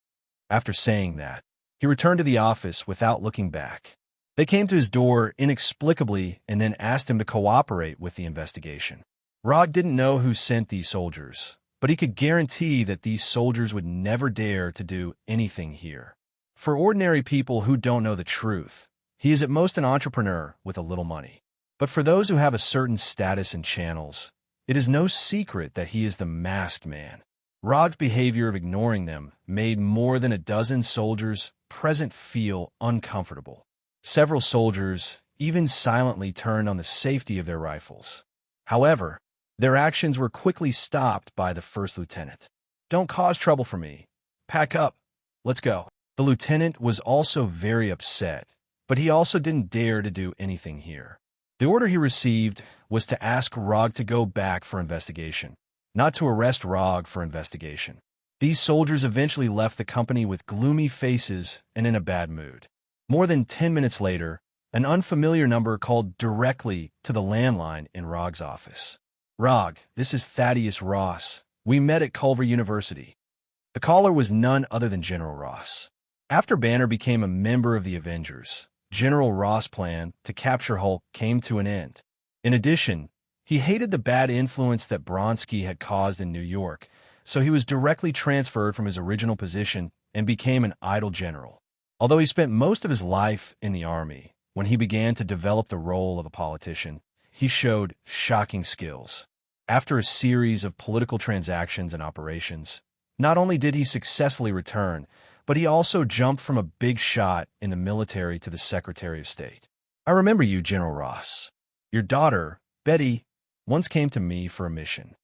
After saying that, he returned to the office without looking back. They came to his door inexplicably and then asked him to cooperate with the investigation. Rog didn't know who sent these soldiers, but he could guarantee that these soldiers would never dare to do anything here. For ordinary people who don't know the truth, he is at most an entrepreneur with a little money. But for those who have a certain status and channels, it is no secret that he is the masked man. Rog's behavior of ignoring them made more than a dozen soldiers present feel uncomfortable. Several soldiers even silently turned on the safety of their rifles. However, their actions were quickly stopped by the first lieutenant. "Don't cause trouble for me. Pack up. Let's go." The lieutenant was also very upset, but he also didn't dare to do anything here. The order he received was to ask Rog to go back for investigation, not to arrest Rog for investigation. These soldiers eventually left the company with gloomy faces and in a bad mood. More than 10 minutes later, an unfamiliar number called directly to the landline in Rog's office. "Rog, this is Thaddeus Ross. We met at Culver University." The caller was none other than General Ross. After Banner became a member of the Avengers, General Ross' plan to capture Hulk came to an end. In addition, he hated the bad influence that Bronski had caused in New York, so he was directly transferred from his original position and became an idle general. Although he spent most of his life in the army, when he began to develop the role of a politician, he showed shocking skills. After a series of political transactions and operations, not only did he successfully return, but he also jumped from a big shot in the military to the Secretary of State. I remember you, General Ross. Your daughter, Betty, once came to me for a mission.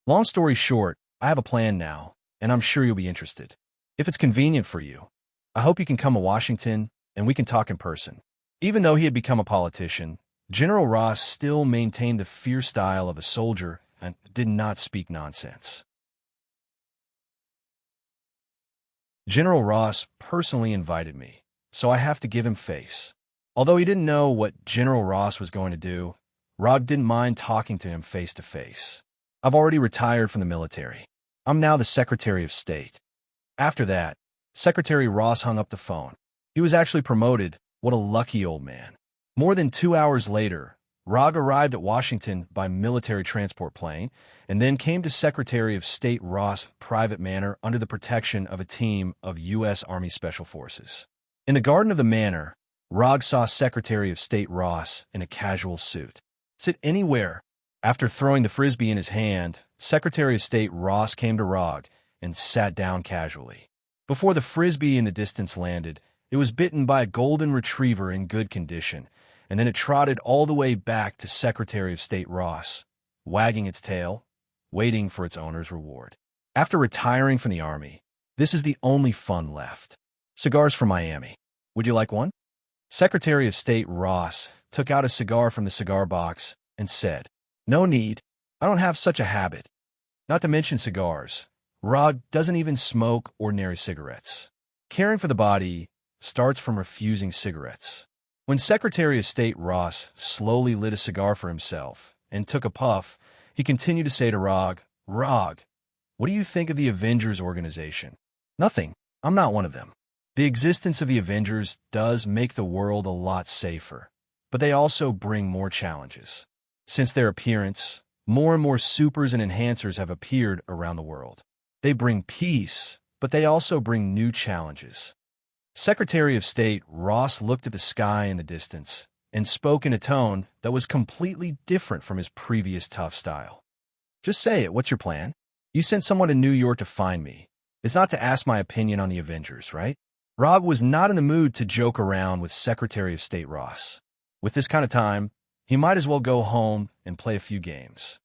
Long story short, I have a plan now, and I'm sure you'll be interested. If it's convenient for you, I hope you can come to Washington and we can talk in person. Even though he had become a politician, General Ross still maintained the fierce style of a soldier and did not speak nonsense. General Ross personally invited me, so I have to give him face. Although he didn't know what General Ross was going to do, Rog didn't mind talking to him face to face. I've already retired from the military. I'm now the Secretary of State. After that, Secretary Ross hung up the phone. He was actually promoted. What a lucky old man. More than 2 hours later, Rog arrived at Washington by military transport plane and then came to Secretary of State Ross' private manor under the protection of a team of U.S. Army Special Forces. In the garden of the manor, Rog saw Secretary of State Ross in a casual suit. Sit anywhere. After throwing the frisbee in his hand, Secretary of State Ross came to Rog and sat down casually. Before the frisbee in the distance landed, it was bitten by a golden retriever in good condition, and then it trotted all the way back to Secretary of State Ross, wagging its tail, waiting for its owner's reward. After retiring from the Army, this is the only fun left. Cigars from Miami. Would you like one? Secretary of State Ross took out a cigar from the cigar box and said, "No need. I don't have such a habit. Not to mention cigars. Rog doesn't even smoke ordinary cigarettes. Caring for the body starts from refusing cigarettes." When Secretary of State Ross slowly lit a cigar for himself and took a puff, he continued to say to Rog, "Rog, what do you think of the Avengers organization?" "Nothing. I'm not one of them. The existence of the Avengers does make the world a lot safer, but they also bring more challenges. Since their appearance, more and more supers and enhancers have appeared around the world. They bring peace, but they also bring new challenges." Secretary of State Ross looked at the sky in the distance and spoke in a tone that was completely different from his previous tough style. "Just say it. What's your plan? You sent someone to New York to find me. It's not to ask my opinion on the Avengers, right?" Rob was not in the mood to joke around with Secretary of State Ross. With this kind of time, he might as well go home and play a few games.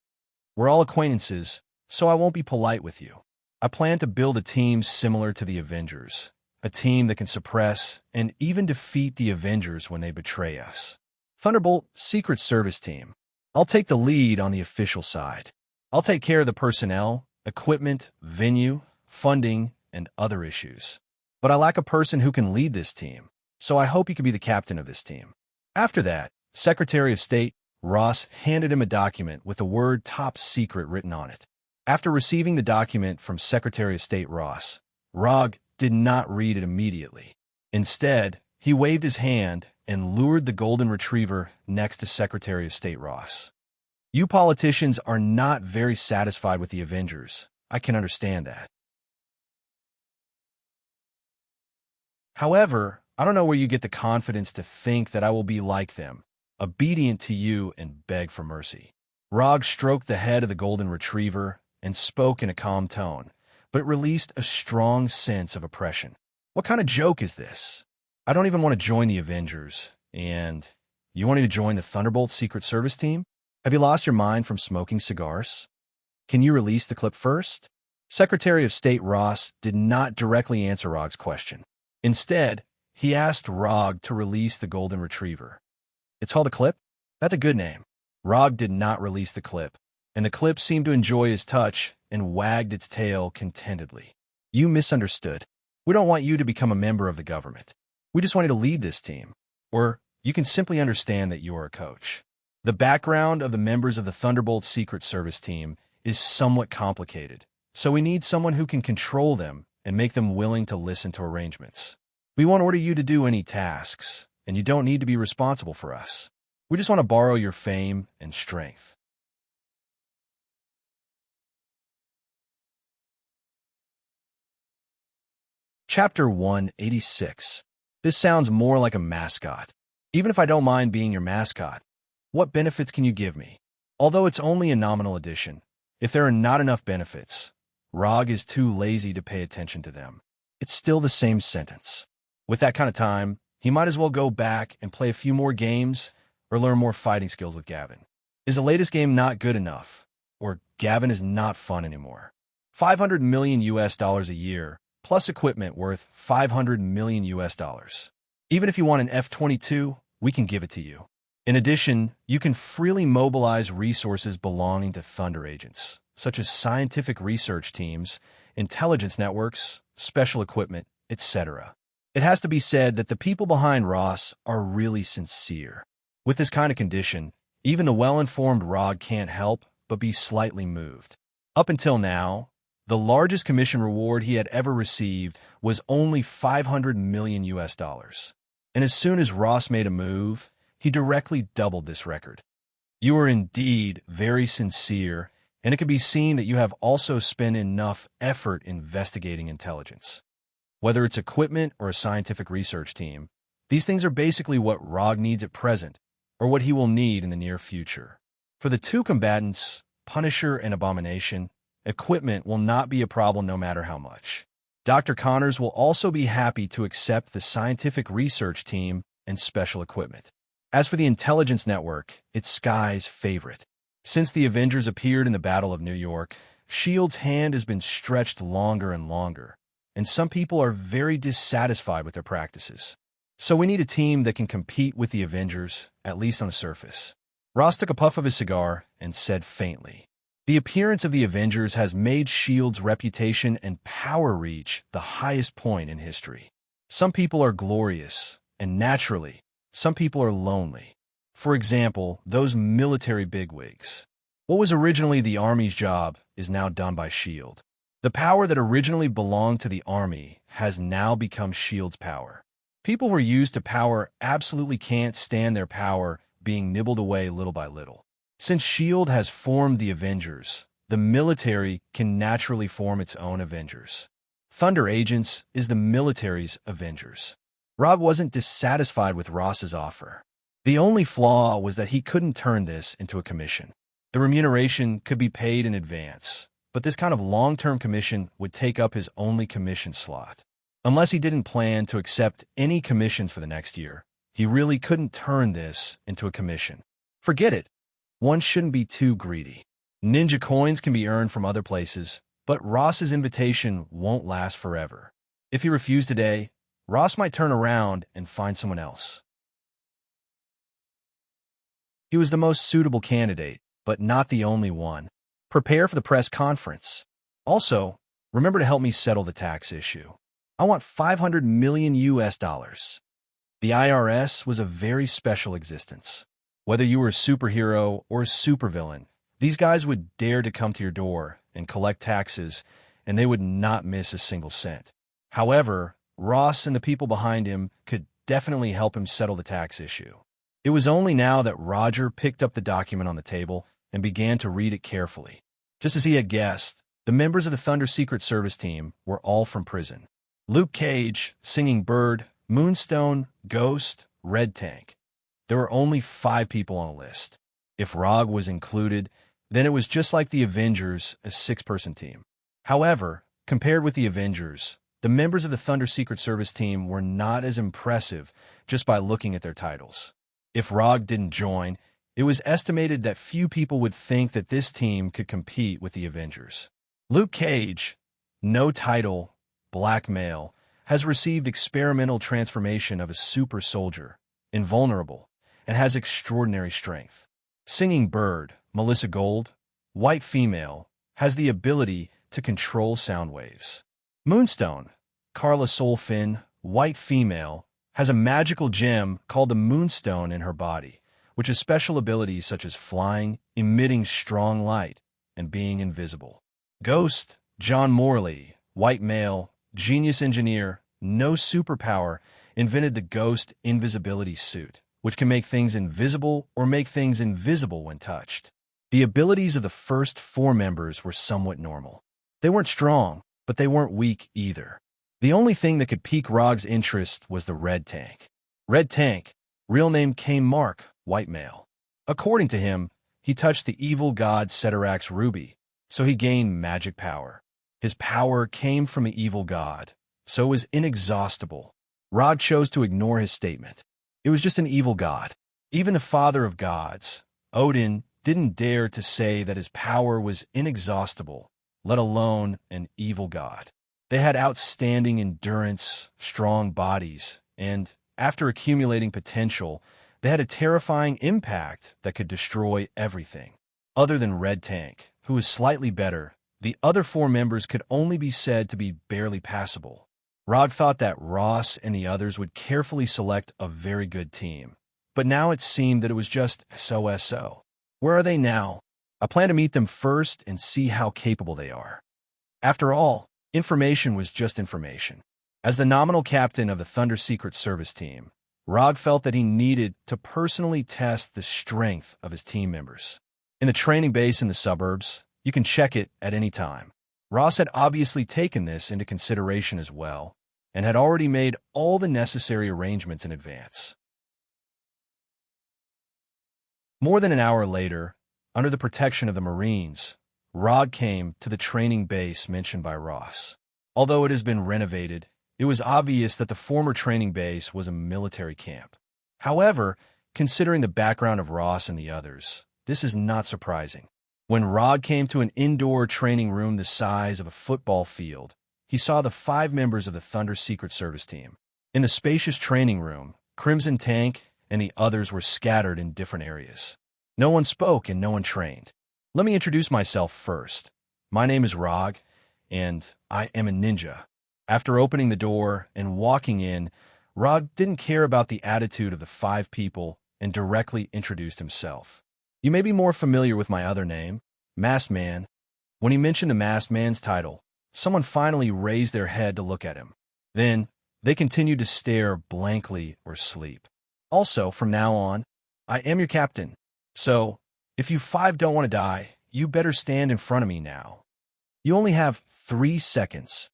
"We're all acquaintances, so I won't be polite with you. I plan to build a team similar to the Avengers. A team that can suppress and even defeat the Avengers when they betray us. Thunderbolt Secret Service Team. I'll take the lead on the official side. I'll take care of the personnel, equipment, venue, funding, and other issues. But I lack a person who can lead this team, so I hope you can be the captain of this team." After that, Secretary of State Ross handed him a document with the word "Top Secret" written on it. After receiving the document from Secretary of State Ross, Rog did not read it immediately. Instead, he waved his hand and lured the golden retriever next to Secretary of State Ross. "You politicians are not very satisfied with the Avengers. I can understand that. However, I don't know where you get the confidence to think that I will be like them, obedient to you and beg for mercy." Rog stroked the head of the golden retriever and spoke in a calm tone, but it released a strong sense of oppression. "What kind of joke is this? I don't even want to join the Avengers, and you want me to join the Thunderbolt Secret Service team? Have you lost your mind from smoking cigars? Can you release the clip first?" Secretary of State Ross did not directly answer Rog's question. Instead, he asked Rog to release the golden retriever. "It's called a clip? That's a good name." Rog did not release the clip, and the clip seemed to enjoy his touch and wagged its tail contentedly. "You misunderstood. We don't want you to become a member of the government. We just want you to lead this team. Or you can simply understand that you're a coach. The background of the members of the Thunderbolt Secret Service team is somewhat complicated, so we need someone who can control them and make them willing to listen to arrangements. We won't order you to do any tasks, and you don't need to be responsible for us. We just want to borrow your fame and strength." Chapter 186. This sounds more like a mascot. Even if I don't mind being your mascot, what benefits can you give me? Although it's only a nominal addition, if there are not enough benefits, Rog is too lazy to pay attention to them. It's still the same sentence. With that kind of time, he might as well go back and play a few more games or learn more fighting skills with Gavin. Is the latest game not good enough? Or Gavin is not fun anymore? 500 million US dollars a year, plus equipment worth 500 million US dollars. Even if you want an F-22, we can give it to you. In addition, you can freely mobilize resources belonging to Thunder agents, such as scientific research teams, intelligence networks, special equipment, etc. It has to be said that the people behind Ross are really sincere. With this kind of condition, even the well-informed Rog can't help but be slightly moved. Up until now, the largest commission reward he had ever received was only 500 million US dollars. And as soon as Ross made a move, he directly doubled this record. You are indeed very sincere, and it can be seen that you have also spent enough effort investigating intelligence. Whether it's equipment or a scientific research team, these things are basically what Rog needs at present, or what he will need in the near future. For the two combatants, Punisher and Abomination, equipment will not be a problem no matter how much. Dr. Connors will also be happy to accept the scientific research team and special equipment. As for the intelligence network, it's Sky's favorite. Since the Avengers appeared in the Battle of New York, S.H.I.E.L.D.'s hand has been stretched longer and longer, and some people are very dissatisfied with their practices. So we need a team that can compete with the Avengers, at least on the surface. Ross took a puff of his cigar and said faintly, "The appearance of the Avengers has made S.H.I.E.L.D.'s reputation and power reach the highest point in history. Some people are glorious, and naturally, some people are lonely. For example, those military bigwigs. What was originally the Army's job is now done by S.H.I.E.L.D. The power that originally belonged to the Army has now become S.H.I.E.L.D.'s power. People who are used to power absolutely can't stand their power being nibbled away little by little. Since S.H.I.E.L.D. has formed the Avengers, the military can naturally form its own Avengers. Thunder Agents is the military's Avengers." Rob wasn't dissatisfied with Ross's offer. The only flaw was that he couldn't turn this into a commission. The remuneration could be paid in advance, but this kind of long-term commission would take up his only commission slot. Unless he didn't plan to accept any commissions for the next year, he really couldn't turn this into a commission. Forget it. One shouldn't be too greedy. Ninja coins can be earned from other places, but Ross's invitation won't last forever. If he refused today, Ross might turn around and find someone else. He was the most suitable candidate, but not the only one. Prepare for the press conference. Also, remember to help me settle the tax issue. I want 500 million US dollars. The IRS was a very special existence. Whether you were a superhero or a supervillain, these guys would dare to come to your door and collect taxes, and they would not miss a single cent. However, Ross and the people behind him could definitely help him settle the tax issue. It was only now that Roger picked up the document on the table and began to read it carefully. Just as he had guessed, the members of the Thunder Secret Service team were all from prison. Luke Cage, Singing Bird, Moonstone, Ghost, Red Tank. There were only 5 people on the list. If Rog was included, then it was just like the Avengers, a 6-person team. However, compared with the Avengers, the members of the Thunder Secret Service team were not as impressive just by looking at their titles. If Rog didn't join, it was estimated that few people would think that this team could compete with the Avengers. Luke Cage, no title, black male, has received experimental transformation of a super soldier, invulnerable, and has extraordinary strength. Singing Bird, Melissa Gold, white female, has the ability to control sound waves. Moonstone, Carla Soulfin, white female, has a magical gem called the Moonstone in her body, which has special abilities such as flying, emitting strong light, and being invisible. Ghost, John Morley, white male, genius engineer, no superpower, invented the Ghost invisibility suit, which can make things invisible or make things invisible when touched. The abilities of the first 4 members were somewhat normal. They weren't strong, but they weren't weak either. The only thing that could pique Rog's interest was the red tank. Red Tank, real name came Mark, white male. According to him, he touched the evil god Ceterak's ruby, so he gained magic power. His power came from the evil god, so it was inexhaustible. Rog chose to ignore his statement. It was just an evil god. Even the father of gods, Odin, didn't dare to say that his power was inexhaustible, let alone an evil god. They had outstanding endurance, strong bodies, and, after accumulating potential, they had a terrifying impact that could destroy everything. Other than Red Tank, who was slightly better, the other four members could only be said to be barely passable. Rog thought that Ross and the others would carefully select a very good team, but now it seemed that it was just so. Where are they now? I plan to meet them first and see how capable they are. After all, information was just information. As the nominal captain of the Thunder Secret Service team, Rog felt that he needed to personally test the strength of his team members. In the training base in the suburbs, you can check it at any time. Ross had obviously taken this into consideration as well, and had already made all the necessary arrangements in advance. More than an hour later, under the protection of the Marines, Rog came to the training base mentioned by Ross. Although it has been renovated, it was obvious that the former training base was a military camp. However, considering the background of Ross and the others, this is not surprising. When Rog came to an indoor training room the size of a football field, he saw the 5 members of the Thunder Secret Service team. In the spacious training room, Crimson Tank and the others were scattered in different areas. No one spoke and no one trained. Let me introduce myself first. My name is Rog, and I am a ninja. After opening the door and walking in, Rog didn't care about the attitude of the 5 people and directly introduced himself. You may be more familiar with my other name, Masked Man. When he mentioned the Masked Man's title, someone finally raised their head to look at him. Then, they continued to stare blankly or sleep. Also, from now on, I am your captain. So, if you 5 don't want to die, you better stand in front of me now. You only have 3 seconds.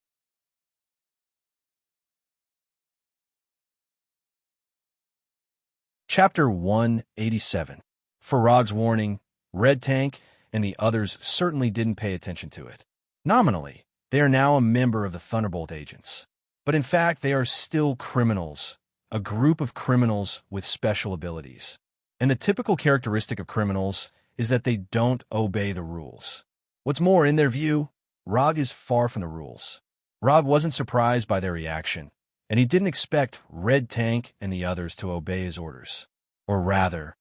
Chapter 187. For Rog's warning, Red Tank and the others certainly didn't pay attention to it. Nominally, they are now a member of the Thunderbolt Agents. But in fact, they are still criminals, a group of criminals with special abilities. And the typical characteristic of criminals is that they don't obey the rules. What's more, in their view, Rog is far from the rules. Rog wasn't surprised by their reaction, and he didn't expect Red Tank and the others to obey his orders. Or rather,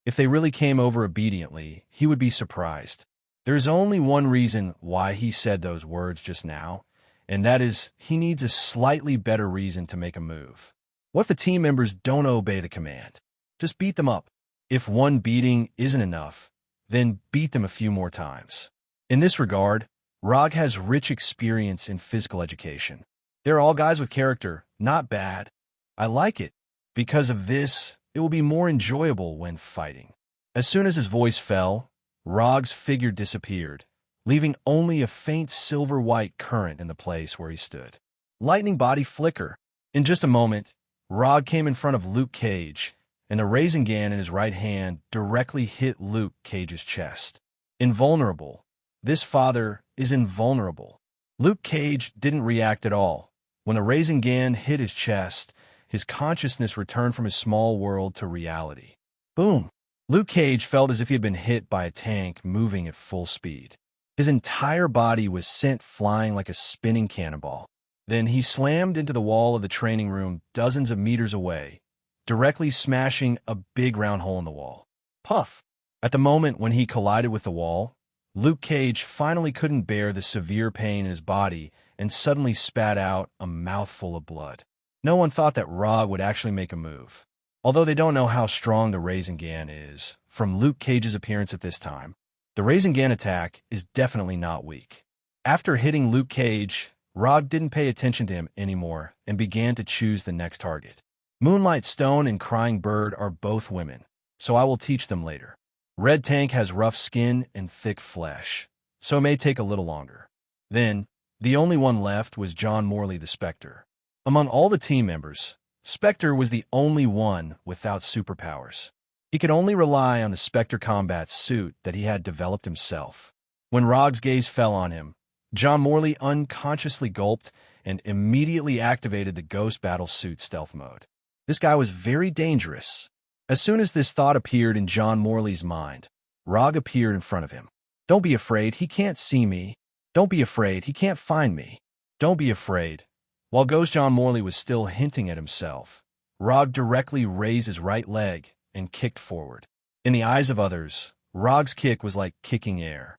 if they really came over obediently, he would be surprised. There's only one reason why he said those words just now, and that is he needs a slightly better reason to make a move. What if the team members don't obey the command? Just beat them up. If one beating isn't enough, then beat them a few more times. In this regard, Rog has rich experience in physical education. They're all guys with character, not bad. I like it. Because of this, it will be more enjoyable when fighting. As soon as his voice fell, Rog's figure disappeared, leaving only a faint silver-white current in the place where he stood. Lightning body flicker. In just a moment, Rog came in front of Luke Cage, and the Rasengan in his right hand directly hit Luke Cage's chest. Invulnerable. This father is invulnerable. Luke Cage didn't react at all. When the Rasengan hit his chest, his consciousness returned from his small world to reality. Boom! Luke Cage felt as if he had been hit by a tank moving at full speed. His entire body was sent flying like a spinning cannonball. Then he slammed into the wall of the training room dozens of meters away, directly smashing a big round hole in the wall. Puff! At the moment when he collided with the wall, Luke Cage finally couldn't bear the severe pain in his body and suddenly spat out a mouthful of blood. No one thought that Rog would actually make a move. Although they don't know how strong the Rasengan is, from Luke Cage's appearance at this time, the Rasengan attack is definitely not weak. After hitting Luke Cage, Rog didn't pay attention to him anymore and began to choose the next target. Moonlight Stone and Crying Bird are both women, so I will teach them later. Red Tank has rough skin and thick flesh, so it may take a little longer. Then, The only one left was John Morley the Spectre. Among all the team members, Spectre was the only one without superpowers. He could only rely on the Spectre combat suit that he had developed himself. When Rog's gaze fell on him, John Morley unconsciously gulped and immediately activated the Ghost Battle Suit stealth mode. This guy was very dangerous. As soon as this thought appeared in John Morley's mind, Rog appeared in front of him. Don't be afraid, he can't see me. Don't be afraid, he can't find me. Don't be afraid. While Ghost John Morley was still hinting at himself, Rog directly raised his right leg and kicked forward. In the eyes of others, Rog's kick was like kicking air.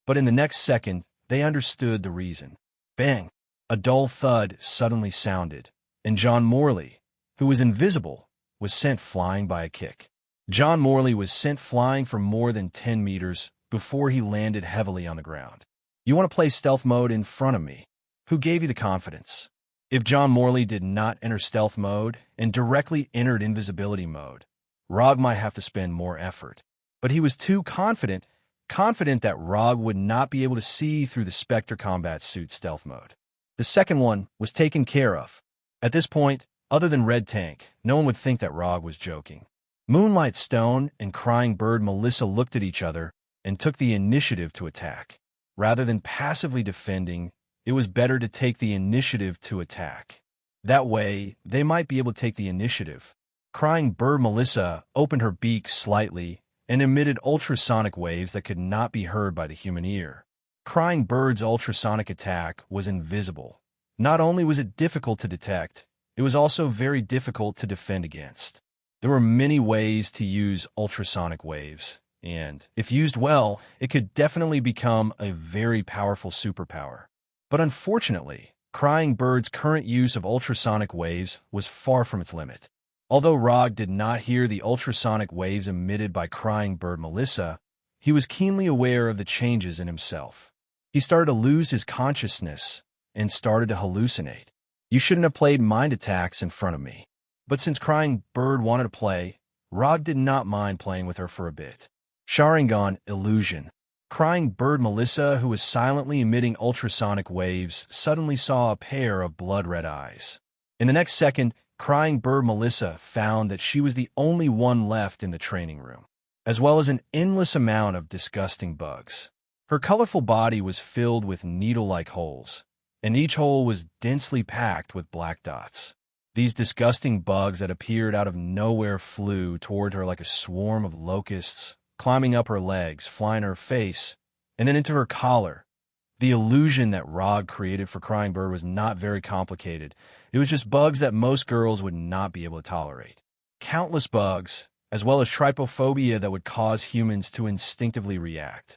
But in the next second, they understood the reason. Bang! A dull thud suddenly sounded, and John Morley, who was invisible, was sent flying by a kick. John Morley was sent flying for more than 10 meters before he landed heavily on the ground. You want to play stealth mode in front of me? Who gave you the confidence? If John Morley did not enter stealth mode and directly entered invisibility mode, Rog might have to spend more effort. But he was too confident that Rog would not be able to see through the Spectre combat suit stealth mode. The second one was taken care of. At this point, other than Red Tank, no one would think that Rog was joking. Moonlight Stone and Crying Bird Melissa looked at each other and took the initiative to attack. Rather than passively defending, it was better to take the initiative to attack. That way, they might be able to take the initiative. Crying Bird Melissa opened her beak slightly and emitted ultrasonic waves that could not be heard by the human ear. Crying Bird's ultrasonic attack was invisible. Not only was it difficult to detect, it was also very difficult to defend against. There were many ways to use ultrasonic waves, and if used well, it could definitely become a very powerful superpower. But unfortunately, Crying Bird's current use of ultrasonic waves was far from its limit. Although Rog did not hear the ultrasonic waves emitted by Crying Bird Melissa, he was keenly aware of the changes in himself. He started to lose his consciousness and started to hallucinate. You shouldn't have played mind attacks in front of me. But since Crying Bird wanted to play, Rog did not mind playing with her for a bit. Sharingan Illusion. Crying Bird Melissa, who was silently emitting ultrasonic waves, suddenly saw a pair of blood-red eyes. In the next second, Crying Bird Melissa found that she was the only one left in the training room, as well as an endless amount of disgusting bugs. Her colorful body was filled with needle-like holes, and each hole was densely packed with black dots. These disgusting bugs that appeared out of nowhere flew toward her like a swarm of locusts, climbing up her legs, flying her face, and then into her collar. The illusion that Rog created for Crying Bird was not very complicated. It was just bugs that most girls would not be able to tolerate. Countless bugs, as well as trypophobia that would cause humans to instinctively react.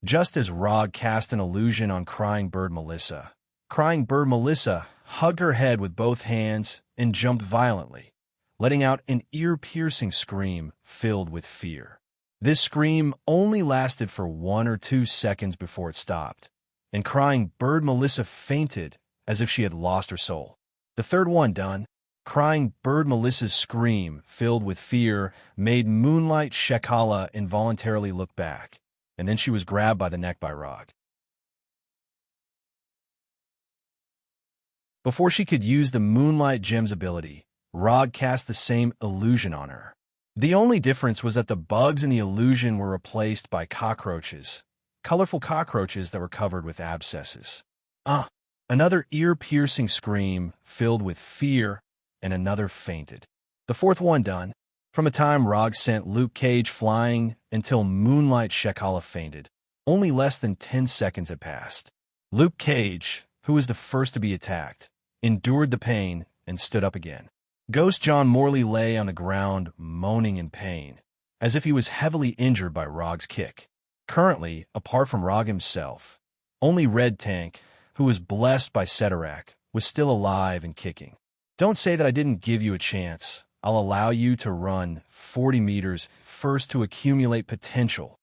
Just as Rog cast an illusion on Crying Bird Melissa, Crying Bird Melissa hugged her head with both hands and jumped violently, letting out an ear-piercing scream filled with fear. This scream only lasted for 1 or 2 seconds before it stopped, and Crying Bird Melissa fainted as if she had lost her soul. The third one done, Crying Bird Melissa's scream, filled with fear, made Moonlight Shekala involuntarily look back, and then she was grabbed by the neck by Rog. Before she could use the Moonlight Gem's ability, Rog cast the same illusion on her. The only difference was that the bugs in the illusion were replaced by cockroaches, colorful cockroaches that were covered with abscesses. Another ear-piercing scream filled with fear, and another fainted. The fourth one done. From the time Rog sent Luke Cage flying until Moonlight Shekala fainted, only less than 10 seconds had passed. Luke Cage, who was the first to be attacked, endured the pain and stood up again. Ghost John Morley lay on the ground, moaning in pain, as if he was heavily injured by Rog's kick. Currently, apart from Rog himself, only Red Tank, who was blessed by Ceterak, was still alive and kicking. Don't say that I didn't give you a chance. I'll allow you to run 40 meters first to accumulate potential.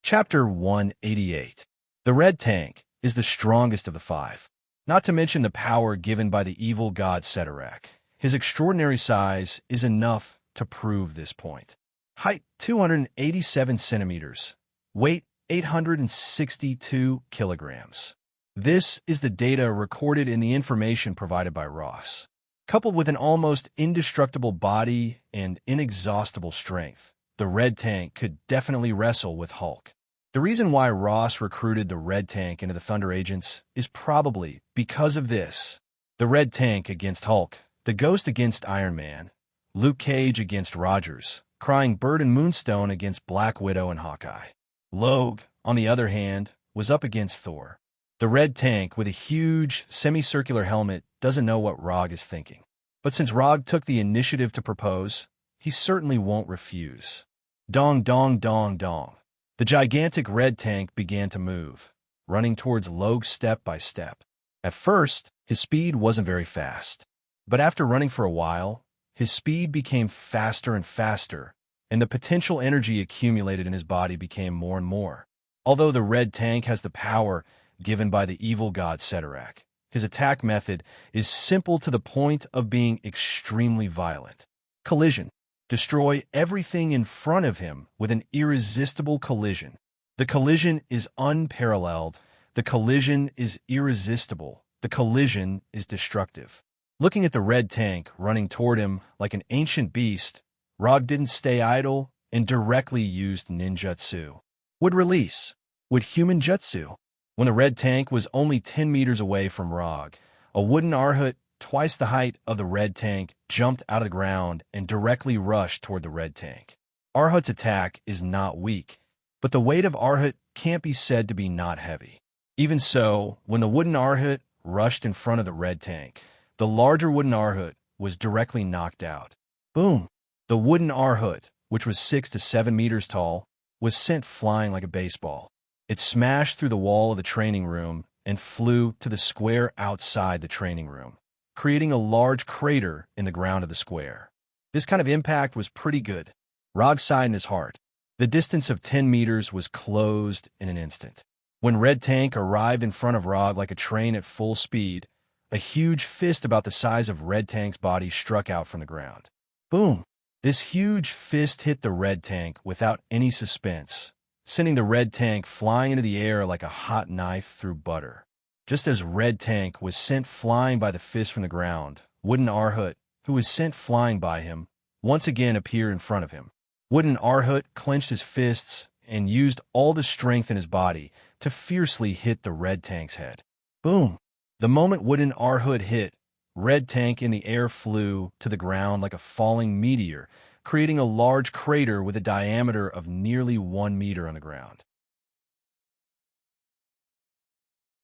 Chapter 188. The Red Tank is the strongest of the 5, not to mention the power given by the evil god Ceterak. His extraordinary size is enough to prove this point. Height 287 centimeters. Weight 862 kilograms. This is the data recorded in the information provided by Ross. Coupled with an almost indestructible body and inexhaustible strength, the Red Tank could definitely wrestle with Hulk. The reason why Ross recruited the Red Tank into the Thunder Agents is probably because of this. The Red Tank against Hulk, the Ghost against Iron Man, Luke Cage against Rogers, Crying Bird and Moonstone against Black Widow and Hawkeye. Logue, on the other hand, was up against Thor. The Red Tank, with a huge, semicircular helmet, doesn't know what Rog is thinking. But since Rog took the initiative to propose, he certainly won't refuse. Dong, dong, dong, dong. The gigantic Red Tank began to move, running towards Logue step by step. At first, his speed wasn't very fast. But after running for a while, his speed became faster and faster, and the potential energy accumulated in his body became more and more. Although the Red Tank has the power given by the evil god Ceterak, his attack method is simple to the point of being extremely violent. Collision. Destroy everything in front of him with an irresistible collision. The collision is unparalleled. The collision is irresistible. The collision is destructive. Looking at the Red Tank running toward him like an ancient beast, Rog didn't stay idle and directly used ninjutsu. Would release. Would human jutsu. When the Red Tank was only 10 meters away from Rog, a wooden Arhut, twice the height of the Red Tank, jumped out of the ground and directly rushed toward the Red Tank. Arhut's attack is not weak, but the weight of Arhut can't be said to be not heavy. Even so, when the wooden Arhut rushed in front of the Red Tank, the larger wooden Arhut was directly knocked out. Boom! The wooden Arhut, which was 6 to 7 meters tall, was sent flying like a baseball. It smashed through the wall of the training room and flew to the square outside the training room, creating a large crater in the ground of the square. This kind of impact was pretty good. Rog sighed in his heart. The distance of 10 meters was closed in an instant. When Red Tank arrived in front of Rog like a train at full speed, a huge fist about the size of Red Tank's body struck out from the ground. Boom! This huge fist hit the Red Tank without any suspense, sending the Red Tank flying into the air like a hot knife through butter. Just as Red Tank was sent flying by the fist from the ground, Wooden Arhut, who was sent flying by him, once again appeared in front of him. Wooden Arhut clenched his fists and used all the strength in his body to fiercely hit the Red Tank's head. Boom! The moment Wooden Arhut hit, Red Tank in the air flew to the ground like a falling meteor, creating a large crater with a diameter of nearly 1 meter on the ground.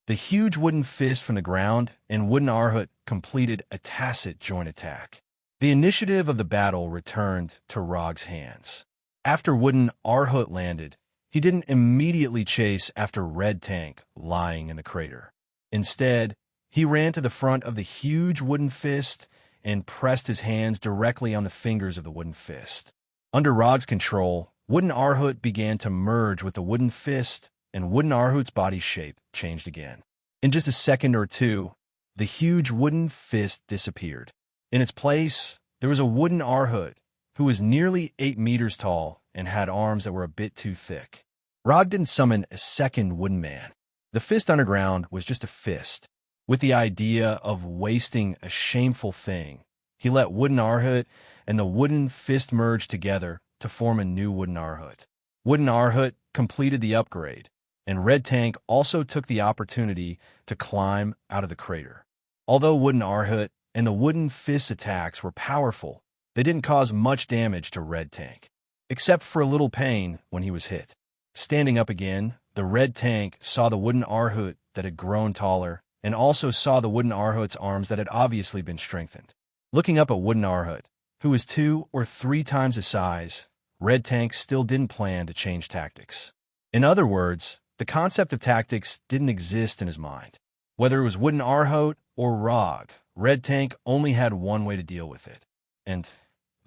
The huge wooden fist from the ground and Wooden Arhut completed a tacit joint attack. The initiative of the battle returned to Rog's hands. After Wooden Arhut landed, he didn't immediately chase after Red Tank lying in the crater. Instead, he ran to the front of the huge wooden fist and pressed his hands directly on the fingers of the wooden fist. Under Rog's control, Wooden Arhut began to merge with the wooden fist, and Wooden Arhut's body shape changed again. In just a second or two, the huge wooden fist disappeared. In its place, there was a Wooden Arhut who was nearly 8 meters tall and had arms that were a bit too thick. Rog didn't summon a second wooden man. The fist underground was just a fist. With the idea of wasting a shameful thing, he let Wooden Arhut and the wooden fist merge together to form a new Wooden Arhut. Wooden Arhut completed the upgrade, and Red Tank also took the opportunity to climb out of the crater. Although Wooden Arhut and the wooden fist attacks were powerful, they didn't cause much damage to Red Tank, except for a little pain when he was hit. Standing up again, the Red Tank saw the Wooden Arhut that had grown taller and also saw the Wooden Arhut's arms that had obviously been strengthened. Looking up at Wooden Arhut, who was 2 or 3 times his size, Red Tank still didn't plan to change tactics. In other words, the concept of tactics didn't exist in his mind. Whether it was Wooden Arhut or Rog, Red Tank only had one way to deal with it, and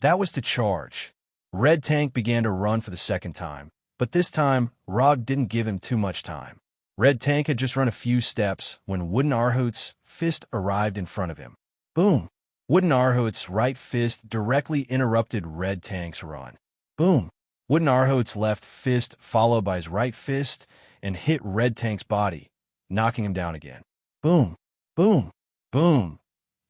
that was to charge. Red Tank began to run for the second time, but this time, Rog didn't give him too much time. Red Tank had just run a few steps when Wooden Arhut's fist arrived in front of him. Boom! Wooden Arhot's right fist directly interrupted Red Tank's run. Boom! Wooden Arhot's left fist followed by his right fist and hit Red Tank's body, knocking him down again. Boom! Boom! Boom!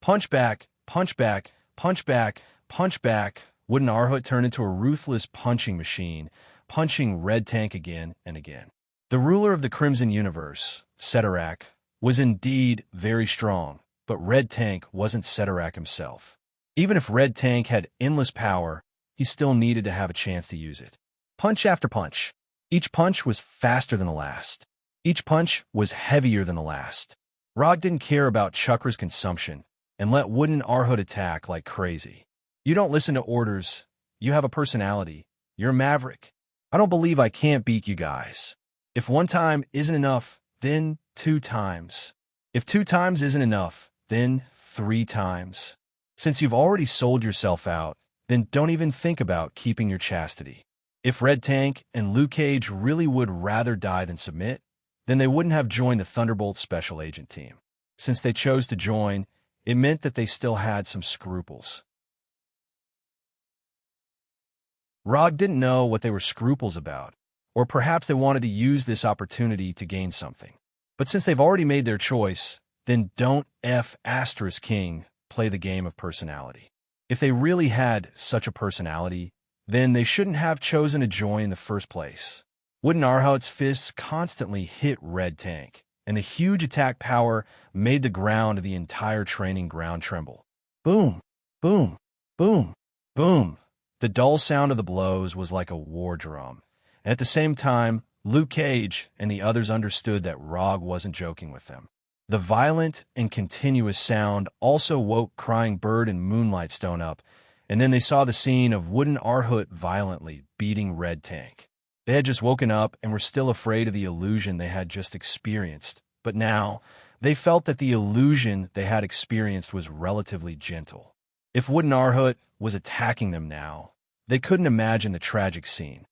Punch back, punch back, punch back, punch back. Wooden Arhot turned into a ruthless punching machine, punching Red Tank again and again. The ruler of the Crimson Universe, Ceterak, was indeed very strong, but Red Tank wasn't Ceterak himself. Even if Red Tank had endless power, he still needed to have a chance to use it. Punch after punch. Each punch was faster than the last. Each punch was heavier than the last. Rog didn't care about Chukra's consumption and let Wooden Arhot attack like crazy. You don't listen to orders. You have a personality. You're a maverick. I don't believe I can't beat you guys. If one time isn't enough, then 2 times. If 2 times isn't enough, then 3 times. Since you've already sold yourself out, then don't even think about keeping your chastity. If Red Tank and Luke Cage really would rather die than submit, then they wouldn't have joined the Thunderbolt Special Agent team. Since they chose to join, it meant that they still had some scruples. Rog didn't know what they were scruples about, or perhaps they wanted to use this opportunity to gain something. But since they've already made their choice, then don't King play the game of personality. If they really had such a personality, then they shouldn't have chosen to join in the first place. Wooden Arhot's fists constantly hit Red Tank, and the huge attack power made the ground of the entire training ground tremble. Boom, boom, boom, boom. The dull sound of the blows was like a war drum. And at the same time, Luke Cage and the others understood that Rog wasn't joking with them. The violent and continuous sound also woke Crying Bird and Moonlight Stone up, and then they saw the scene of Wooden Arhot violently beating Red Tank. They had just woken up and were still afraid of the illusion they had just experienced, but now they felt that the illusion they had experienced was relatively gentle. If Wooden Arhot was attacking them now, they couldn't imagine the tragic scene.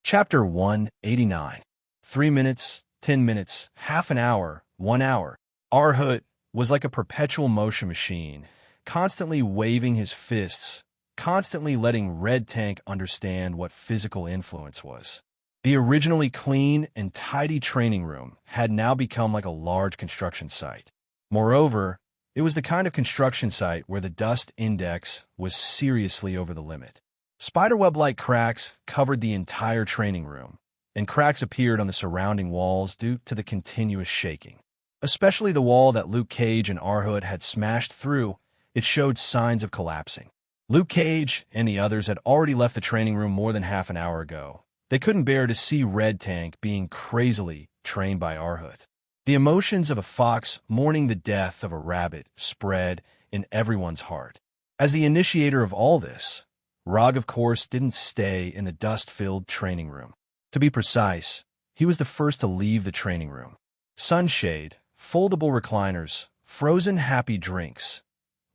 Chapter 189. 3 minutes, 10 minutes, half an hour, 1 hour. Arhot was like a perpetual motion machine, constantly waving his fists, constantly letting Red Tank understand what physical influence was. The originally clean and tidy training room had now become like a large construction site. Moreover, it was the kind of construction site where the dust index was seriously over the limit. Spiderweb-like cracks covered the entire training room, and cracks appeared on the surrounding walls due to the continuous shaking. Especially the wall that Luke Cage and Arhot had smashed through, it showed signs of collapsing. Luke Cage and the others had already left the training room more than half an hour ago. They couldn't bear to see Red Tank being crazily trained by Arhot. The emotions of a fox mourning the death of a rabbit spread in everyone's heart. As the initiator of all this, Rog, of course, didn't stay in the dust-filled training room. To be precise, he was the first to leave the training room. Sunshade, foldable recliners, frozen happy drinks.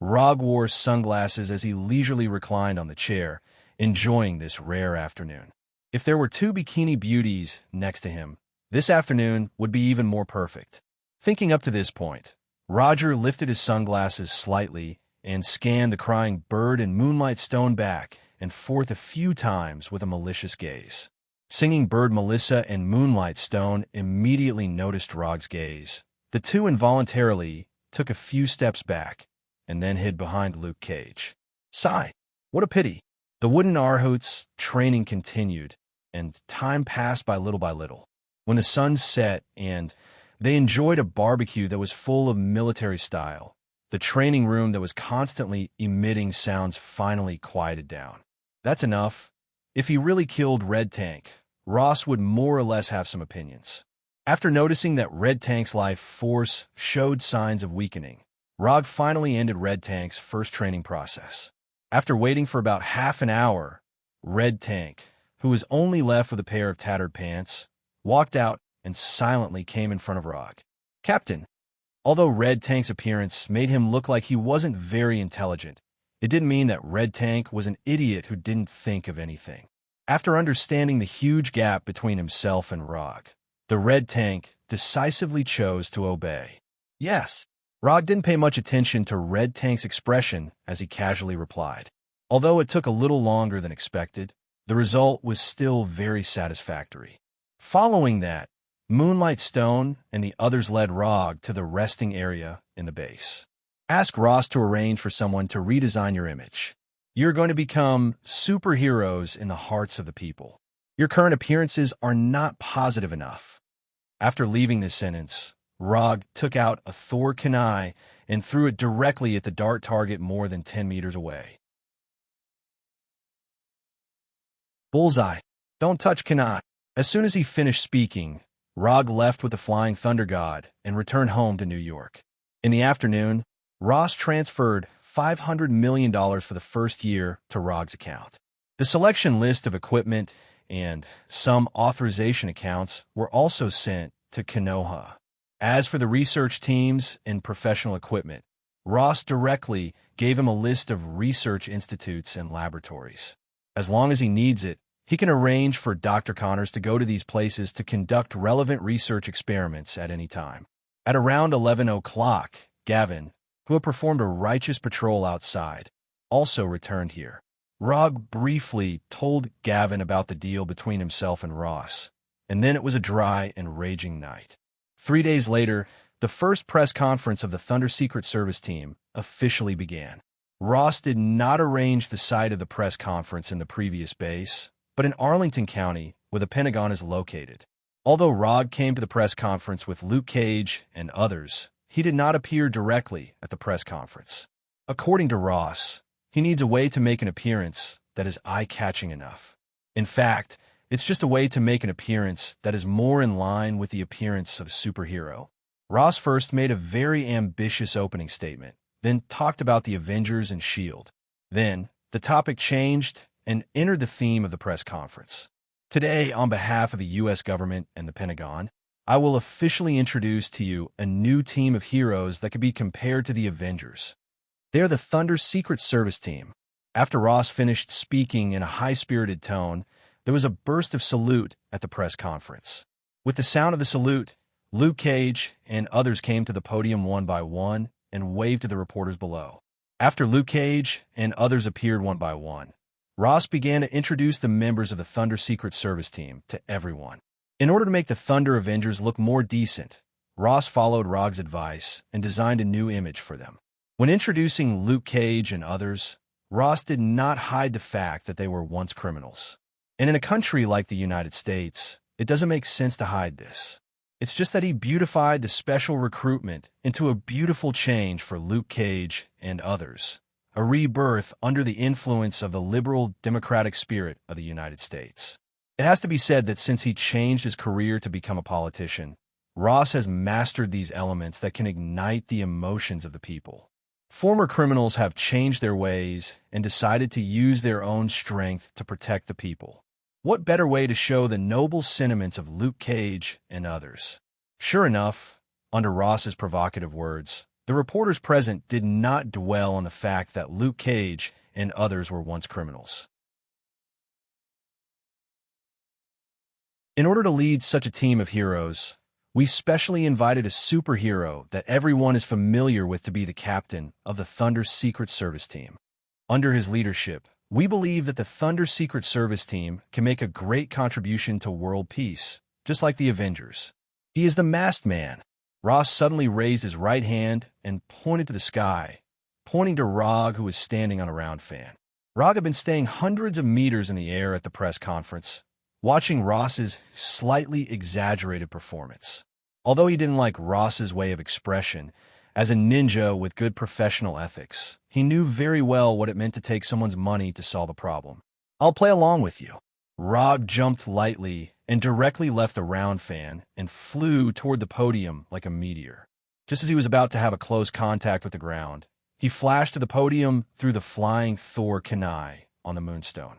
Rog wore sunglasses as he leisurely reclined on the chair, enjoying this rare afternoon. If there were 2 bikini beauties next to him, this afternoon would be even more perfect. Thinking up to this point, Roger lifted his sunglasses slightly and scanned the Crying Bird and Moonlight Stone back and forth a few times with a malicious gaze. Singing Bird Melissa and Moonlight Stone immediately noticed Rog's gaze. The two involuntarily took a few steps back and then hid behind Luke Cage. Sigh, what a pity. The Wooden Arhot's training continued, and time passed by little. When the sun set and they enjoyed a barbecue that was full of military style, the training room that was constantly emitting sounds finally quieted down. That's enough. If he really killed Red Tank, Ross would more or less have some opinions. After noticing that Red Tank's life force showed signs of weakening, Rog finally ended Red Tank's first training process. After waiting for about half an hour, Red Tank, who was only left with a pair of tattered pants, walked out and silently came in front of Rog. Captain. Although Red Tank's appearance made him look like he wasn't very intelligent, it didn't mean that Red Tank was an idiot who didn't think of anything. After understanding the huge gap between himself and Rog, The red tank decisively chose to obey. Yes. Rog didn't pay much attention to Red Tank's expression as he casually replied. Although it took a little longer than expected, the result was still very satisfactory. Following that, Moonlight Stone and the others led Rog to the resting area in the base. Ask Ross to arrange for someone to redesign your image. You're going to become superheroes in the hearts of the people. Your current appearances are not positive enough. After leaving this sentence, Rog took out a Thor kunai and threw it directly at the dart target more than 10 meters away. Bullseye. Don't touch kunai. As soon as he finished speaking, Rog left with the Flying Thunder God and returned home to New York. In the afternoon, Ross transferred $500 million for the first year to Rog's account. The selection list of equipment and some authorization accounts were also sent to Konoha. As for the research teams and professional equipment, Ross directly gave him a list of research institutes and laboratories. As long as he needs it, he can arrange for Dr. Connors to go to these places to conduct relevant research experiments at any time. At around 11 o'clock, Gavin, who had performed a righteous patrol outside, also returned here. Rog briefly told Gavin about the deal between himself and Ross, and then it was a dry and raging night. 3 days later, the first press conference of the Thunder Secret Service team officially began. Ross did not arrange the site of the press conference in the previous base, but in Arlington County, where the Pentagon is located. Although Rog came to the press conference with Luke Cage and others, he did not appear directly at the press conference. According to Ross, he needs a way to make an appearance that is eye-catching enough. In fact, it's just a way to make an appearance that is more in line with the appearance of a superhero. Ross first made a very ambitious opening statement, then talked about the Avengers and S.H.I.E.L.D. Then, the topic changed and entered the theme of the press conference. Today, on behalf of the U.S. government and the Pentagon, I will officially introduce to you a new team of heroes that could be compared to the Avengers. They are the Thunder Secret Service team. After Ross finished speaking in a high-spirited tone, there was a burst of salute at the press conference. With the sound of the salute, Luke Cage and others came to the podium one by one and waved to the reporters below. After Luke Cage and others appeared one by one, Ross began to introduce the members of the Thunder Secret Service team to everyone. In order to make the Thunder Avengers look more decent, Ross followed Rog's advice and designed a new image for them. When introducing Luke Cage and others, Ross did not hide the fact that they were once criminals. And in a country like the United States, it doesn't make sense to hide this. It's just that he beautified the special recruitment into a beautiful change for Luke Cage and others, a rebirth under the influence of the liberal democratic spirit of the United States. It has to be said that since he changed his career to become a politician, Ross has mastered these elements that can ignite the emotions of the people. Former criminals have changed their ways and decided to use their own strength to protect the people. What better way to show the noble sentiments of Luke Cage and others? Sure enough, under Ross's provocative words, the reporters present did not dwell on the fact that Luke Cage and others were once criminals. In order to lead such a team of heroes, we specially invited a superhero that everyone is familiar with to be the captain of the Thunder Secret Service team. Under his leadership, we believe that the Thunder Secret Service team can make a great contribution to world peace, just like the Avengers. He is the Masked Man. Ross suddenly raised his right hand and pointed to the sky, pointing to Rog, who was standing on a round fan. Rog had been staying hundreds of meters in the air at the press conference, watching Ross's slightly exaggerated performance. Although he didn't like Ross's way of expression, as a ninja with good professional ethics, he knew very well what it meant to take someone's money to solve a problem. I'll play along with you. Rog jumped lightly and directly left the round fan and flew toward the podium like a meteor. Just as he was about to have a close contact with the ground, he flashed to the podium through the flying Thor kunai on the moonstone.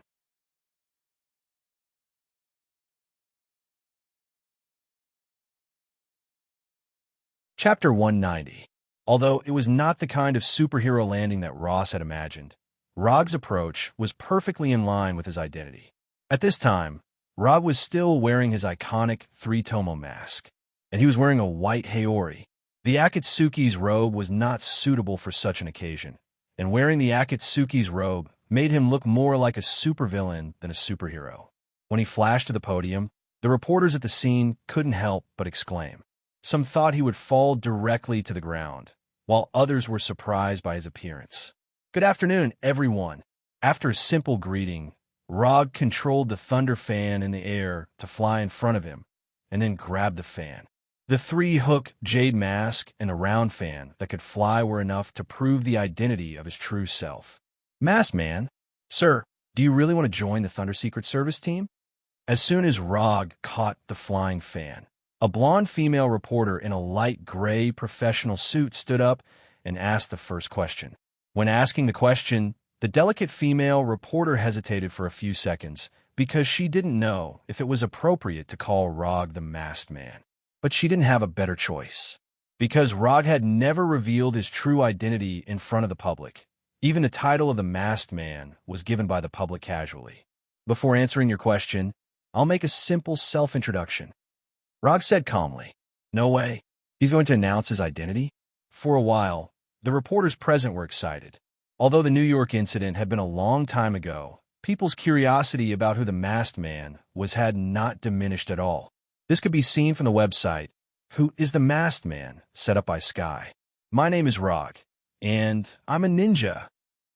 Chapter 190. Although it was not the kind of superhero landing that Ross had imagined, Rog's approach was perfectly in line with his identity. At this time, Rog was still wearing his iconic three-tomo mask, and he was wearing a white haori. The Akatsuki's robe was not suitable for such an occasion, and wearing the Akatsuki's robe made him look more like a supervillain than a superhero. When he flashed to the podium, the reporters at the scene couldn't help but exclaim. Some thought he would fall directly to the ground, while others were surprised by his appearance. "Good afternoon, everyone." After a simple greeting, Rog controlled the thunder fan in the air to fly in front of him, and then grabbed the fan. The three-hook jade mask and a round fan that could fly were enough to prove the identity of his true self. "Masked man, sir, do you really want to join the Thunder Secret Service team?" As soon as Rog caught the flying fan, a blonde female reporter in a light gray professional suit stood up and asked the first question. When asking the question, the delicate female reporter hesitated for a few seconds because she didn't know if it was appropriate to call Rog the masked man. But she didn't have a better choice, because Rog had never revealed his true identity in front of the public. Even the title of the masked man was given by the public casually. "Before answering your question, I'll make a simple self-introduction," Rog said calmly. "No way. He's going to announce his identity?" For a while, the reporters present were excited. Although the New York incident had been a long time ago, people's curiosity about who the masked man was had not diminished at all. This could be seen from the website, Who is the Masked Man?, set up by Sky. "My name is Rog, and I'm a ninja."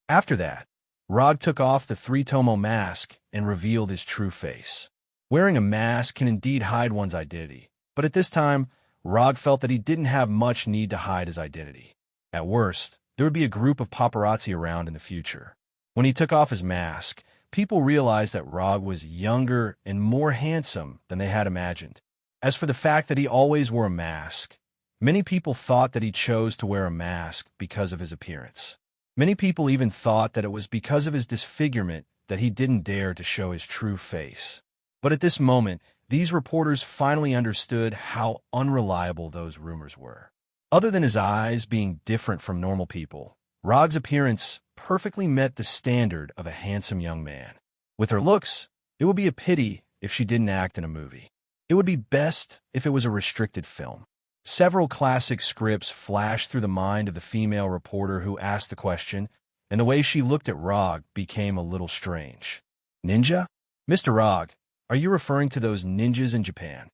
After that, Rog took off the three-tomo mask and revealed his true face. Wearing a mask can indeed hide one's identity, but at this time, Rog felt that he didn't have much need to hide his identity. At worst, there would be a group of paparazzi around in the future. When he took off his mask, people realized that Rog was younger and more handsome than they had imagined. As for the fact that he always wore a mask, many people thought that he chose to wear a mask because of his appearance. Many people even thought that it was because of his disfigurement that he didn't dare to show his true face. But at this moment, these reporters finally understood how unreliable those rumors were. Other than his eyes being different from normal people, Rog's appearance perfectly met the standard of a handsome young man. With her looks, it would be a pity if she didn't act in a movie. It would be best if it was a restricted film. Several classic scripts flashed through the mind of the female reporter who asked the question, and the way she looked at Rog became a little strange. "Ninja? Mr. Rog, are you referring to those ninjas in Japan?"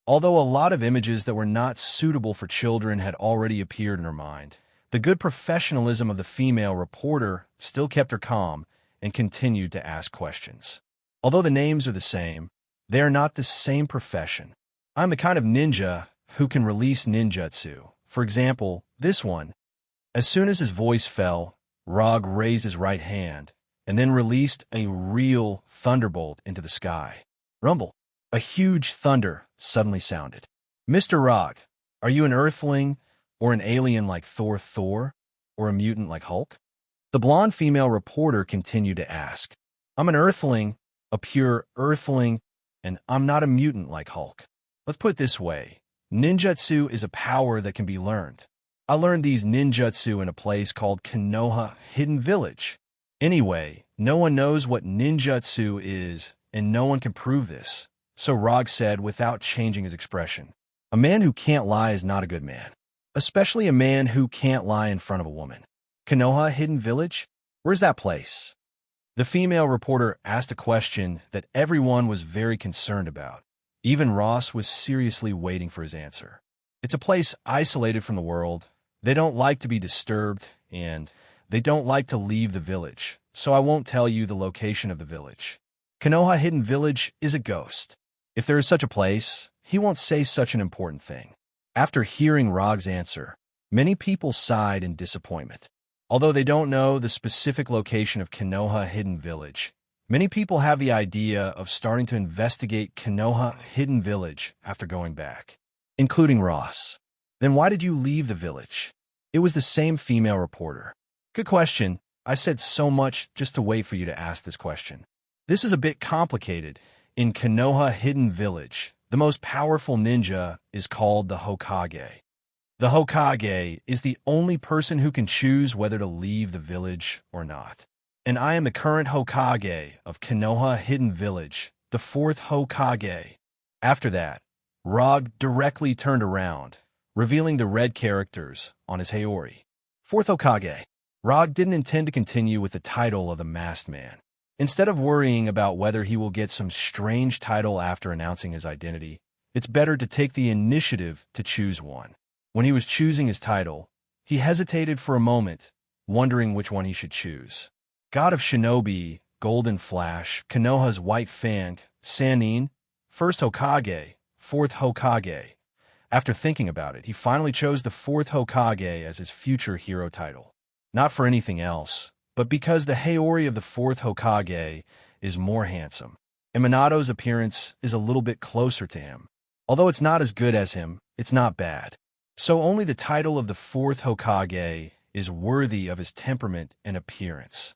Although a lot of images that were not suitable for children had already appeared in her mind, the good professionalism of the female reporter still kept her calm and continued to ask questions. Although the names are the same, they are not the same profession. "I'm the kind of ninja who can release ninjutsu. For example, this one." As soon as his voice fell, Rog raised his right hand and then released a real thunderbolt into the sky. Rumble. A huge thunder suddenly sounded. "Mr. Rog, are you an Earthling or an alien like Thor, or a mutant like Hulk?" The blonde female reporter continued to ask. "I'm an Earthling, a pure Earthling, and I'm not a mutant like Hulk. Let's put it this way. Ninjutsu is a power that can be learned. I learned these ninjutsu in a place called Konoha Hidden Village. Anyway, no one knows what ninjutsu is, and no one can prove this." So Rog said without changing his expression, "A man who can't lie is not a good man, especially a man who can't lie in front of a woman." "Konoha Hidden Village? Where's that place?" The female reporter asked a question that everyone was very concerned about. Even Ross was seriously waiting for his answer. "It's a place isolated from the world. They don't like to be disturbed, and they don't like to leave the village, so I won't tell you the location of the village. Konoha Hidden Village is a ghost. If there is such a place, he won't say such an important thing." After hearing Rog's answer, many people sighed in disappointment. Although they don't know the specific location of Konoha Hidden Village, many people have the idea of starting to investigate Konoha Hidden Village after going back, including Ross. "Then why did you leave the village?" It was the same female reporter. "Good question. I said so much just to wait for you to ask this question. This is a bit complicated. In Konoha Hidden Village, the most powerful ninja is called the Hokage. The Hokage is the only person who can choose whether to leave the village or not. and I am the current Hokage of Konoha Hidden Village, the fourth Hokage. After that, Rog directly turned around, revealing the red characters on his Haori. Fourth Hokage. Rog didn't intend to continue with the title of the Masked Man. Instead of worrying about whether he will get some strange title after announcing his identity, it's better to take the initiative to choose one. When he was choosing his title, he hesitated for a moment, wondering which one he should choose. God of Shinobi, Golden Flash, Konoha's White Fang, Sannin, First Hokage, Fourth Hokage. After thinking about it, he finally chose the Fourth Hokage as his future hero title. Not for anything else, but because the Haori of the Fourth Hokage is more handsome, and Minato's appearance is a little bit closer to him. Although it's not as good as him, it's not bad. So only the title of the Fourth Hokage is worthy of his temperament and appearance.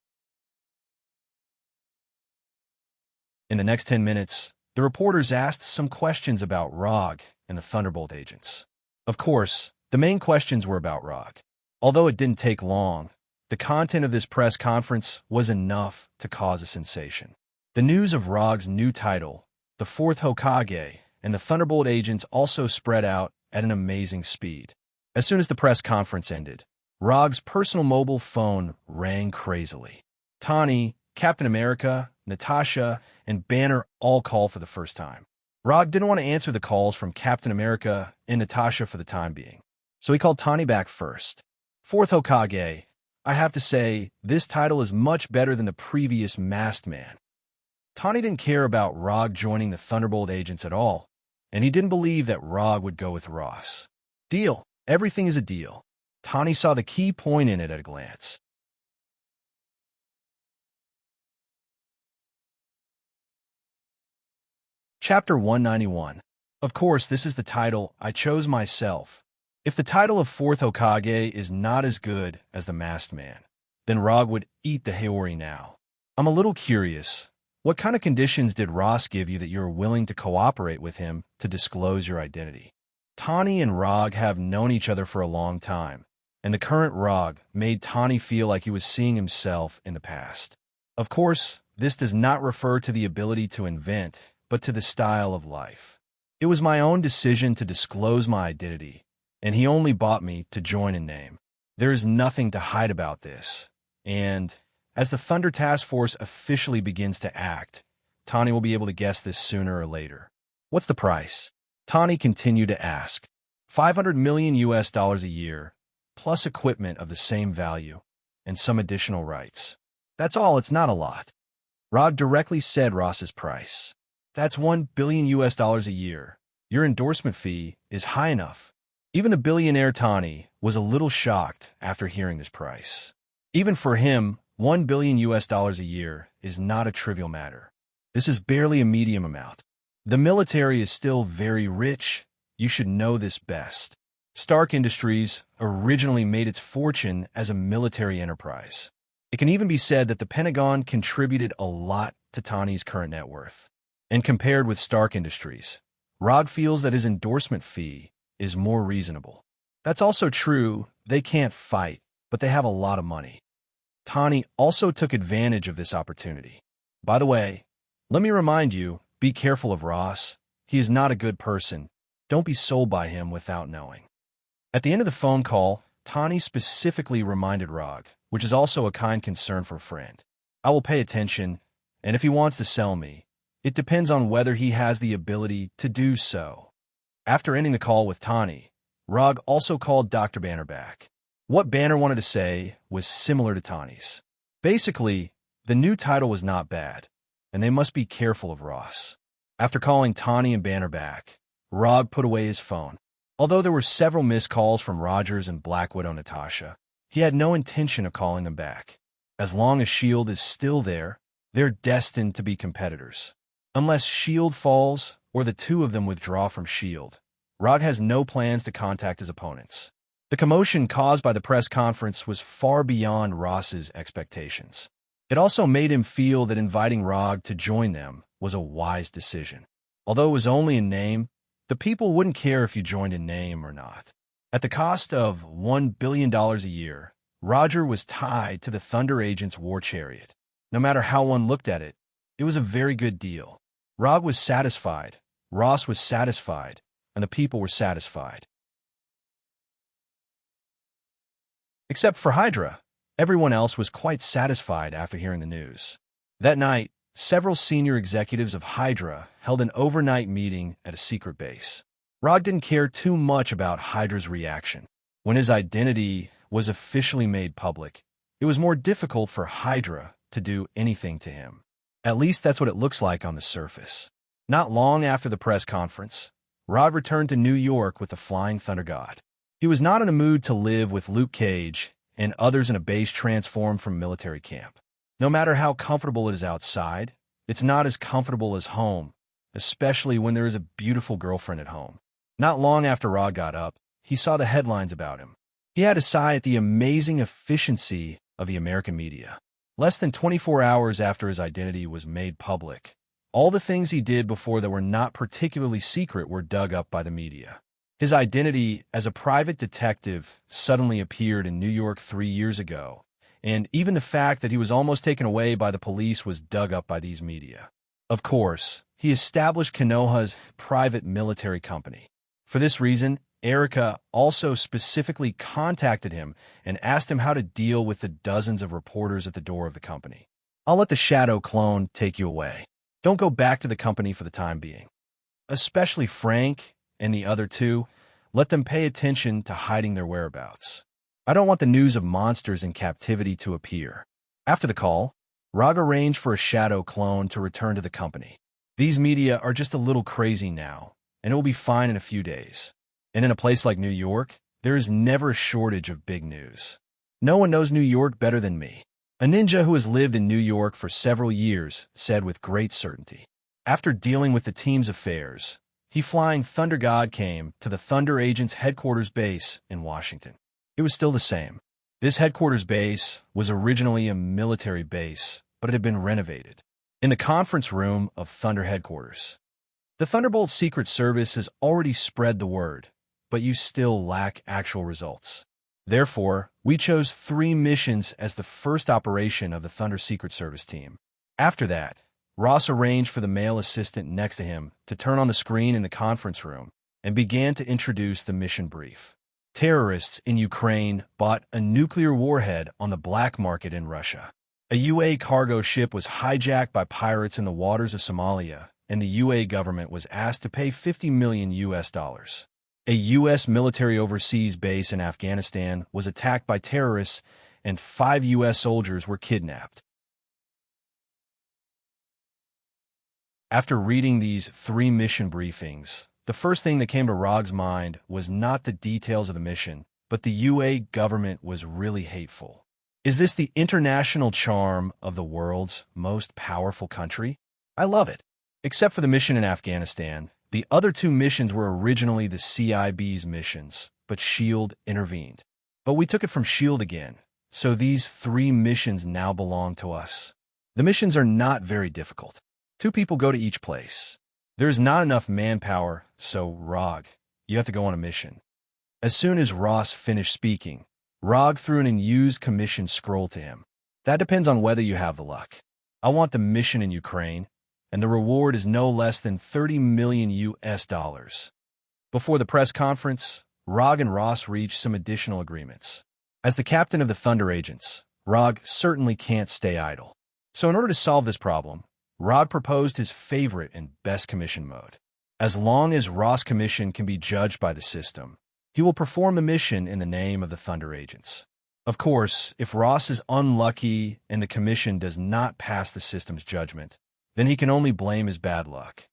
In the next 10 minutes, the reporters asked some questions about Rog and the Thunderbolt agents. Of course, the main questions were about Rog. Although it didn't take long, the content of this press conference was enough to cause a sensation. The news of Rog's new title, the Fourth Hokage, and the Thunderbolt agents also spread out at an amazing speed. As soon as the press conference ended, Rog's personal mobile phone rang crazily. Tawny, Captain America, Natasha, and Banner all called for the first time. Rog didn't want to answer the calls from Captain America and Natasha for the time being, so he called Tawny back first. Fourth Hokage, I have to say, this title is much better than the previous Masked Man. Tawny didn't care about Rog joining the Thunderbolt agents at all, and he didn't believe that Rog would go with Ross. Deal. Everything is a deal. Tawny saw the key point in it at a glance. Chapter 191. Of course, this is the title I chose myself. If the title of Fourth Hokage is not as good as the Masked Man, then Rog would eat the Haori now. I'm a little curious. What kind of conditions did Ross give you that you're willing to cooperate with him to disclose your identity? Tawny and Rog have known each other for a long time, and the current Rog made Tawny feel like he was seeing himself in the past. Of course, this does not refer to the ability to invent, but to the style of life. It was my own decision to disclose my identity, and he only bought me to join in name. There is nothing to hide about this, and as the Thunder Task Force officially begins to act, Tawny will be able to guess this sooner or later. What's the price? Tawny continued to ask. $500 million a year, plus equipment of the same value, and some additional rights. That's all, it's not a lot. Rog directly said Ross's price. That's $1 billion a year. Your endorsement fee is high enough. Even the billionaire Tawny was a little shocked after hearing this price. Even for him, $1 billion a year is not a trivial matter. This is barely a medium amount. The military is still very rich. You should know this best. Stark Industries originally made its fortune as a military enterprise. It can even be said that the Pentagon contributed a lot to Tawny's current net worth. And compared with Stark Industries, Rog feels that his endorsement fee is more reasonable. That's also true. They can't fight, but they have a lot of money. Tawny also took advantage of this opportunity. By the way, let me remind you, be careful of Ross. He is not a good person. Don't be sold by him without knowing. At the end of the phone call, Tawny specifically reminded Rog, which is also a kind concern for a friend. I will pay attention, and if he wants to sell me, it depends on whether he has the ability to do so. After ending the call with Tawny, Rog also called Dr. Banner back. What Banner wanted to say was similar to Tawny's. Basically, the new title was not bad, and they must be careful of Ross. After calling Tawny and Banner back, Rog put away his phone. Although there were several missed calls from Rogers and Black Widow Natasha, he had no intention of calling them back. As long as S.H.I.E.L.D. is still there, they're destined to be competitors. Unless S.H.I.E.L.D. falls or the two of them withdraw from S.H.I.E.L.D., Rog has no plans to contact his opponents. The commotion caused by the press conference was far beyond Ross's expectations. It also made him feel that inviting Rog to join them was a wise decision. Although it was only in name, the people wouldn't care if you joined in name or not. At the cost of $1 billion a year, Roger was tied to the Thunder Agent's war chariot. No matter how one looked at it, it was a very good deal. Rog was satisfied, Ross was satisfied, and the people were satisfied. Except for Hydra, everyone else was quite satisfied after hearing the news. That night, several senior executives of Hydra held an overnight meeting at a secret base. Rog didn't care too much about Hydra's reaction. When his identity was officially made public, it was more difficult for Hydra to do anything to him. At least that's what it looks like on the surface. Not long after the press conference, Rog returned to New York with the Flying Thunder God. He was not in the mood to live with Luke Cage and others in a base transformed from military camp. No matter how comfortable it is outside, it's not as comfortable as home, especially when there is a beautiful girlfriend at home. Not long after Rog got up, he saw the headlines about him. He had to sigh at the amazing efficiency of the American media. Less than 24 hours after his identity was made public, all the things he did before that were not particularly secret were dug up by the media. His identity as a private detective suddenly appeared in New York 3 years ago, and even the fact that he was almost taken away by the police was dug up by these media. Of course, he established Konoha's private military company. For this reason, Erica also specifically contacted him and asked him how to deal with the dozens of reporters at the door of the company. I'll let the shadow clone take you away. Don't go back to the company for the time being. Especially Frank and the other two, let them pay attention to hiding their whereabouts. I don't want the news of monsters in captivity to appear. After the call, Rog arranged for a shadow clone to return to the company. These media are just a little crazy now, and it will be fine in a few days. And in a place like New York, there is never a shortage of big news. No one knows New York better than me. A ninja who has lived in New York for several years said with great certainty. After dealing with the team's affairs, he Flying Thunder God came to the Thunder Agent's headquarters base in Washington. It was still the same. This headquarters base was originally a military base, but it had been renovated. In the conference room of Thunder headquarters, the Thunderbolt Secret Service has already spread the word, but you still lack actual results. Therefore, we chose 3 missions as the first operation of the Thunder Secret Service team. After that, Ross arranged for the male assistant next to him to turn on the screen in the conference room and began to introduce the mission brief. Terrorists in Ukraine bought a nuclear warhead on the black market in Russia. A UA cargo ship was hijacked by pirates in the waters of Somalia, and the UA government was asked to pay $50 million. A U.S. military overseas base in Afghanistan was attacked by terrorists, and 5 U.S. soldiers were kidnapped. After reading these 3 mission briefings, the first thing that came to Rog's mind was not the details of the mission, but the UA government was really hateful. Is this the international charm of the world's most powerful country? I love it. Except for the mission in Afghanistan, the other 2 missions were originally the CIB's missions, but S.H.I.E.L.D. intervened. But we took it from S.H.I.E.L.D. again, so these 3 missions now belong to us. The missions are not very difficult. 2 people go to each place. There is not enough manpower, so Rog, you have to go on a mission. As soon as Ross finished speaking, Rog threw an unused commission scroll to him. That depends on whether you have the luck. I want the mission in Ukraine, and the reward is no less than $30 million. Before the press conference, Rog and Ross reached some additional agreements. As the captain of the Thunder Agents, Rog certainly can't stay idle. So in order to solve this problem, Rog proposed his favorite and best commission mode. As long as Ross' commission can be judged by the system, he will perform the mission in the name of the Thunder Agents. Of course, if Ross is unlucky and the commission does not pass the system's judgment, then he can only blame his bad luck.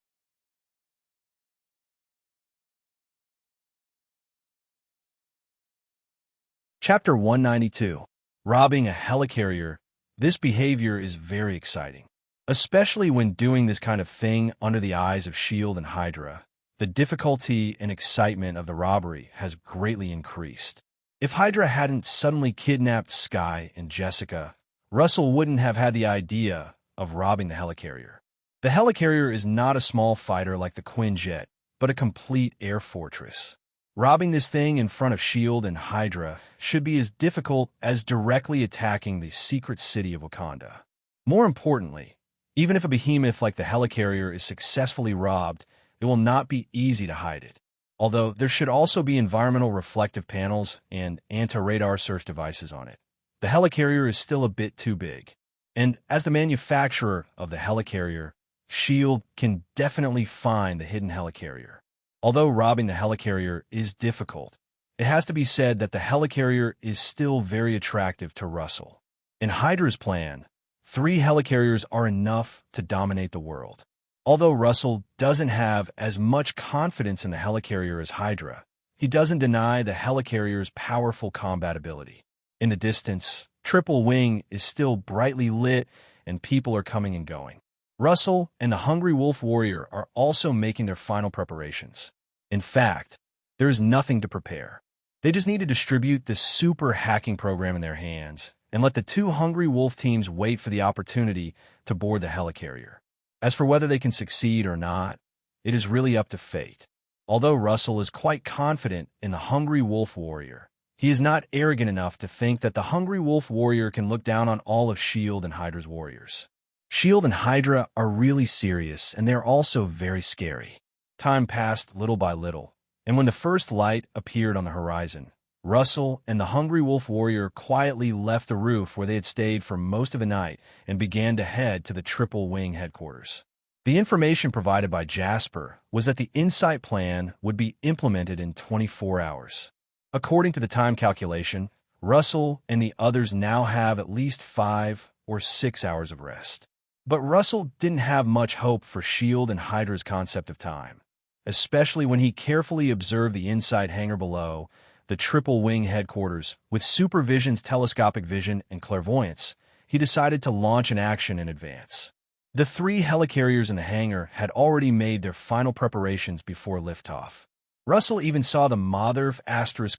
Chapter 192. Robbing a Helicarrier. This behavior is very exciting. Especially when doing this kind of thing under the eyes of S.H.I.E.L.D. and Hydra, the difficulty and excitement of the robbery has greatly increased. If Hydra hadn't suddenly kidnapped Sky and Jessica, Russell wouldn't have had the idea of robbing the helicarrier. The helicarrier is not a small fighter like the Quinjet, but a complete air fortress. Robbing this thing in front of S.H.I.E.L.D. and Hydra should be as difficult as directly attacking the secret city of Wakanda. More importantly, even if a behemoth like the helicarrier is successfully robbed, it will not be easy to hide it. Although there should also be environmental reflective panels and anti-radar search devices on it. The helicarrier is still a bit too big. And as the manufacturer of the helicarrier, SHIELD can definitely find the hidden helicarrier. Although robbing the helicarrier is difficult, it has to be said that the helicarrier is still very attractive to Russell. In Hydra's plan, 3 helicarriers are enough to dominate the world. Although Russell doesn't have as much confidence in the helicarrier as Hydra, he doesn't deny the helicarrier's powerful combat ability. In the distance, Triple Wing is still brightly lit and people are coming and going. Russell and the Hungry Wolf Warrior are also making their final preparations. In fact, there is nothing to prepare. They just need to distribute this super hacking program in their hands and let the 2 Hungry Wolf teams wait for the opportunity to board the helicarrier. As for whether they can succeed or not, it is really up to fate. Although Russell is quite confident in the Hungry Wolf Warrior, he is not arrogant enough to think that the Hungry Wolf Warrior can look down on all of SHIELD and Hydra's warriors. SHIELD and Hydra are really serious, and they're also very scary. Time passed little by little, and when the first light appeared on the horizon, Russell and the Hungry Wolf Warrior quietly left the roof where they had stayed for most of the night and began to head to the Triple Wing headquarters. The information provided by Jasper was that the Insight plan would be implemented in 24 hours. According to the time calculation, Russell and the others now have at least 5 or 6 hours of rest. But Russell didn't have much hope for SHIELD and Hydra's concept of time, especially when he carefully observed the Insight hangar below, the Triple Wing headquarters. With Supervision's telescopic vision and clairvoyance, he decided to launch an action in advance. The 3 helicarriers in the hangar had already made their final preparations before liftoff. Russell even saw the Mother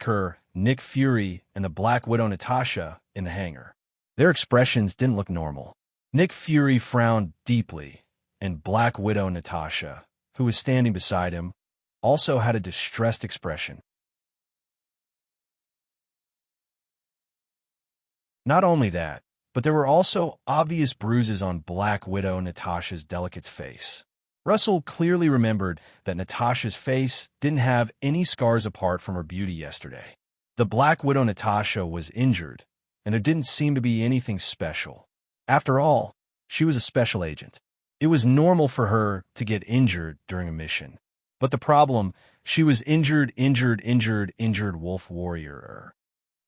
Kerr, Nick Fury, and the Black Widow Natasha in the hangar. Their expressions didn't look normal. Nick Fury frowned deeply, and Black Widow Natasha, who was standing beside him, also had a distressed expression. Not only that, but there were also obvious bruises on Black Widow Natasha's delicate face. Russell clearly remembered that Natasha's face didn't have any scars apart from her beauty yesterday. The Black Widow Natasha was injured, and there didn't seem to be anything special. After all, she was a special agent. It was normal for her to get injured during a mission. But the problem, she was injured Wolf Warrior.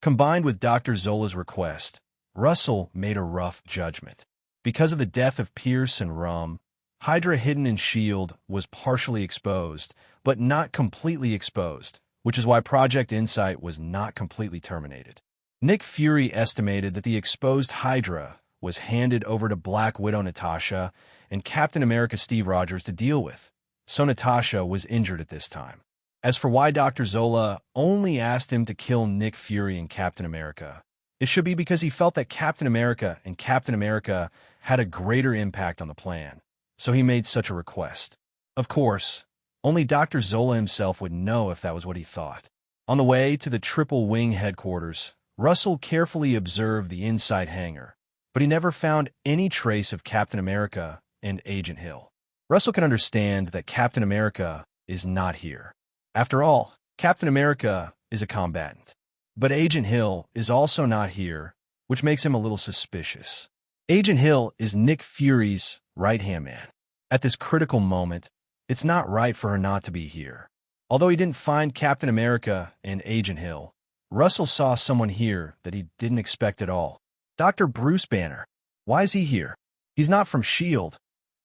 Combined with Dr. Zola's request, Russell made a rough judgment. Because of the death of Pierce and Rum, Hydra hidden in SHIELD was partially exposed, but not completely exposed, which is why Project Insight was not completely terminated. Nick Fury estimated that the exposed Hydra was handed over to Black Widow Natasha and Captain America Steve Rogers to deal with, so Natasha was injured at this time. As for why Dr. Zola only asked him to kill Nick Fury and Captain America, it should be because he felt that Captain America and Captain America had a greater impact on the plan, so he made such a request. Of course, only Dr. Zola himself would know if that was what he thought. On the way to the Triple Wing headquarters, Russell carefully observed the Insight hangar, but he never found any trace of Captain America and Agent Hill. Russell can understand that Captain America is not here. After all, Captain America is a combatant. But Agent Hill is also not here, which makes him a little suspicious. Agent Hill is Nick Fury's right-hand man. At this critical moment, it's not right for her not to be here. Although he didn't find Captain America and Agent Hill, Russell saw someone here that he didn't expect at all. Dr. Bruce Banner. Why is he here? He's not from SHIELD.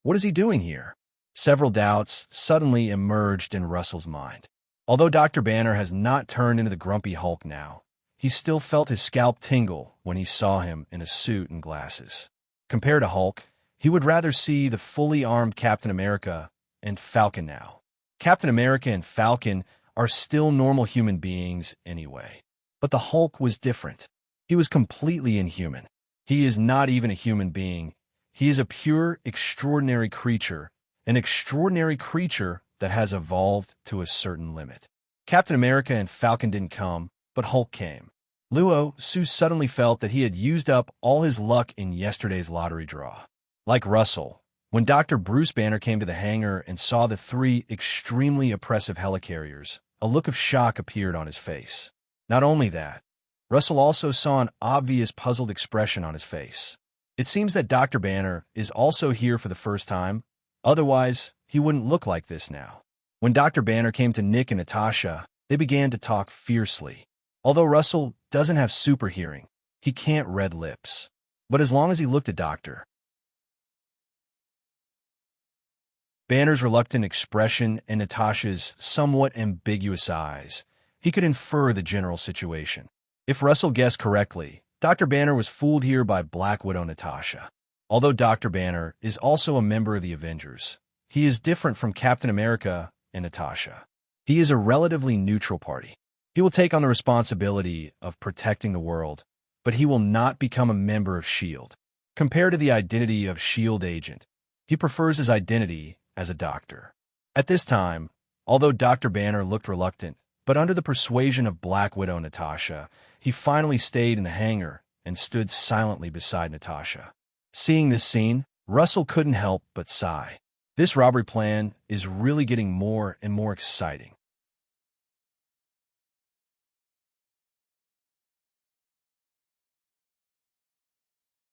What is he doing here? Several doubts suddenly emerged in Russell's mind. Although Dr. Banner has not turned into the grumpy Hulk now, he still felt his scalp tingle when he saw him in a suit and glasses. Compared to Hulk, he would rather see the fully armed Captain America and Falcon now. Captain America and Falcon are still normal human beings anyway. But the Hulk was different. He was completely inhuman. He is not even a human being. He is a pure, extraordinary creature, an extraordinary creature that has evolved to a certain limit. Captain America and Falcon didn't come, but Hulk came. Luo Su suddenly felt that he had used up all his luck in yesterday's lottery draw. Like Russell, when Dr. Bruce Banner came to the hangar and saw the three extremely oppressive helicarriers, a look of shock appeared on his face. Not only that, Russell also saw an obvious puzzled expression on his face. It seems that Dr. Banner is also here for the first time, otherwise he wouldn't look like this now. When Dr. Banner came to Nick and Natasha, they began to talk fiercely. Although Russell doesn't have super hearing, he can't read lips. But as long as he looked at Dr. Banner's reluctant expression and Natasha's somewhat ambiguous eyes, he could infer the general situation. If Russell guessed correctly, Dr. Banner was fooled here by Black Widow Natasha. Although Dr. Banner is also a member of the Avengers, he is different from Captain America and Natasha. He is a relatively neutral party. He will take on the responsibility of protecting the world, but he will not become a member of S.H.I.E.L.D. Compared to the identity of S.H.I.E.L.D. agent, he prefers his identity as a doctor. At this time, although Dr. Banner looked reluctant, but under the persuasion of Black Widow Natasha, he finally stayed in the hangar and stood silently beside Natasha. Seeing this scene, Russell couldn't help but sigh. This robbery plan is really getting more and more exciting.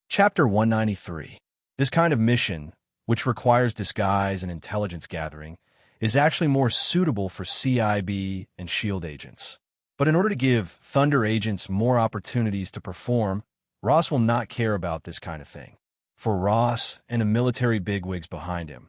Chapter 193. This kind of mission, which requires disguise and intelligence gathering, is actually more suitable for CIB and S.H.I.E.L.D. agents. But in order to give Thunder agents more opportunities to perform, Ross will not care about this kind of thing. For Ross and the military bigwigs behind him,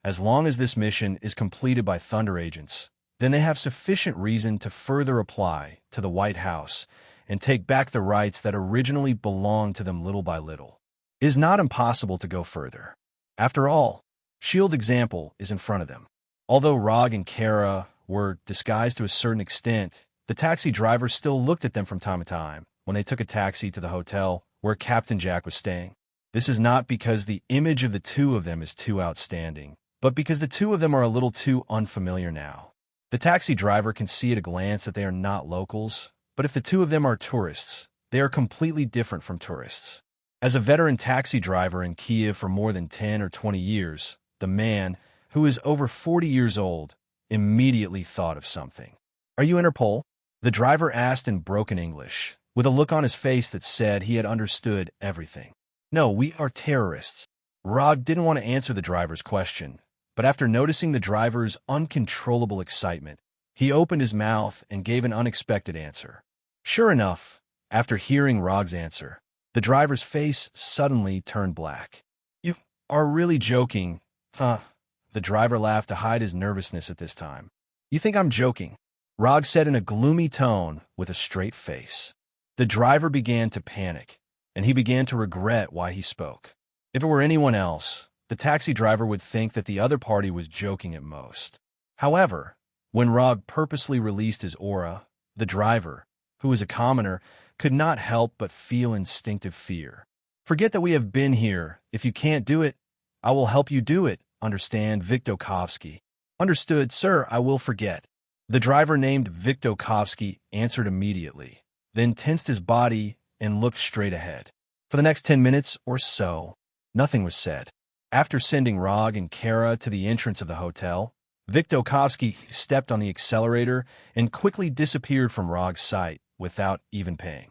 as long as this mission is completed by Thunder agents, then they have sufficient reason to further apply to the White House and take back the rights that originally belonged to them little by little. It is not impossible to go further. After all, S.H.I.E.L.D. example is in front of them. Although Rog and Kara were disguised to a certain extent, the taxi driver still looked at them from time to time when they took a taxi to the hotel where Captain Jack was staying. This is not because the image of the two of them is too outstanding, but because the two of them are a little too unfamiliar now. The taxi driver can see at a glance that they are not locals, but if the two of them are tourists, they are completely different from tourists. As a veteran taxi driver in Kiev for more than 10 or 20 years, the man, who is over 40 years old, immediately thought of something. "Are you Interpol?" The driver asked in broken English, with a look on his face that said he had understood everything. "No, we are terrorists." Rog didn't want to answer the driver's question, but after noticing the driver's uncontrollable excitement, he opened his mouth and gave an unexpected answer. Sure enough, after hearing Rog's answer, the driver's face suddenly turned black. "You are really joking, huh?" The driver laughed to hide his nervousness at this time. "You think I'm joking?" Rog said in a gloomy tone with a straight face. The driver began to panic, and he began to regret why he spoke. If it were anyone else, the taxi driver would think that the other party was joking at most. However, when Rog purposely released his aura, the driver, who was a commoner, could not help but feel instinctive fear. "Forget that we have been here. If you can't do it, I will help you do it. Understand, Viktokovsky?" "Understood, sir, I will forget." The driver named Viktokovsky answered immediately, then tensed his body and looked straight ahead. For the next 10 minutes or so, nothing was said. After sending Rog and Kara to the entrance of the hotel, Viktokovsky stepped on the accelerator and quickly disappeared from Rog's sight without even paying.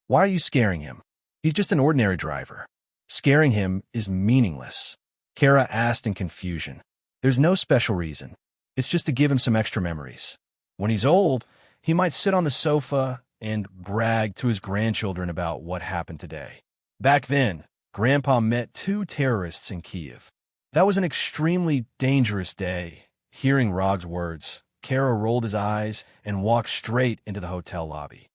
"Why are you scaring him? He's just an ordinary driver." "Scaring him is meaningless," Kara asked in confusion. "There's no special reason. It's just to give him some extra memories. When he's old, he might sit on the sofa and brag to his grandchildren about what happened today. Back then, Grandpa met 2 terrorists in Kiev. That was an extremely dangerous day." Hearing Rog's words, Kara rolled his eyes and walked straight into the hotel lobby.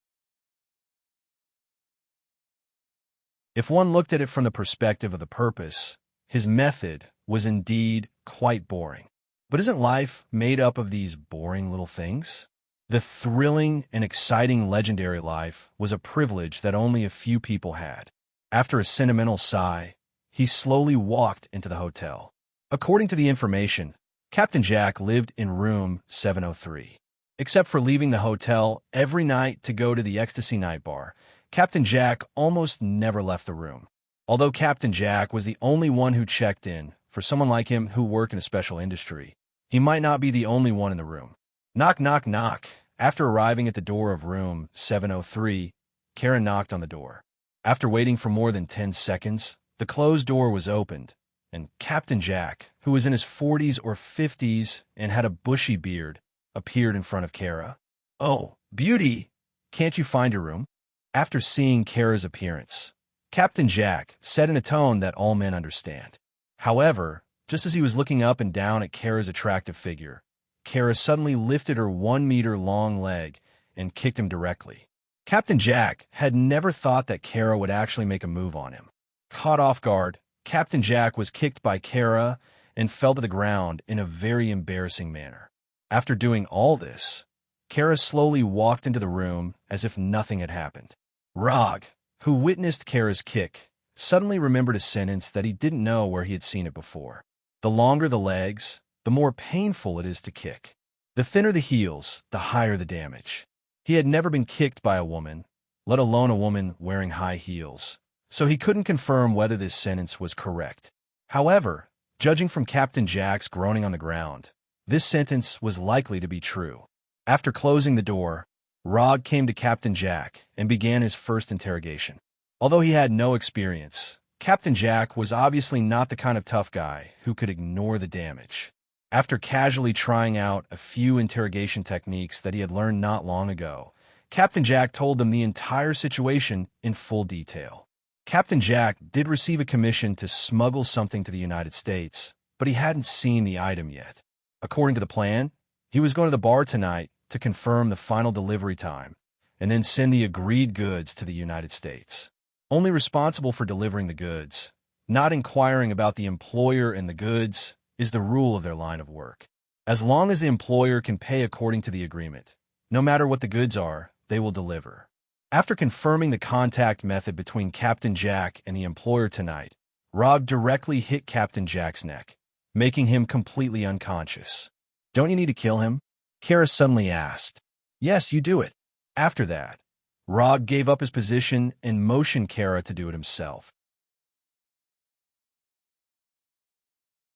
If one looked at it from the perspective of the purpose, his method was indeed quite boring. But isn't life made up of these boring little things? The thrilling and exciting legendary life was a privilege that only a few people had. After a sentimental sigh, he slowly walked into the hotel. According to the information, Captain Jack lived in room 703. Except for leaving the hotel every night to go to the Ecstasy Night Bar, Captain Jack almost never left the room. Although Captain Jack was the only one who checked in, for someone like him who worked in a special industry, he might not be the only one in the room. Knock, knock, knock. After arriving at the door of room 703, Kara knocked on the door. After waiting for more than 10 seconds, the closed door was opened, and Captain Jack, who was in his 40s or 50s and had a bushy beard, appeared in front of Kara. "Oh, beauty! Can't you find your room?" After seeing Kara's appearance, Captain Jack said in a tone that all men understand. However, just as he was looking up and down at Kara's attractive figure, Kara suddenly lifted her 1-meter-long leg and kicked him directly. Captain Jack had never thought that Kara would actually make a move on him. Caught off guard, Captain Jack was kicked by Kara and fell to the ground in a very embarrassing manner. After doing all this, Kara slowly walked into the room as if nothing had happened. Rog, who witnessed Kara's kick, suddenly remembered a sentence that he didn't know where he had seen it before. The longer the legs, the more painful it is to kick. The thinner the heels, the higher the damage. He had never been kicked by a woman, let alone a woman wearing high heels, so he couldn't confirm whether this sentence was correct. However, judging from Captain Jack's groaning on the ground, this sentence was likely to be true. After closing the door, Rog came to Captain Jack and began his first interrogation. Although he had no experience, Captain Jack was obviously not the kind of tough guy who could ignore the damage. After casually trying out a few interrogation techniques that he had learned not long ago, Captain Jack told them the entire situation in full detail. Captain Jack did receive a commission to smuggle something to the United States, but he hadn't seen the item yet. According to the plan, he was going to the bar tonight to confirm the final delivery time and then send the agreed goods to the United States. Only responsible for delivering the goods, not inquiring about the employer and the goods, is the rule of their line of work. As long as the employer can pay according to the agreement, no matter what the goods are, they will deliver. After confirming the contact method between Captain Jack and the employer tonight, Rog directly hit Captain Jack's neck, making him completely unconscious. "Don't you need to kill him?" Kara suddenly asked. "Yes, you do it." After that, Rog gave up his position and motioned Kara to do it himself.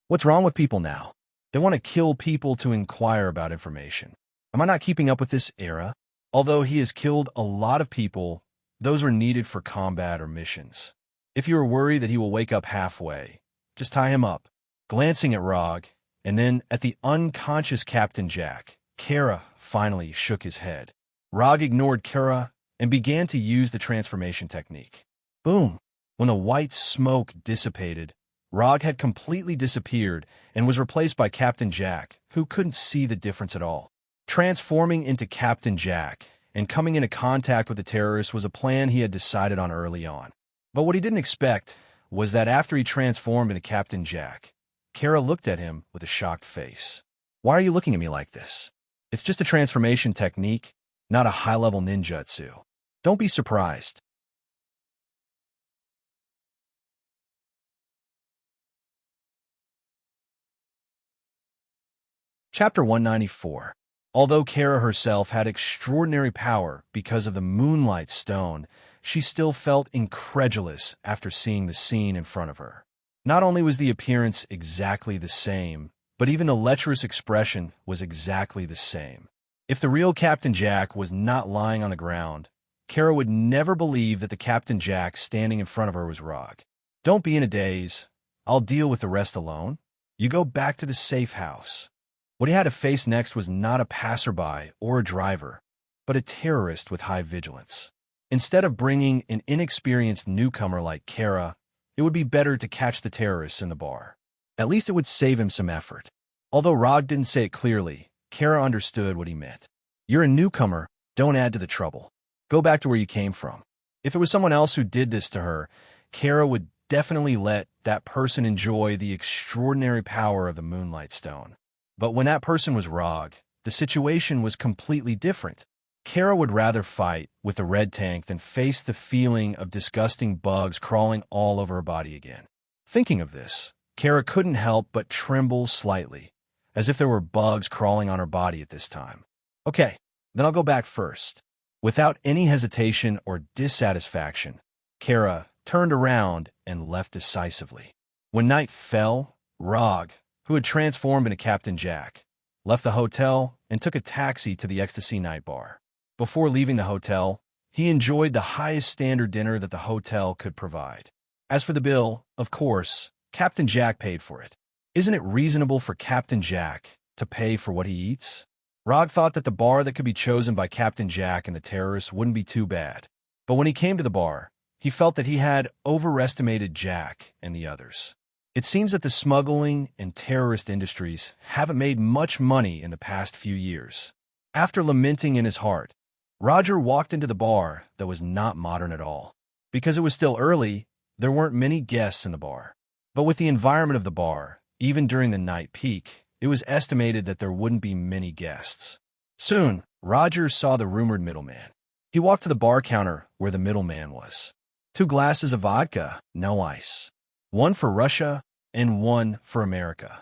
What's wrong with people now? They want to kill people to inquire about information. Am I not keeping up with this era? Although he has killed a lot of people, those were needed for combat or missions. If you are worried that he will wake up halfway, just tie him up. Glancing at Rog, and then at the unconscious Captain Jack, Kara finally shook his head. Rog ignored Kara and began to use the transformation technique. Boom! When the white smoke dissipated, Rog had completely disappeared and was replaced by Captain Jack, who couldn't see the difference at all. Transforming into Captain Jack and coming into contact with the terrorists was a plan he had decided on early on. But what he didn't expect was that after he transformed into Captain Jack, Kara looked at him with a shocked face. "Why are you looking at me like this? It's just a transformation technique, not a high-level ninjutsu. Don't be surprised." Chapter 194. Although Kara herself had extraordinary power because of the Moonlight Stone, she still felt incredulous after seeing the scene in front of her. Not only was the appearance exactly the same, but even the lecherous expression was exactly the same. If the real Captain Jack was not lying on the ground, Kara would never believe that the Captain Jack standing in front of her was Rog. "Don't be in a daze. I'll deal with the rest alone. You go back to the safe house." What he had to face next was not a passerby or a driver, but a terrorist with high vigilance. Instead of bringing an inexperienced newcomer like Kara, it would be better to catch the terrorists in the bar. At least it would save him some effort. Although Rog didn't say it clearly, Kara understood what he meant. "You're a newcomer, don't add to the trouble. Go back to where you came from." If it was someone else who did this to her, Kara would definitely let that person enjoy the extraordinary power of the Moonlight Stone. But when that person was Rog, the situation was completely different. Kara would rather fight with the red tank than face the feeling of disgusting bugs crawling all over her body again. Thinking of this, Kara couldn't help but tremble slightly, as if there were bugs crawling on her body at this time. Okay, then I'll go back first. Without any hesitation or dissatisfaction, Kara turned around and left decisively. When night fell, Rog, who had transformed into Captain Jack, left the hotel and took a taxi to the Ecstasy Night Bar. Before leaving the hotel, he enjoyed the highest standard dinner that the hotel could provide. As for the bill, of course, Captain Jack paid for it. Isn't it reasonable for Captain Jack to pay for what he eats? Rog thought that the bar that could be chosen by Captain Jack and the terrorists wouldn't be too bad. But when he came to the bar, he felt that he had overestimated Jack and the others. It seems that the smuggling and terrorist industries haven't made much money in the past few years. After lamenting in his heart, Roger walked into the bar that was not modern at all. Because it was still early, there weren't many guests in the bar. But with the environment of the bar, even during the night peak, it was estimated that there wouldn't be many guests. Soon, Roger saw the rumored middleman. He walked to the bar counter where the middleman was. 2 glasses of vodka, no ice. 1 for Russia and 1 for America.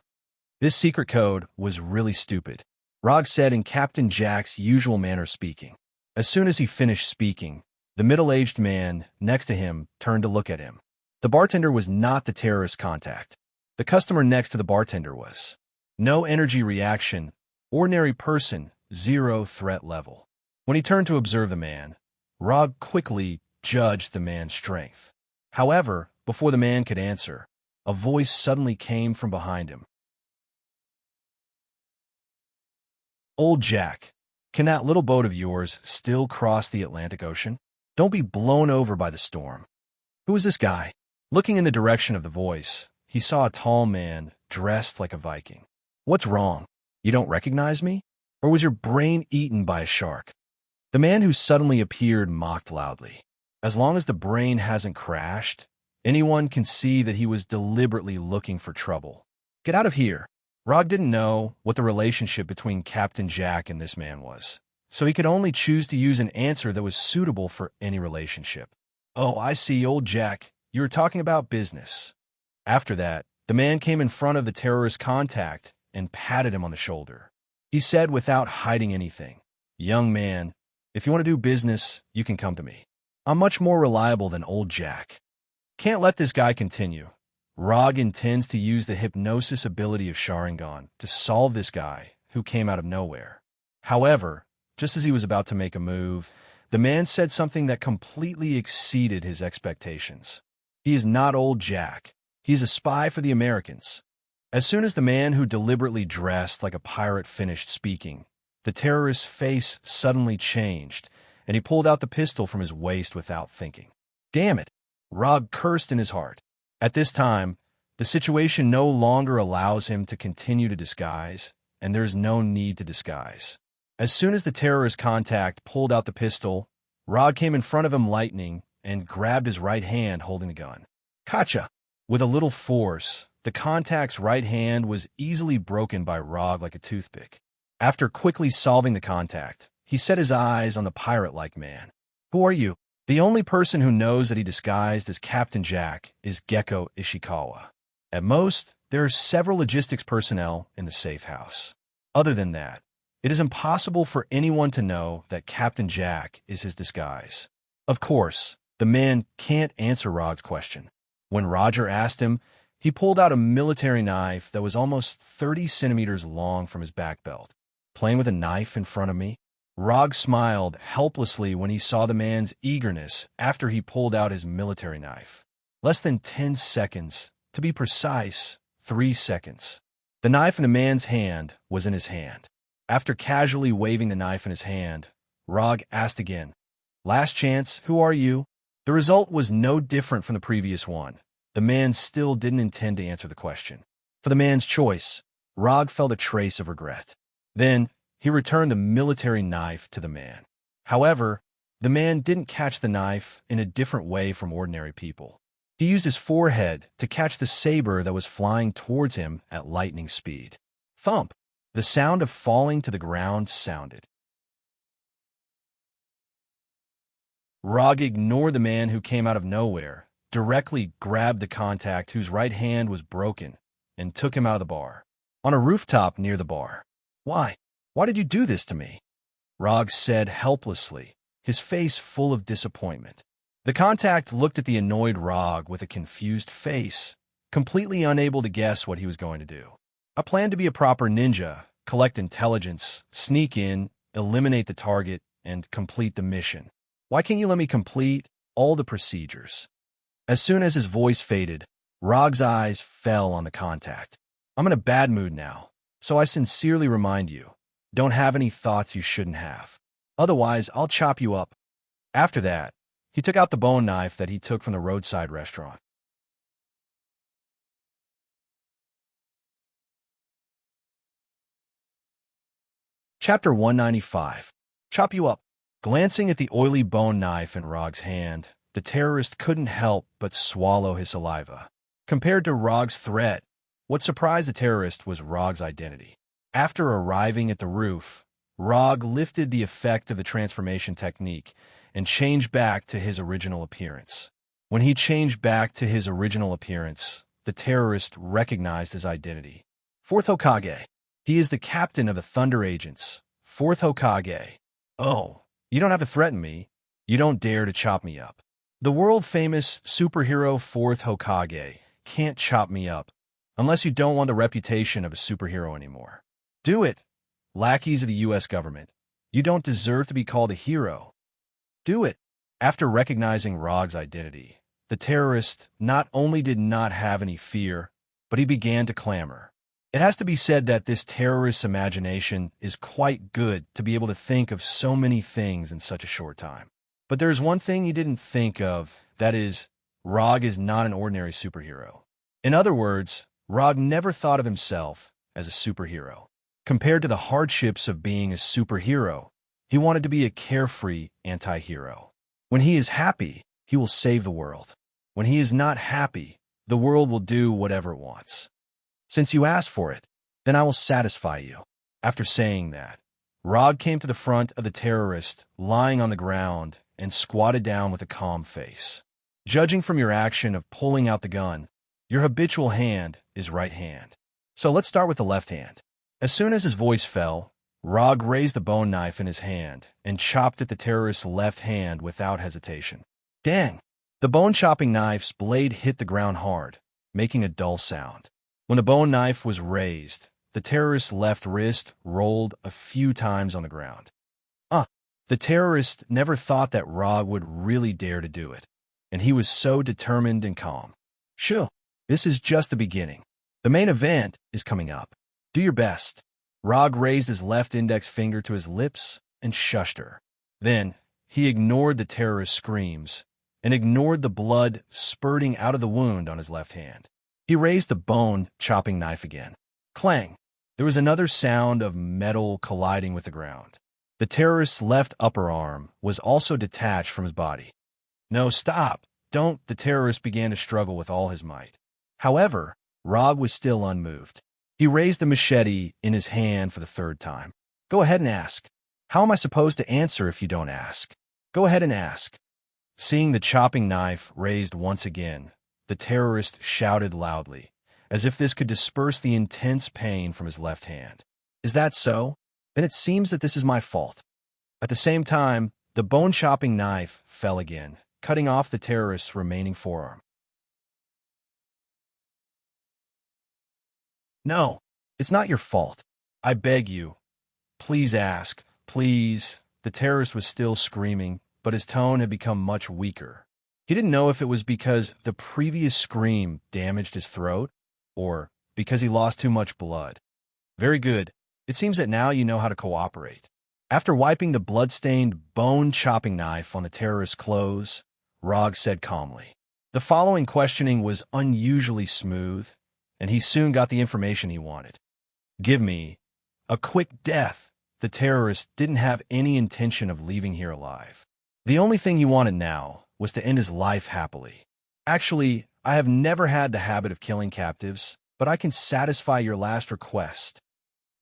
This secret code was really stupid, Rog said in Captain Jack's usual manner speaking. As soon as he finished speaking, the middle-aged man next to him turned to look at him. The bartender was not the terrorist contact. The customer next to the bartender was. No energy reaction, ordinary person, 0 threat level. When he turned to observe the man, Rog quickly judged the man's strength. However, before the man could answer, a voice suddenly came from behind him. Old Jack, can that little boat of yours still cross the Atlantic Ocean? Don't be blown over by the storm. Who is this guy? Looking in the direction of the voice, he saw a tall man dressed like a Viking. What's wrong? You don't recognize me? Or was your brain eaten by a shark? The man who suddenly appeared mocked loudly. As long as the brain hasn't crashed, anyone can see that he was deliberately looking for trouble. Get out of here. Rog didn't know what the relationship between Captain Jack and this man was, so he could only choose to use an answer that was suitable for any relationship. Oh, I see, old Jack. You were talking about business. After that, the man came in front of the terrorist contact and patted him on the shoulder. He said without hiding anything, "Young man, if you want to do business, you can come to me. I'm much more reliable than old Jack." Can't let this guy continue. Rog intends to use the hypnosis ability of Sharingan to solve this guy who came out of nowhere. However, just as he was about to make a move, the man said something that completely exceeded his expectations. He is not old Jack. He's a spy for the Americans. As soon as the man who deliberately dressed like a pirate finished speaking, the terrorist's face suddenly changed, and he pulled out the pistol from his waist without thinking. Damn it! Rog cursed in his heart. At this time, the situation no longer allows him to continue to disguise, and there is no need to disguise. As soon as the terrorist contact pulled out the pistol, Rog came in front of him lightning and grabbed his right hand holding the gun. Gotcha! With a little force, the contact's right hand was easily broken by Rog like a toothpick. After quickly solving the contact, he set his eyes on the pirate-like man. Who are you? The only person who knows that he disguised as Captain Jack is Gecko Ishikawa. At most, there are several logistics personnel in the safe house. Other than that, it is impossible for anyone to know that Captain Jack is his disguise. Of course, the man can't answer Rog's question. When Roger asked him, he pulled out a military knife that was almost 30 centimeters long from his back belt. Playing with a knife in front of me? Rog smiled helplessly when he saw the man's eagerness after he pulled out his military knife. Less than 10 seconds, to be precise, 3 seconds. The knife in the man's hand was in his hand. After casually waving the knife in his hand, Rog asked again, "Last chance, who are you?" The result was no different from the previous one. The man still didn't intend to answer the question. For the man's choice, Rog felt a trace of regret. Then, he returned the military knife to the man. However, the man didn't catch the knife in a different way from ordinary people. He used his forehead to catch the saber that was flying towards him at lightning speed. Thump! The sound of falling to the ground sounded. Rog ignored the man who came out of nowhere, directly grabbed the contact whose right hand was broken, and took him out of the bar. On a rooftop near the bar. Why? Why did you do this to me? Rog said helplessly, his face full of disappointment. The contact looked at the annoyed Rog with a confused face, completely unable to guess what he was going to do. I plan to be a proper ninja, collect intelligence, sneak in, eliminate the target, and complete the mission. Why can't you let me complete all the procedures? As soon as his voice faded, Rog's eyes fell on the contact. I'm in a bad mood now, so I sincerely remind you, don't have any thoughts you shouldn't have. Otherwise, I'll chop you up. After that, he took out the bone knife that he took from the roadside restaurant. Chapter 195. Chop you up. Glancing at the oily bone knife in Rog's hand, the terrorist couldn't help but swallow his saliva. Compared to Rog's threat, what surprised the terrorist was Rog's identity. After arriving at the roof, Rog lifted the effect of the transformation technique and changed back to his original appearance. When he changed back to his original appearance, the terrorist recognized his identity. Fourth Hokage. He is the captain of the Thunder Agents. Fourth Hokage. Oh, you don't have to threaten me. You don't dare to chop me up. The world-famous superhero Fourth Hokage can't chop me up unless you don't want the reputation of a superhero anymore. Do it, lackeys of the U.S. government. You don't deserve to be called a hero. Do it. After recognizing Rog's identity, the terrorist not only did not have any fear, but he began to clamor. It has to be said that this terrorist's imagination is quite good to be able to think of so many things in such a short time. But there's one thing he didn't think of, that is, Rog is not an ordinary superhero. In other words, Rog never thought of himself as a superhero. Compared to the hardships of being a superhero, he wanted to be a carefree anti-hero. When he is happy, he will save the world. When he is not happy, the world will do whatever it wants. Since you asked for it, then I will satisfy you. After saying that, Rog came to the front of the terrorist, lying on the ground, and squatted down with a calm face. Judging from your action of pulling out the gun, your habitual hand is right hand. So let's start with the left hand. As soon as his voice fell, Rog raised the bone knife in his hand and chopped at the terrorist's left hand without hesitation. Dang! The bone-chopping knife's blade hit the ground hard, making a dull sound. When the bone knife was raised, the terrorist's left wrist rolled a few times on the ground. The terrorist never thought that Rog would really dare to do it, and he was so determined and calm. Sure, this is just the beginning. The main event is coming up. Do your best. Rog raised his left index finger to his lips and shushed her. Then, he ignored the terrorist's screams and ignored the blood spurting out of the wound on his left hand. He raised the bone-chopping knife again. Clang! There was another sound of metal colliding with the ground. The terrorist's left upper arm was also detached from his body. No, stop! Don't! The terrorist began to struggle with all his might. However, Rog was still unmoved. He raised the machete in his hand for the third time. Go ahead and ask. How am I supposed to answer if you don't ask? Go ahead and ask. Seeing the chopping knife raised once again, the terrorist shouted loudly, as if this could disperse the intense pain from his left hand. Is that so? Then it seems that this is my fault. At the same time, the bone-chopping knife fell again, cutting off the terrorist's remaining forearm. No, it's not your fault. I beg you. Please ask. Please. The terrorist was still screaming, but his tone had become much weaker. He didn't know if it was because the previous scream damaged his throat, or because he lost too much blood. Very good. It seems that now you know how to cooperate. After wiping the blood-stained bone-chopping knife on the terrorist's clothes, Rog said calmly. The following questioning was unusually smooth, and he soon got the information he wanted. Give me a quick death. The terrorist didn't have any intention of leaving here alive. The only thing he wanted now was to end his life happily. Actually, I have never had the habit of killing captives, but I can satisfy your last request.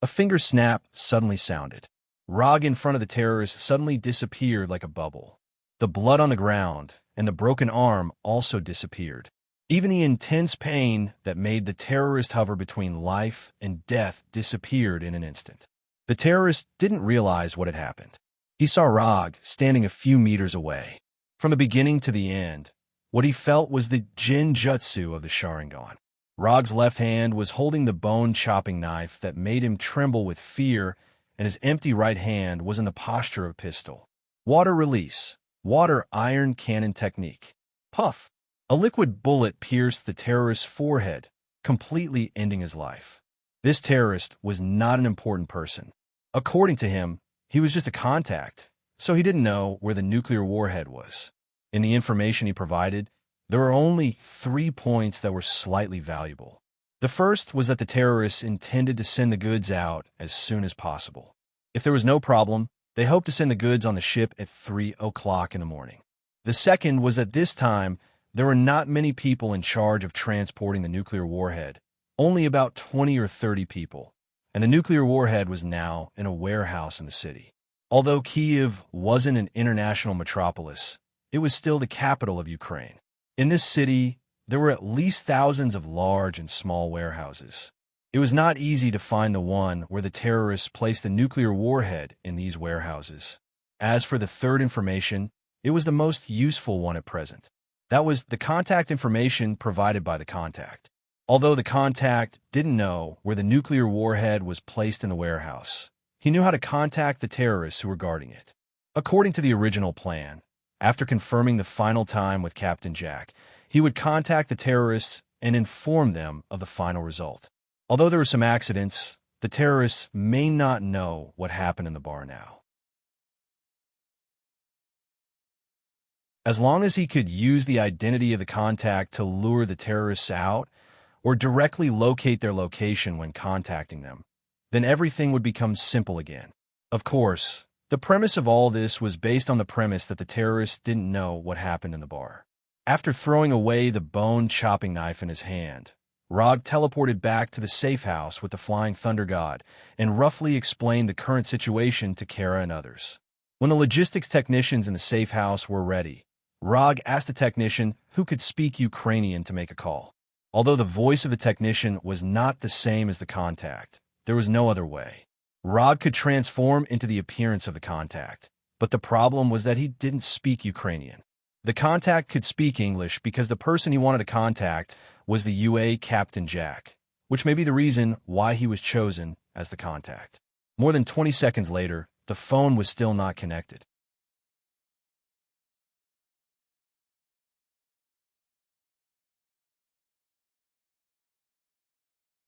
A finger snap suddenly sounded. Rog in front of the terrorist suddenly disappeared like a bubble. The blood on the ground and the broken arm also disappeared. Even the intense pain that made the terrorist hover between life and death disappeared in an instant. The terrorist didn't realize what had happened. He saw Rog standing a few meters away. From the beginning to the end, what he felt was the Jinjutsu of the Sharingan. Rog's left hand was holding the bone-chopping knife that made him tremble with fear, and his empty right hand was in the posture of a pistol. Water release. Water iron cannon technique. Puff. A liquid bullet pierced the terrorist's forehead, completely ending his life. This terrorist was not an important person. According to him, he was just a contact, so he didn't know where the nuclear warhead was. In the information he provided, there were only 3 points that were slightly valuable. The first was that the terrorists intended to send the goods out as soon as possible. If there was no problem, they hoped to send the goods on the ship at 3 o'clock in the morning. The second was that this time, there were not many people in charge of transporting the nuclear warhead, only about 20 or 30 people, and the nuclear warhead was now in a warehouse in the city. Although Kyiv wasn't an international metropolis, it was still the capital of Ukraine. In this city, there were at least thousands of large and small warehouses. It was not easy to find the one where the terrorists placed the nuclear warhead in these warehouses. As for the third information, it was the most useful one at present. That was the contact information provided by the contact. Although the contact didn't know where the nuclear warhead was placed in the warehouse, he knew how to contact the terrorists who were guarding it. According to the original plan, after confirming the final time with Captain Jack, he would contact the terrorists and inform them of the final result. Although there were some accidents, the terrorists may not know what happened in the bar now. As long as he could use the identity of the contact to lure the terrorists out or directly locate their location when contacting them, then everything would become simple again. Of course, the premise of all this was based on the premise that the terrorists didn't know what happened in the bar. After throwing away the bone-chopping knife in his hand, Rog teleported back to the safe house with the Flying Thunder God and roughly explained the current situation to Kara and others. When the logistics technicians in the safe house were ready, Rog asked the technician who could speak Ukrainian to make a call. Although the voice of the technician was not the same as the contact, there was no other way. Rog could transform into the appearance of the contact, but the problem was that he didn't speak Ukrainian. The contact could speak English because the person he wanted to contact was the UA Captain Jack, which may be the reason why he was chosen as the contact. More than 20 seconds later, the phone was still not connected.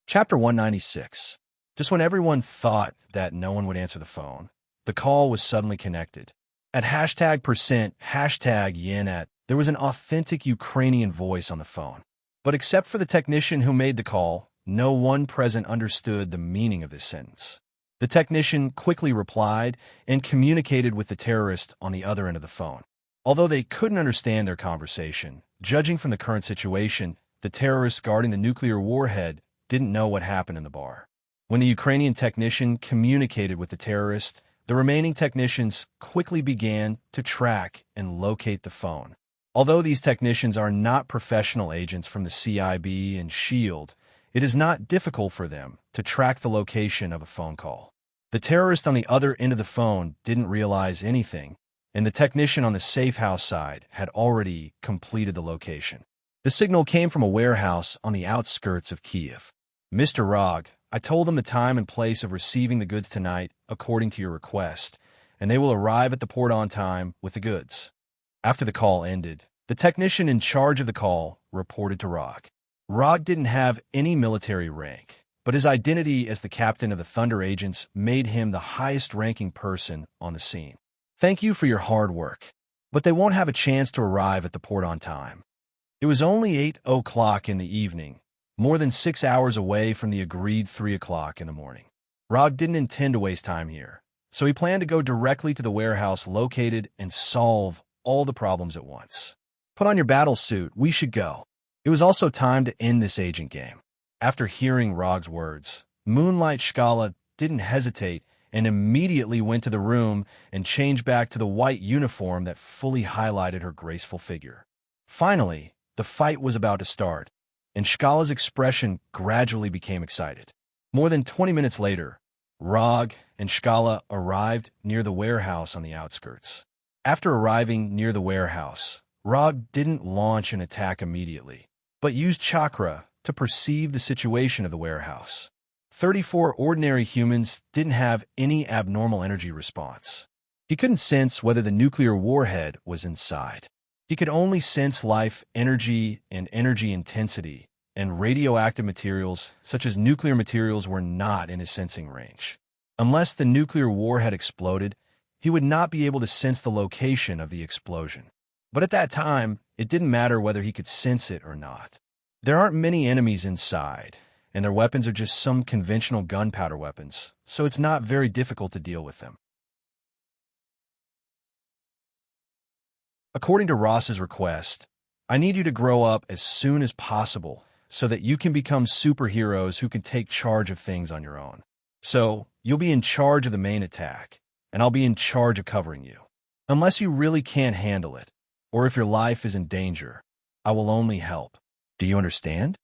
Chapter 196. Just when everyone thought that no one would answer the phone, the call was suddenly connected. At #%#YENET, there was an authentic Ukrainian voice on the phone. But except for the technician who made the call, no one present understood the meaning of this sentence. The technician quickly replied and communicated with the terrorist on the other end of the phone. Although they couldn't understand their conversation, judging from the current situation, the terrorists guarding the nuclear warhead didn't know what happened in the bar. When the Ukrainian technician communicated with the terrorist, the remaining technicians quickly began to track and locate the phone. Although these technicians are not professional agents from the CIB and SHIELD, it is not difficult for them to track the location of a phone call. The terrorist on the other end of the phone didn't realize anything, and the technician on the safe house side had already completed the location. The signal came from a warehouse on the outskirts of Kyiv. Mr. Rog, I told them the time and place of receiving the goods tonight according to your request, and they will arrive at the port on time with the goods. After the call ended, the technician in charge of the call reported to Rog. Rog didn't have any military rank, but his identity as the captain of the Thunder Agents made him the highest-ranking person on the scene. Thank you for your hard work, but they won't have a chance to arrive at the port on time. It was only 8 o'clock in the evening, more than 6 hours away from the agreed 3 o'clock in the morning. Rog didn't intend to waste time here, so he planned to go directly to the warehouse located and solve all the problems at once. Put on your battle suit, we should go. It was also time to end this agent game. After hearing Rog's words, Moonlight Shkala didn't hesitate and immediately went to the room and changed back to the white uniform that fully highlighted her graceful figure. Finally, the fight was about to start, and Shkala's expression gradually became excited. More than 20 minutes later, Rog and Skala arrived near the warehouse on the outskirts. After arriving near the warehouse, Rog didn't launch an attack immediately, but used chakra to perceive the situation of the warehouse. 34 ordinary humans didn't have any abnormal energy response. He couldn't sense whether the nuclear warhead was inside. He could only sense life, energy, and energy intensity, and radioactive materials, such as nuclear materials, were not in his sensing range. Unless the nuclear warhead exploded, he would not be able to sense the location of the explosion. But at that time, it didn't matter whether he could sense it or not. There aren't many enemies inside, and their weapons are just some conventional gunpowder weapons, so it's not very difficult to deal with them. According to Ross's request, I need you to grow up as soon as possible so that you can become superheroes who can take charge of things on your own. So, you'll be in charge of the main attack, and I'll be in charge of covering you. Unless you really can't handle it, or if your life is in danger, I will only help. Do you understand?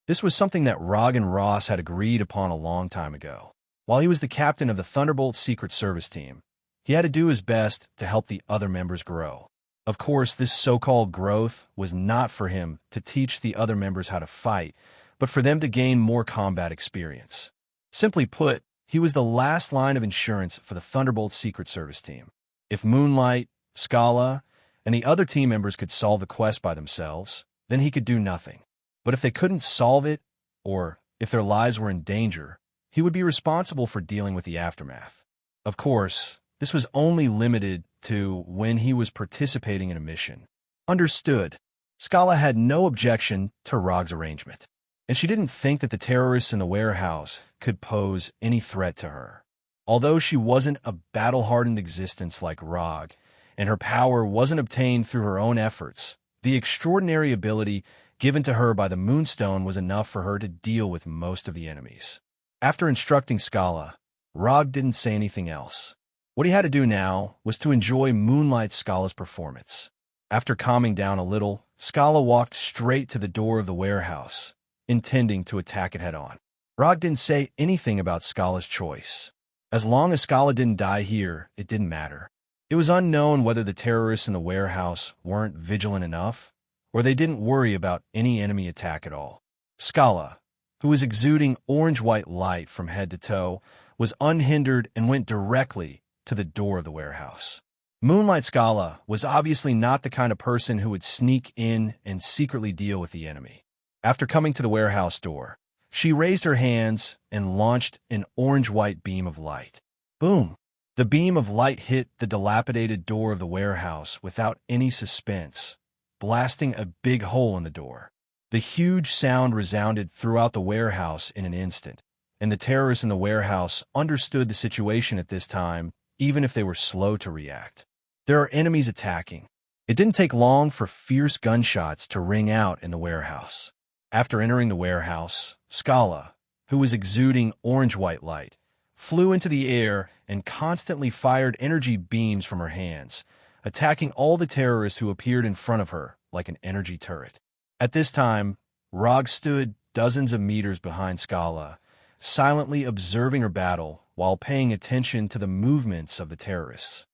This was something that Rog and Ross had agreed upon a long time ago. While he was the captain of the Thunderbolt Secret Service team, he had to do his best to help the other members grow. Of course, this so-called growth was not for him to teach the other members how to fight, but for them to gain more combat experience. Simply put, he was the last line of insurance for the Thunderbolt Secret Service team. If Moonlight, Skala, and the other team members could solve the quest by themselves, then he could do nothing. But if they couldn't solve it, or if their lives were in danger, he would be responsible for dealing with the aftermath. Of course, this was only limited to when he was participating in a mission. Understood. Skala had no objection to Rog's arrangement, and she didn't think that the terrorists in the warehouse could pose any threat to her. Although she wasn't a battle-hardened existence like Rog, and her power wasn't obtained through her own efforts, the extraordinary ability given to her by the Moonstone was enough for her to deal with most of the enemies. After instructing Skala, Rog didn't say anything else. What he had to do now was to enjoy Moonlight Skala's performance. After calming down a little, Skala walked straight to the door of the warehouse, intending to attack it head-on. Rog didn't say anything about Skala's choice. As long as Skala didn't die here, it didn't matter. It was unknown whether the terrorists in the warehouse weren't vigilant enough, or they didn't worry about any enemy attack at all. Skala, who was exuding orange-white light from head to toe, was unhindered and went directly to the door of the warehouse. Moonlight Skala was obviously not the kind of person who would sneak in and secretly deal with the enemy. After coming to the warehouse door, she raised her hands and launched an orange-white beam of light. Boom! The beam of light hit the dilapidated door of the warehouse without any suspense, blasting a big hole in the door. The huge sound resounded throughout the warehouse in an instant, and the terrorists in the warehouse understood the situation at this time, even if they were slow to react. There are enemies attacking. It didn't take long for fierce gunshots to ring out in the warehouse. After entering the warehouse, Skala, who was exuding orange-white light, flew into the air and constantly fired energy beams from her hands, attacking all the terrorists who appeared in front of her like an energy turret. At this time, Rog stood dozens of meters behind Skala, silently observing her battle while paying attention to the movements of the terrorists.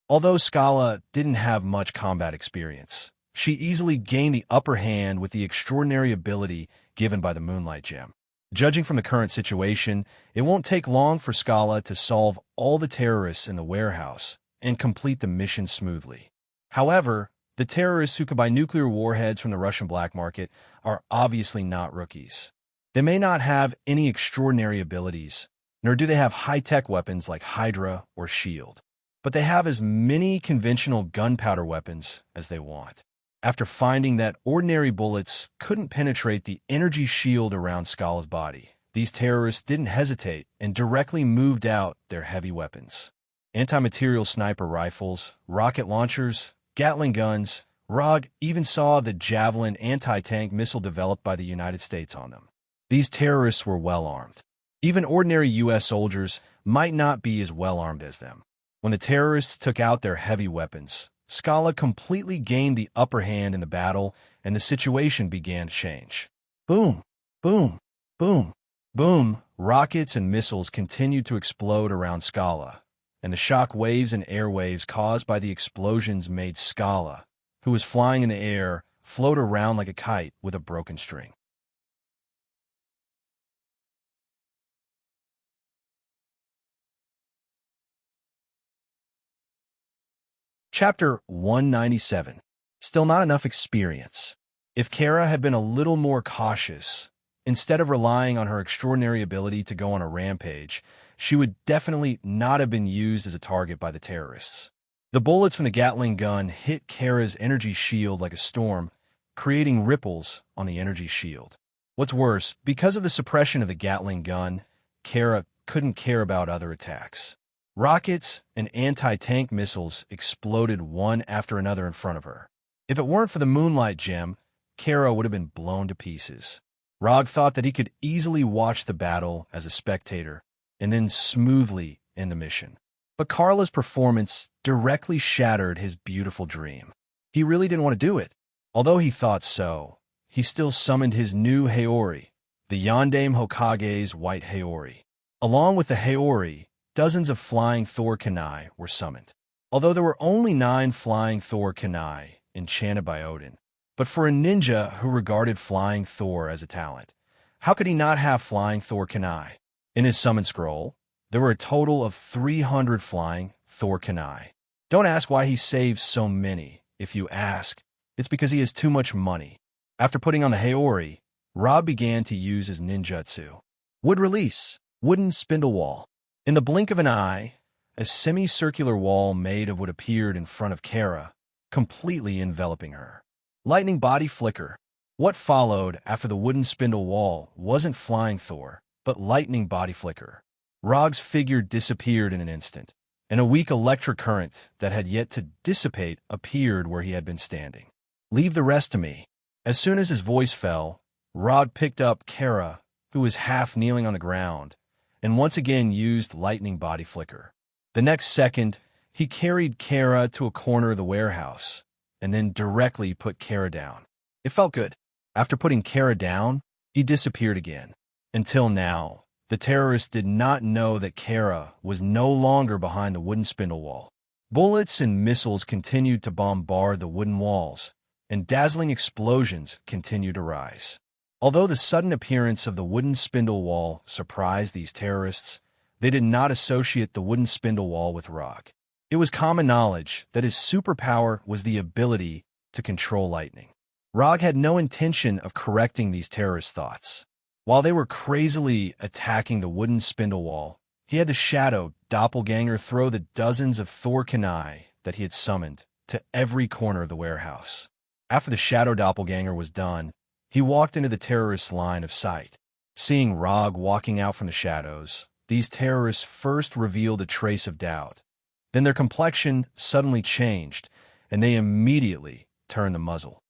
Although Skala didn't have much combat experience, she easily gained the upper hand with the extraordinary ability given by the Moonlight Gem. Judging from the current situation, it won't take long for Skala to solve all the terrorists in the warehouse and complete the mission smoothly. However, the terrorists who could buy nuclear warheads from the Russian black market are obviously not rookies. They may not have any extraordinary abilities, nor do they have high-tech weapons like Hydra or S.H.I.E.L.D., but they have as many conventional gunpowder weapons as they want. After finding that ordinary bullets couldn't penetrate the energy shield around Skala's body, these terrorists didn't hesitate and directly moved out their heavy weapons. Anti-material sniper rifles, rocket launchers, Gatling guns. Rog even saw the Javelin anti-tank missile developed by the United States on them. These terrorists were well-armed. Even ordinary U.S. soldiers might not be as well-armed as them. When the terrorists took out their heavy weapons, Skala completely gained the upper hand in the battle, and the situation began to change. Boom! Boom, boom, boom. Rockets and missiles continued to explode around Scala, and the shock waves and air waves caused by the explosions made Scala, who was flying in the air, float around like a kite with a broken string. Chapter 197. Still not enough experience. If Kara had been a little more cautious, instead of relying on her extraordinary ability to go on a rampage, she would definitely not have been used as a target by the terrorists. The bullets from the Gatling gun hit Kara's energy shield like a storm, creating ripples on the energy shield. What's worse, because of the suppression of the Gatling gun, Kara couldn't care about other attacks. Rockets and anti-tank missiles exploded one after another in front of her. If it weren't for the moonlight gem, Kara would have been blown to pieces. Rog thought that he could easily watch the battle as a spectator and then smoothly end the mission. But Carla's performance directly shattered his beautiful dream. He really didn't want to do it. Although he thought so, he still summoned his new Haori, the Yondaime Hokage's white Haori. Along with the Haori, dozens of flying Thor Kunai were summoned. Although there were only 9 flying Thor Kunai enchanted by Odin. But for a ninja who regarded flying Thor as a talent, how could he not have flying Thor Kunai? In his summon scroll, there were a total of 300 flying Thor Kunai. Don't ask why he saved so many. If you ask, it's because he has too much money. After putting on the Haori, Rob began to use his ninjutsu. Wood release, wooden spindle wall. In the blink of an eye, a semicircular wall made of wood appeared in front of Kara, completely enveloping her. Lightning body flicker. What followed after the wooden spindle wall wasn't flying Thor, but lightning body flicker. Rog's figure disappeared in an instant, and a weak electric current that had yet to dissipate appeared where he had been standing. Leave the rest to me. As soon as his voice fell, Rog picked up Kara, who was half kneeling on the ground, and once again used lightning body flicker. The next second, he carried Kara to a corner of the warehouse, and then directly put Kara down. It felt good. After putting Kara down, he disappeared again. Until now, the terrorists did not know that Kara was no longer behind the wooden spindle wall. Bullets and missiles continued to bombard the wooden walls, and dazzling explosions continued to rise. Although the sudden appearance of the wooden spindle wall surprised these terrorists, they did not associate the wooden spindle wall with Rog. It was common knowledge that his superpower was the ability to control lightning. Rog had no intention of correcting these terrorist thoughts. While they were crazily attacking the wooden spindle wall, he had the shadow doppelganger throw the dozens of Thor Kunai that he had summoned to every corner of the warehouse. After the shadow doppelganger was done, he walked into the terrorists' line of sight. Seeing Rog walking out from the shadows, these terrorists first revealed a trace of doubt. Then their complexion suddenly changed, and they immediately turned the muzzle.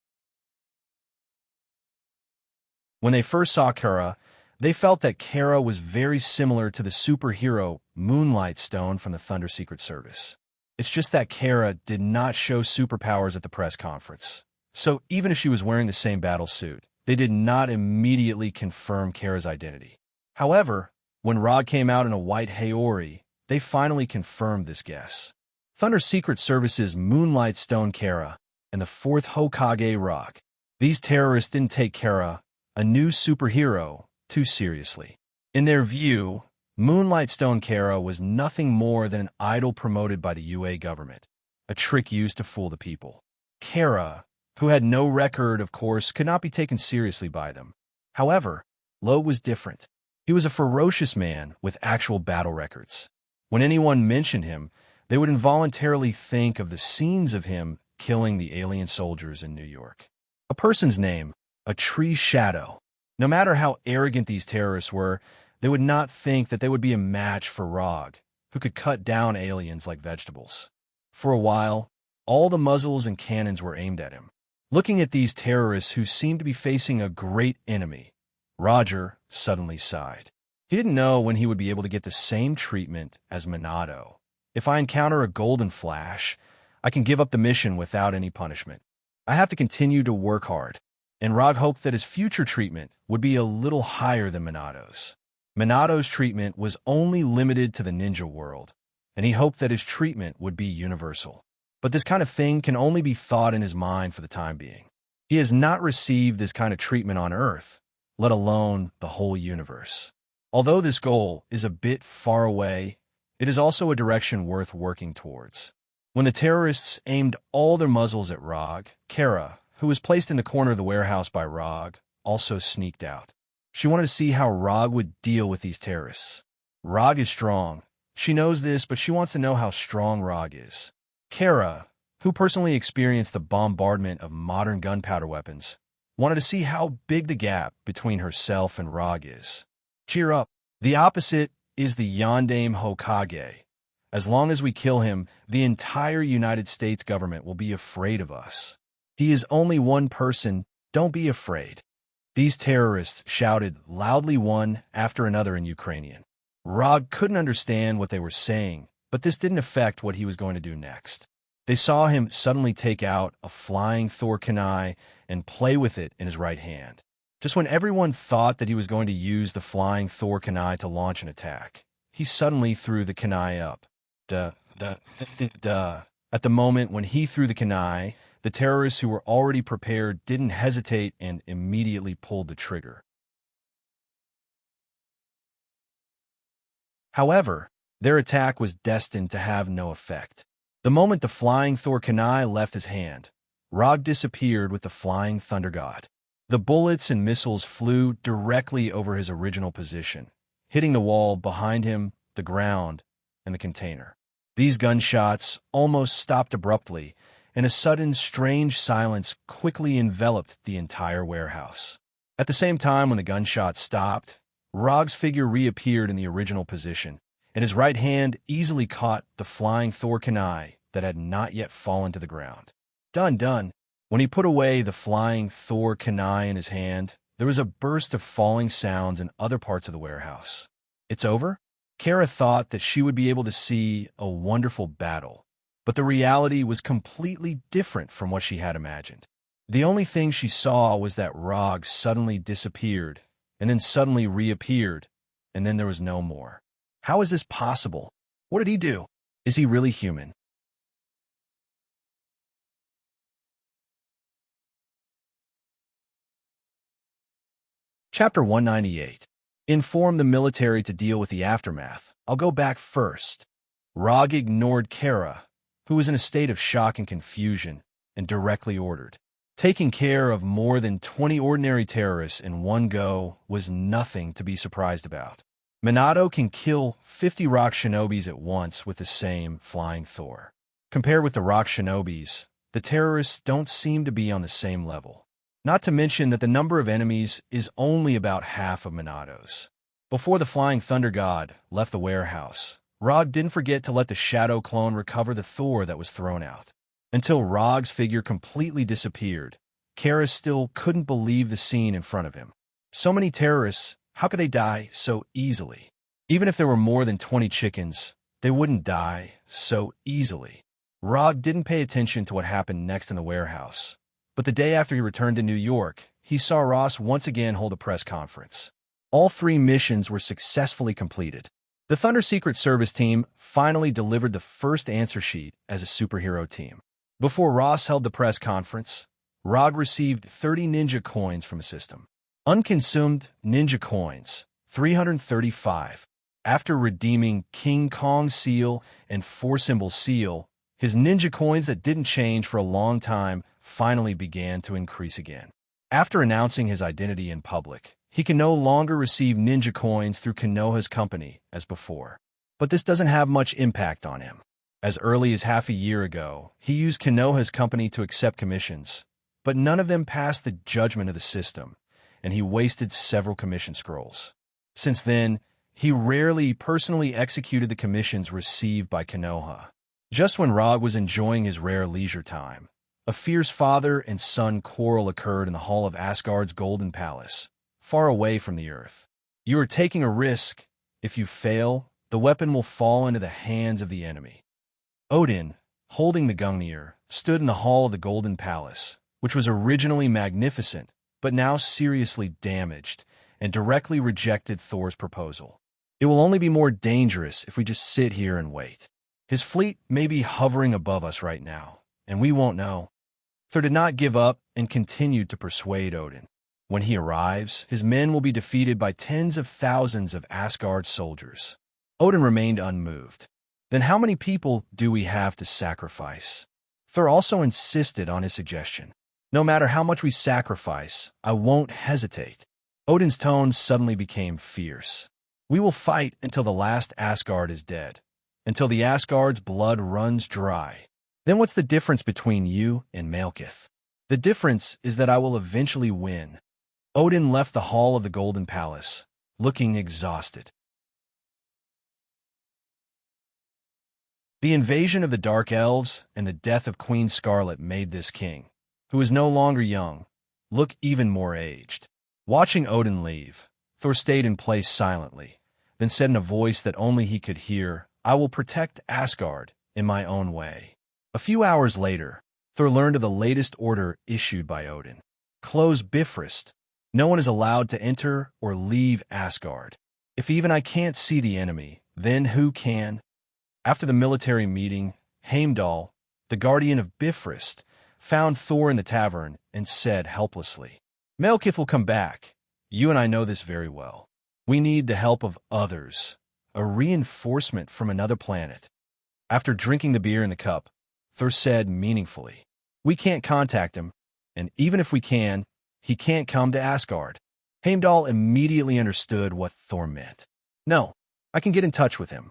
When they first saw Kara, they felt that Kara was very similar to the superhero Moonlight Stone from the Thunder Secret Service. It's just that Kara did not show superpowers at the press conference. So even if she was wearing the same battle suit, they did not immediately confirm Kara's identity. However, when Rog came out in a white Haori, they finally confirmed this guess. Thunder Secret Service's Moonlight Stone Kara and the 4th Hokage Rog. These terrorists didn't take Kara, a new superhero, too seriously. In their view, Moonlight Stone Kara was nothing more than an idol promoted by the UA government, a trick used to fool the people. Kara, who had no record, of course, could not be taken seriously by them. However, Lo was different. He was a ferocious man with actual battle records. When anyone mentioned him, they would involuntarily think of the scenes of him killing the alien soldiers in New York. A person's name, a tree's shadow. No matter how arrogant these terrorists were, they would not think that they would be a match for Rog, who could cut down aliens like vegetables. For a while, all the muzzles and cannons were aimed at him. Looking at these terrorists who seemed to be facing a great enemy, Roger suddenly sighed. He didn't know when he would be able to get the same treatment as Minato. If I encounter a golden flash, I can give up the mission without any punishment. I have to continue to work hard. and Rog hoped that his future treatment would be a little higher than Minato's. Minato's treatment was only limited to the ninja world, and he hoped that his treatment would be universal. But this kind of thing can only be thought in his mind for the time being. He has not received this kind of treatment on Earth, let alone the whole universe. Although this goal is a bit far away, it is also a direction worth working towards. When the terrorists aimed all their muzzles at Rog, Kara, who was placed in the corner of the warehouse by Rog, also sneaked out. She wanted to see how Rog would deal with these terrorists. Rog is strong. She knows this, but she wants to know how strong Rog is. Kara, who personally experienced the bombardment of modern gunpowder weapons, wanted to see how big the gap between herself and Rog is. Cheer up. The opposite is the Yondaime Hokage. As long as we kill him, the entire United States government will be afraid of us. He is only one person. Don't be afraid. These terrorists shouted loudly one after another in Ukrainian. Rog couldn't understand what they were saying, but this didn't affect what he was going to do next. They saw him suddenly take out a flying Thor kunai and play with it in his right hand. Just when everyone thought that he was going to use the flying Thor kunai to launch an attack, he suddenly threw the kunai up. At the moment when he threw the kunai, the terrorists who were already prepared didn't hesitate and immediately pulled the trigger. However, their attack was destined to have no effect. The moment the flying Thor kunai left his hand, Rog disappeared with the flying Thunder God. The bullets and missiles flew directly over his original position, hitting the wall behind him, the ground, and the container. These gunshots almost stopped abruptly, and a sudden, strange silence quickly enveloped the entire warehouse. At the same time when the gunshots stopped, Rog's figure reappeared in the original position, and his right hand easily caught the flying Thor kunai that had not yet fallen to the ground. Done. When he put away the flying Thor kunai in his hand, there was a burst of falling sounds in other parts of the warehouse. It's over? Kara thought that she would be able to see a wonderful battle, but the reality was completely different from what she had imagined. The only thing she saw was that Rog suddenly disappeared, and then suddenly reappeared, and then there was no more. How is this possible? What did he do? Is he really human? Chapter 198. Inform the military to deal with the aftermath. I'll go back first. Rog ignored Kara, who was in a state of shock and confusion, and directly ordered. Taking care of more than 20 ordinary terrorists in one go was nothing to be surprised about. Minato can kill 50 rock shinobis at once with the same flying Thor. Compared with the rock shinobis, the terrorists don't seem to be on the same level. Not to mention that the number of enemies is only about half of Minato's. Before the Flying Thunder God left the warehouse, Rog didn't forget to let the Shadow Clone recover the Thor that was thrown out. Until Rog's figure completely disappeared, Kara still couldn't believe the scene in front of him. So many terrorists, how could they die so easily? Even if there were more than 20 chickens, they wouldn't die so easily. Rog didn't pay attention to what happened next in the warehouse. But the day after he returned to New York, he saw Ross once again hold a press conference. All 3 missions were successfully completed. The Thunder Secret Service team finally delivered the first answer sheet as a superhero team. Before Ross held the press conference, Rog received 30 ninja coins from the system. Unconsumed ninja coins, 335. After redeeming King Kong Seal and 4-symbol Seal, his ninja coins that didn't change for a long time finally began to increase again. After announcing his identity in public, he can no longer receive ninja coins through Konoha's company as before. But this doesn't have much impact on him. As early as half a year ago, he used Konoha's company to accept commissions, but none of them passed the judgment of the system, and he wasted several commission scrolls. Since then, he rarely personally executed the commissions received by Konoha. Just when Rog was enjoying his rare leisure time, a fierce father and son quarrel occurred in the hall of Asgard's Golden Palace, far away from the Earth. You are taking a risk. If you fail, the weapon will fall into the hands of the enemy. Odin, holding the Gungnir, stood in the hall of the Golden Palace, which was originally magnificent, but now seriously damaged, and directly rejected Thor's proposal. It will only be more dangerous if we just sit here and wait. His fleet may be hovering above us right now, and we won't know. Thor did not give up and continued to persuade Odin. When he arrives, his men will be defeated by tens of thousands of Asgard soldiers. Odin remained unmoved. Then how many people do we have to sacrifice? Thor also insisted on his suggestion. No matter how much we sacrifice, I won't hesitate. Odin's tone suddenly became fierce. We will fight until the last Asgard is dead, until the Asgard's blood runs dry. Then what's the difference between you and Malekith? The difference is that I will eventually win. Odin left the hall of the Golden Palace, looking exhausted. The invasion of the Dark Elves and the death of Queen Scarlet made this king, who is no longer young, look even more aged. Watching Odin leave, Thor stayed in place silently, then said in a voice that only he could hear, "I will protect Asgard in my own way." A few hours later, Thor learned of the latest order issued by Odin. Close Bifrost. No one is allowed to enter or leave Asgard. If even I can't see the enemy, then who can? After the military meeting, Heimdall, the guardian of Bifrost, found Thor in the tavern and said helplessly, "Malekith will come back. You and I know this very well. We need the help of others, a reinforcement from another planet." After drinking the beer in the cup, Thor said meaningfully, "We can't contact him, and even if we can, he can't come to Asgard." Heimdall immediately understood what Thor meant. "No, I can get in touch with him."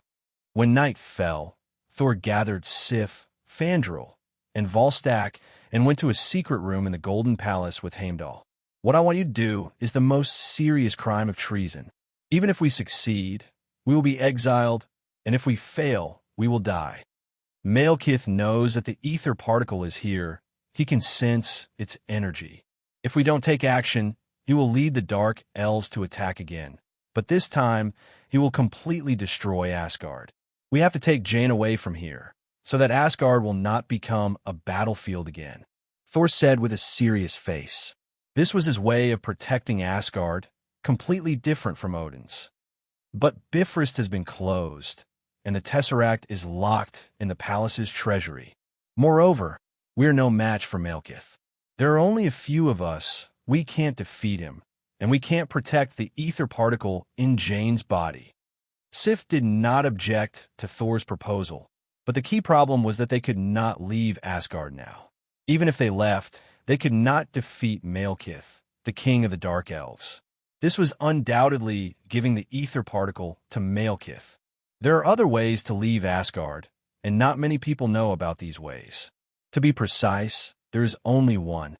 When night fell, Thor gathered Sif, Fandral, and Volstagg and went to a secret room in the Golden Palace with Heimdall. "What I want you to do is the most serious crime of treason. Even if we succeed, we will be exiled, and if we fail, we will die. Malekith knows that the ether particle is here. He can sense its energy. If we don't take action, he will lead the Dark Elves to attack again. But this time, he will completely destroy Asgard. We have to take Jane away from here, so that Asgard will not become a battlefield again," Thor said with a serious face. This was his way of protecting Asgard, completely different from Odin's. But Bifrost has been closed, and the Tesseract is locked in the palace's treasury. Moreover, we are no match for Malekith. There are only a few of us. We can't defeat him, and we can't protect the ether particle in Jane's body. Sif did not object to Thor's proposal, but the key problem was that they could not leave Asgard now. Even if they left, they could not defeat Malekith, the king of the Dark Elves. This was undoubtedly giving the ether particle to Malekith. There are other ways to leave Asgard, and not many people know about these ways. To be precise, there is only one.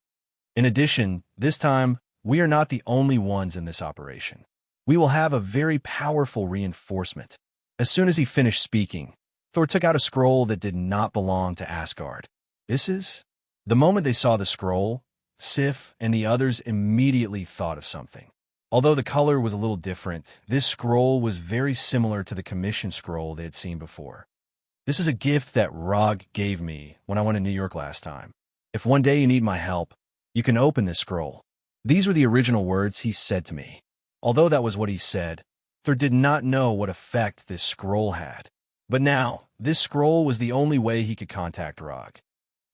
In addition, this time, we are not the only ones in this operation. We will have a very powerful reinforcement. As soon as he finished speaking, Thor took out a scroll that did not belong to Asgard. This is? The moment they saw the scroll, Sif and the others immediately thought of something. Although the color was a little different, this scroll was very similar to the commission scroll they had seen before. "This is a gift that Rog gave me when I went to New York last time. If one day you need my help, you can open this scroll." These were the original words he said to me. Although that was what he said, Thor did not know what effect this scroll had. But now, this scroll was the only way he could contact Rog.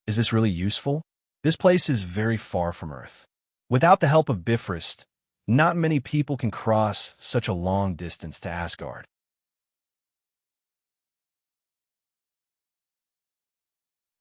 Is this really useful? This place is very far from Earth. Without the help of Bifrost, not many people can cross such a long distance to Asgard.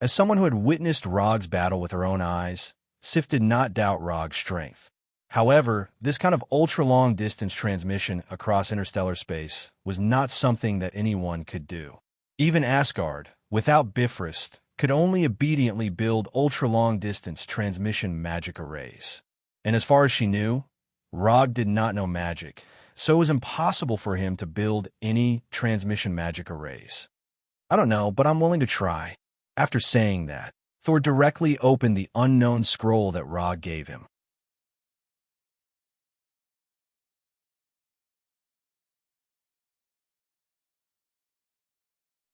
As someone who had witnessed Rog's battle with her own eyes, Sif did not doubt Rog's strength. However, this kind of ultra-long distance transmission across interstellar space was not something that anyone could do. Even Asgard, without Bifrost, could only obediently build ultra-long distance transmission magic arrays. And as far as she knew, Rog did not know magic, so it was impossible for him to build any transmission magic arrays. "I don't know, but I'm willing to try." After saying that, Thor directly opened the unknown scroll that Rog gave him.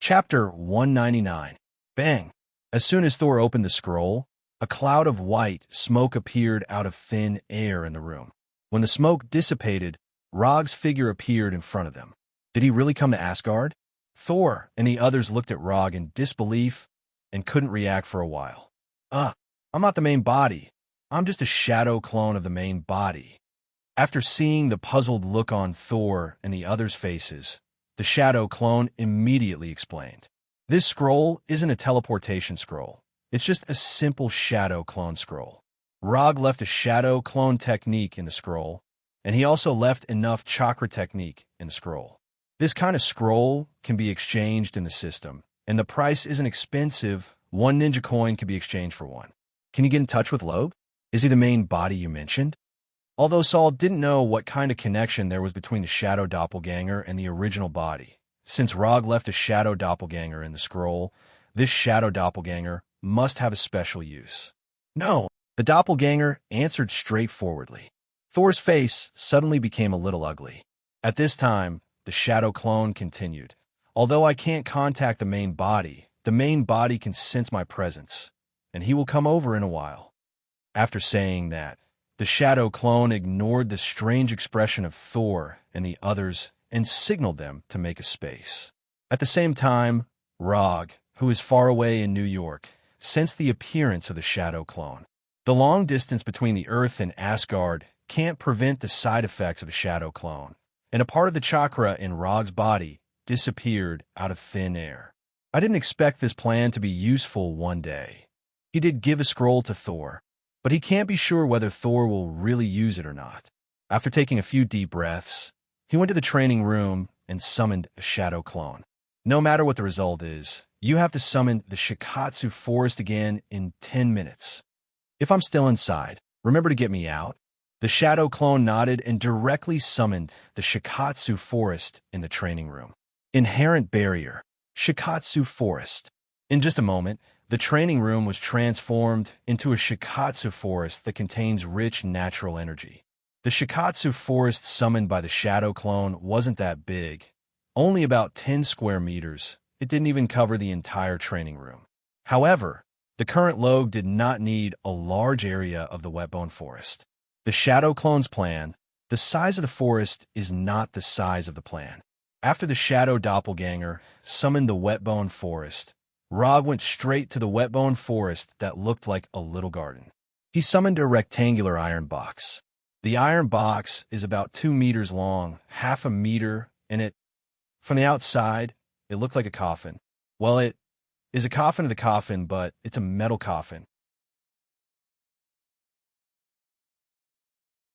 Chapter 199. Bang! As soon as Thor opened the scroll, A cloud of white smoke appeared out of thin air in the room. When the smoke dissipated, Rog's figure appeared in front of them. Did he really come to Asgard? Thor and the others looked at Rog in disbelief and couldn't react for a while. I'm not the main body. I'm just a shadow clone of the main body. After seeing the puzzled look on Thor and the others' faces, the shadow clone immediately explained. This scroll isn't a teleportation scroll. It's just a simple shadow clone scroll. Rog left a shadow clone technique in the scroll, and he also left enough chakra technique in the scroll. This kind of scroll can be exchanged in the system, and the price isn't expensive. 1 ninja coin can be exchanged for 1. Can you get in touch with Loeb? Is he the main body you mentioned? Although Saul didn't know what kind of connection there was between the shadow doppelganger and the original body, since Rog left a shadow doppelganger in the scroll, this shadow doppelganger must have a special use. No, the doppelganger answered straightforwardly. Thor's face suddenly became a little ugly. At this time, the shadow clone continued. Although I can't contact the main body can sense my presence, and he will come over in a while. After saying that, the shadow clone ignored the strange expression of Thor and the others and signaled them to make a space. At the same time, Rog, who is far away in New York, sensed the appearance of the shadow clone. The long distance between the Earth and Asgard can't prevent the side effects of a shadow clone, and a part of the chakra in Rog's body disappeared out of thin air. I didn't expect this plan to be useful one day. He did give a scroll to Thor, but he can't be sure whether Thor will really use it or not. After taking a few deep breaths, he went to the training room and summoned a shadow clone. No matter what the result is, you have to summon the Shikatsu forest again in 10 minutes. If I'm still inside, remember to get me out. The shadow clone nodded and directly summoned the Shikatsu forest in the training room. Inherent barrier, Shikatsu forest. In just a moment, the training room was transformed into a Shikatsu forest that contains rich natural energy. The Shikatsu forest summoned by the shadow clone wasn't that big, only about 10 square meters. It didn't even cover the entire training room. However, the current Logue did not need a large area of the wetbone forest. The shadow clone's plan, the size of the forest is not the size of the plan. After the shadow doppelganger summoned the wetbone forest, Rog went straight to the wetbone forest that looked like a little garden. He summoned a rectangular iron box. The iron box is about 2 meters long, half a meter, and from the outside, it looked like a coffin. Well, it is a coffin of the coffin, but it's a metal coffin.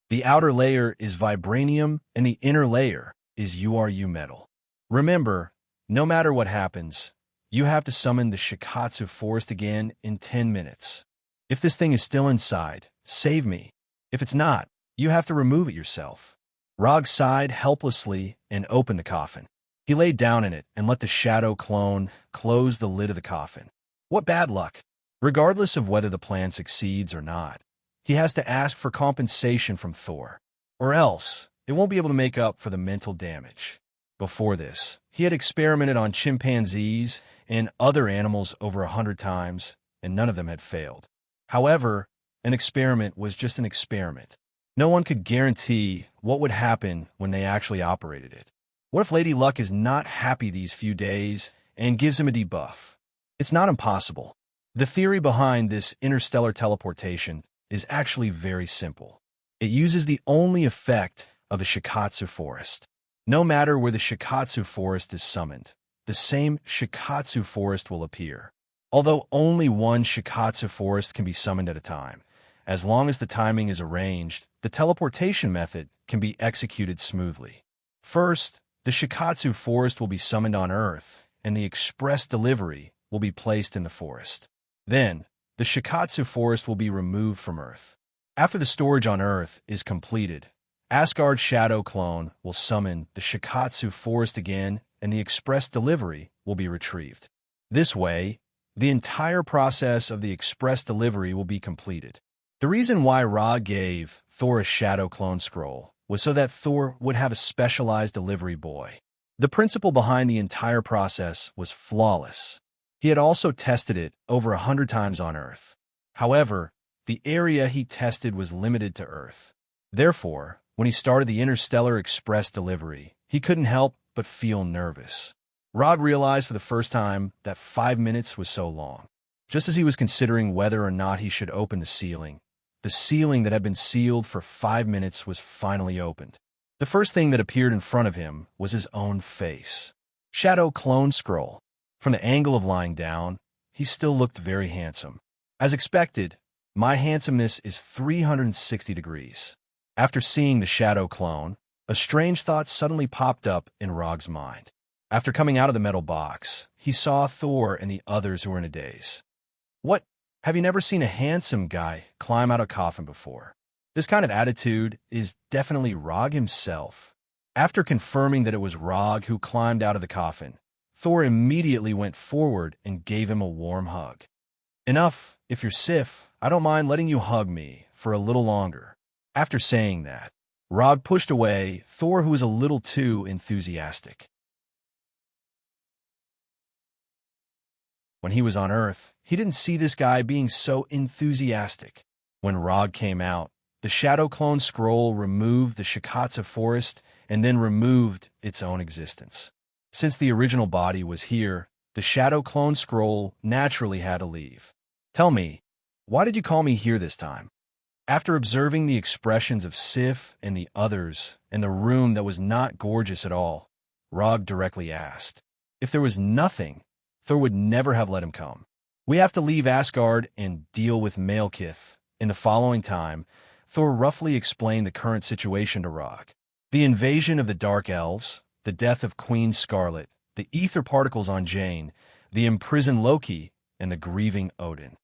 The outer layer is vibranium, and the inner layer is URU metal. Remember, no matter what happens, you have to summon the Shikatsu forest again in 10 minutes. If this thing is still inside, save me. If it's not, you have to remove it yourself. Rog sighed helplessly and opened the coffin. He laid down in it and let the shadow clone close the lid of the coffin. What bad luck! Regardless of whether the plan succeeds or not, he has to ask for compensation from Thor, or else it won't be able to make up for the mental damage. Before this, he had experimented on chimpanzees and other animals over 100 times, and none of them had failed. However, an experiment was just an experiment. No one could guarantee what would happen when they actually operated it. What if Lady Luck is not happy these few days and gives him a debuff? It's not impossible. The theory behind this interstellar teleportation is actually very simple. It uses the only effect of the Shikatsu forest. No matter where the Shikatsu forest is summoned, the same Shikatsu forest will appear. Although only one Shikatsu forest can be summoned at a time, as long as the timing is arranged, the teleportation method can be executed smoothly. First, the Shikatsu forest will be summoned on Earth, and the express delivery will be placed in the forest. Then, the Shikatsu forest will be removed from Earth. After the storage on Earth is completed, Asgard's shadow clone will summon the Shikatsu forest again, and the express delivery will be retrieved. This way, the entire process of the express delivery will be completed. The reason why Ra gave Thor a shadow clone scroll was so that Thor would have a specialized delivery boy. The principle behind the entire process was flawless. He had also tested it over 100 times on Earth. However, the area he tested was limited to Earth. Therefore, when he started the Interstellar Express delivery, he couldn't help but feel nervous. Rog realized for the first time that 5 minutes was so long. Just as he was considering whether or not he should open the ceiling that had been sealed for 5 minutes was finally opened. The first thing that appeared in front of him was his own face. Shadow clone scroll. From the angle of lying down, he still looked very handsome. As expected, my handsomeness is 360 degrees. After seeing the shadow clone, a strange thought suddenly popped up in Rog's mind. After coming out of the metal box, he saw Thor and the others who were in a daze. What? Have you never seen a handsome guy climb out of a coffin before? This kind of attitude is definitely Rog himself. After confirming that it was Rog who climbed out of the coffin, Thor immediately went forward and gave him a warm hug. Enough, if you're Sif, I don't mind letting you hug me for a little longer. After saying that, Rog pushed away Thor, who was a little too enthusiastic. When he was on Earth, he didn't see this guy being so enthusiastic. When Rog came out, the Shadow Clone Scroll removed the Shikatsa forest and then removed its own existence. Since the original body was here, the Shadow Clone Scroll naturally had to leave. Tell me, why did you call me here this time? After observing the expressions of Sif and the others in the room that was not gorgeous at all, Rog directly asked. If there was nothing, Thor would never have let him come. We have to leave Asgard and deal with Malekith. In the following time, Thor roughly explained the current situation to Rog. The invasion of the Dark Elves, the death of Queen Scarlet, the ether particles on Jane, the imprisoned Loki, and the grieving Odin.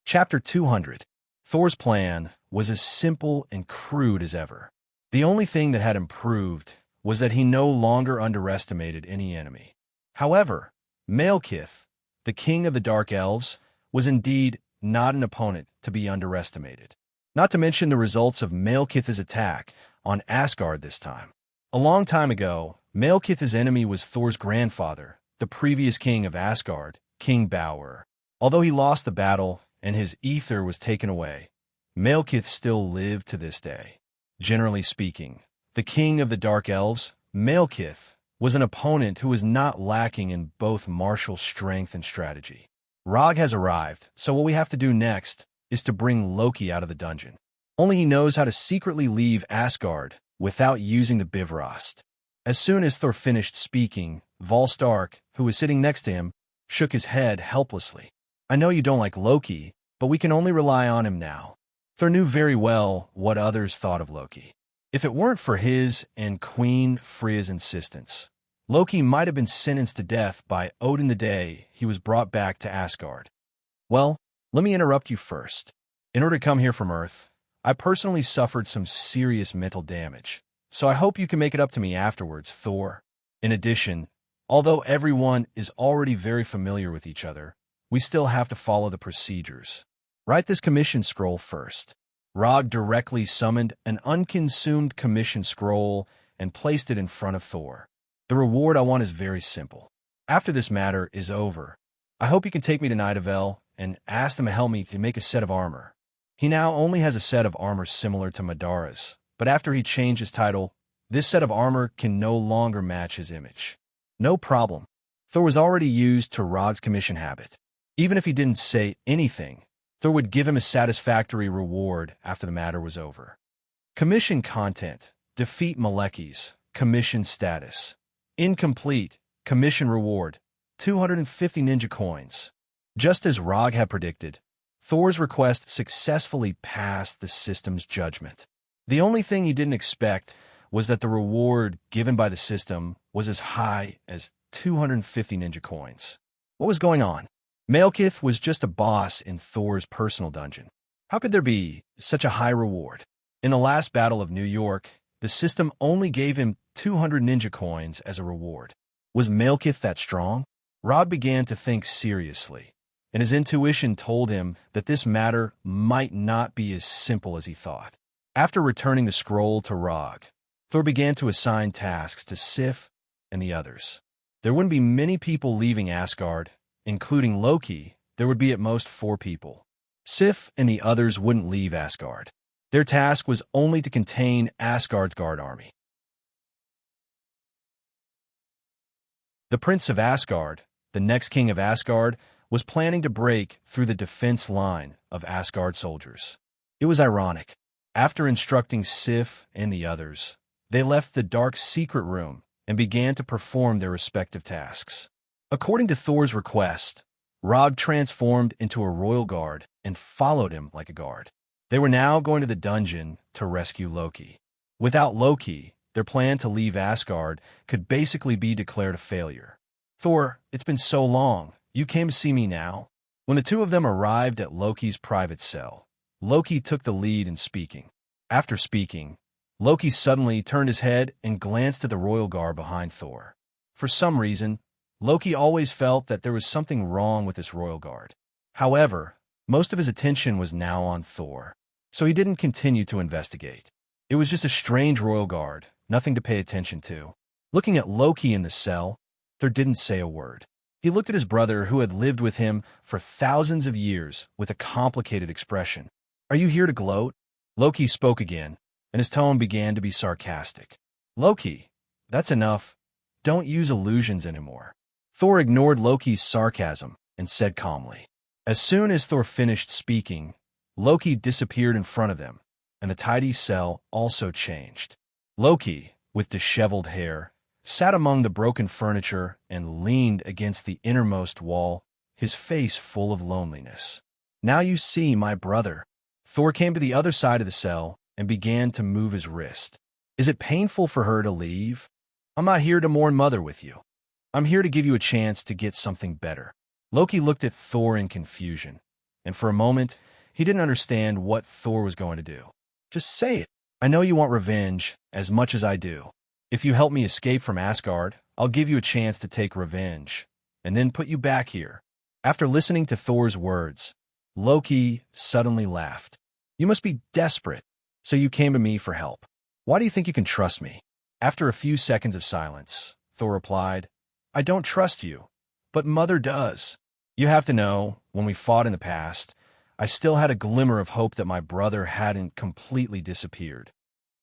Chapter 200. Thor's plan was as simple and crude as ever. The only thing that had improved was that he no longer underestimated any enemy. However, Malekith, the king of the Dark Elves, was indeed not an opponent to be underestimated. Not to mention the results of Malekith's attack on Asgard this time. A long time ago, Malekith's enemy was Thor's grandfather, the previous king of Asgard, King Bauer. Although he lost the battle and his ether was taken away, Malekith still lived to this day. Generally speaking, the king of the Dark Elves, Malekith, was an opponent who was not lacking in both martial strength and strategy. Rog has arrived, so what we have to do next is to bring Loki out of the dungeon. Only he knows how to secretly leave Asgard without using the Bifrost. As soon as Thor finished speaking, Volstark, who was sitting next to him, shook his head helplessly. I know you don't like Loki, but we can only rely on him now. Thor knew very well what others thought of Loki. If it weren't for his and Queen Freya's insistence, Loki might have been sentenced to death by Odin the day he was brought back to Asgard. Well, let me interrupt you first. In order to come here from Earth, I personally suffered some serious mental damage, so I hope you can make it up to me afterwards, Thor. In addition, although everyone is already very familiar with each other, we still have to follow the procedures. Write this commission scroll first. Rog directly summoned an unconsumed commission scroll and placed it in front of Thor. The reward I want is very simple. After this matter is over, I hope you can take me to Nidavel and ask them to help me to make a set of armor. He now only has a set of armor similar to Madara's, but after he changed his title, this set of armor can no longer match his image. No problem. Thor was already used to Rog's commission habit. Even if he didn't say anything, Thor would give him a satisfactory reward after the matter was over. Commission content. Defeat Malekith. Commission status. Incomplete. Commission reward. 250 ninja coins. Just as Rog had predicted, Thor's request successfully passed the system's judgment. The only thing he didn't expect was that the reward given by the system was as high as 250 ninja coins. What was going on? Malekith was just a boss in Thor's personal dungeon. How could there be such a high reward? In the last battle of New York, the system only gave him 200 ninja coins as a reward. Was Malekith that strong? Rog began to think seriously, and his intuition told him that this matter might not be as simple as he thought. After returning the scroll to Rog, Thor began to assign tasks to Sif and the others. There wouldn't be many people leaving Asgard, including Loki. There would be at most 4 people. Sif and the others wouldn't leave Asgard. Their task was only to contain Asgard's guard army. The Prince of Asgard, the next king of Asgard, was planning to break through the defense line of Asgard soldiers. It was ironic. After instructing Sif and the others, they left the dark secret room and began to perform their respective tasks. According to Thor's request, Rog transformed into a royal guard and followed him like a guard. They were now going to the dungeon to rescue Loki. Without Loki, their plan to leave Asgard could basically be declared a failure. Thor, it's been so long. You came to see me now? When the two of them arrived at Loki's private cell, Loki took the lead in speaking. After speaking, Loki suddenly turned his head and glanced at the royal guard behind Thor. For some reason, Loki always felt that there was something wrong with this royal guard. However, most of his attention was now on Thor, so he didn't continue to investigate. It was just a strange royal guard, nothing to pay attention to. Looking at Loki in the cell, Thor didn't say a word. He looked at his brother who had lived with him for thousands of years with a complicated expression. Are you here to gloat? Loki spoke again, and his tone began to be sarcastic. Loki, that's enough. Don't use illusions anymore. Thor ignored Loki's sarcasm and said calmly. As soon as Thor finished speaking, Loki disappeared in front of them, and the tidy cell also changed. Loki, with disheveled hair, sat among the broken furniture and leaned against the innermost wall, his face full of loneliness. Now you see, my brother. Thor came to the other side of the cell and began to move his wrist. Is it painful for her to leave? I'm not here to mourn Mother with you. I'm here to give you a chance to get something better. Loki looked at Thor in confusion, and for a moment, he didn't understand what Thor was going to do. Just say it. I know you want revenge as much as I do. If you help me escape from Asgard, I'll give you a chance to take revenge, and then put you back here. After listening to Thor's words, Loki suddenly laughed. You must be desperate, so you came to me for help. Why do you think you can trust me? After a few seconds of silence, Thor replied, I don't trust you, but Mother does. You have to know, when we fought in the past, I still had a glimmer of hope that my brother hadn't completely disappeared.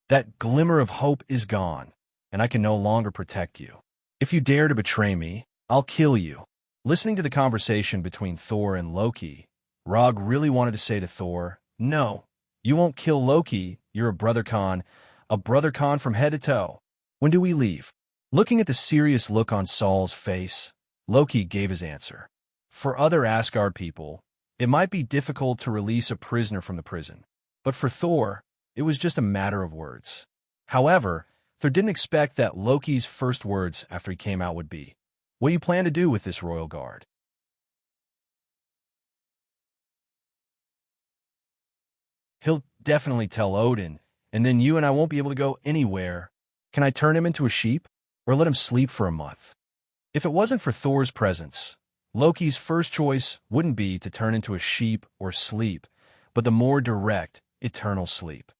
That glimmer of hope is gone, and I can no longer protect you. If you dare to betray me, I'll kill you. Listening to the conversation between Thor and Loki, Rog really wanted to say to Thor, no, you won't kill Loki, you're a brother con from head to toe. When do we leave? Looking at the serious look on Saul's face, Loki gave his answer. For other Asgard people, it might be difficult to release a prisoner from the prison, but for Thor, it was just a matter of words. However, Thor didn't expect that Loki's first words after he came out would be, what do you plan to do with this royal guard? He'll definitely tell Odin, and then you and I won't be able to go anywhere. Can I turn him into a sheep, or let him sleep for a month? If it wasn't for Thor's presence, Loki's first choice wouldn't be to turn into a sheep or sleep, but the more direct, eternal sleep.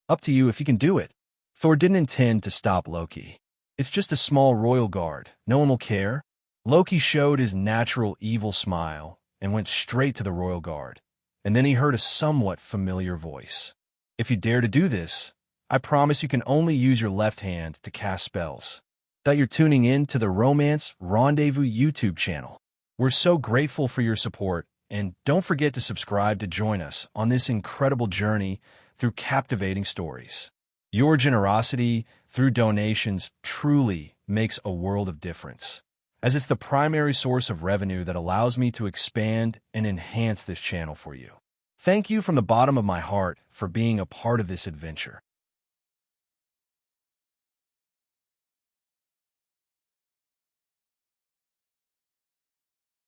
Up to you if you can do it. Thor didn't intend to stop Loki. It's just a small royal guard. No one will care. Loki showed his natural evil smile and went straight to the royal guard. And then he heard a somewhat familiar voice. If you dare to do this, I promise you can only use your left hand to cast spells. That you're tuning in to the Romance Rendezvous YouTube channel. We're so grateful for your support, and don't forget to subscribe to join us on this incredible journey through captivating stories. Your generosity through donations truly makes a world of difference, as it's the primary source of revenue that allows me to expand and enhance this channel for you. Thank you from the bottom of my heart for being a part of this adventure.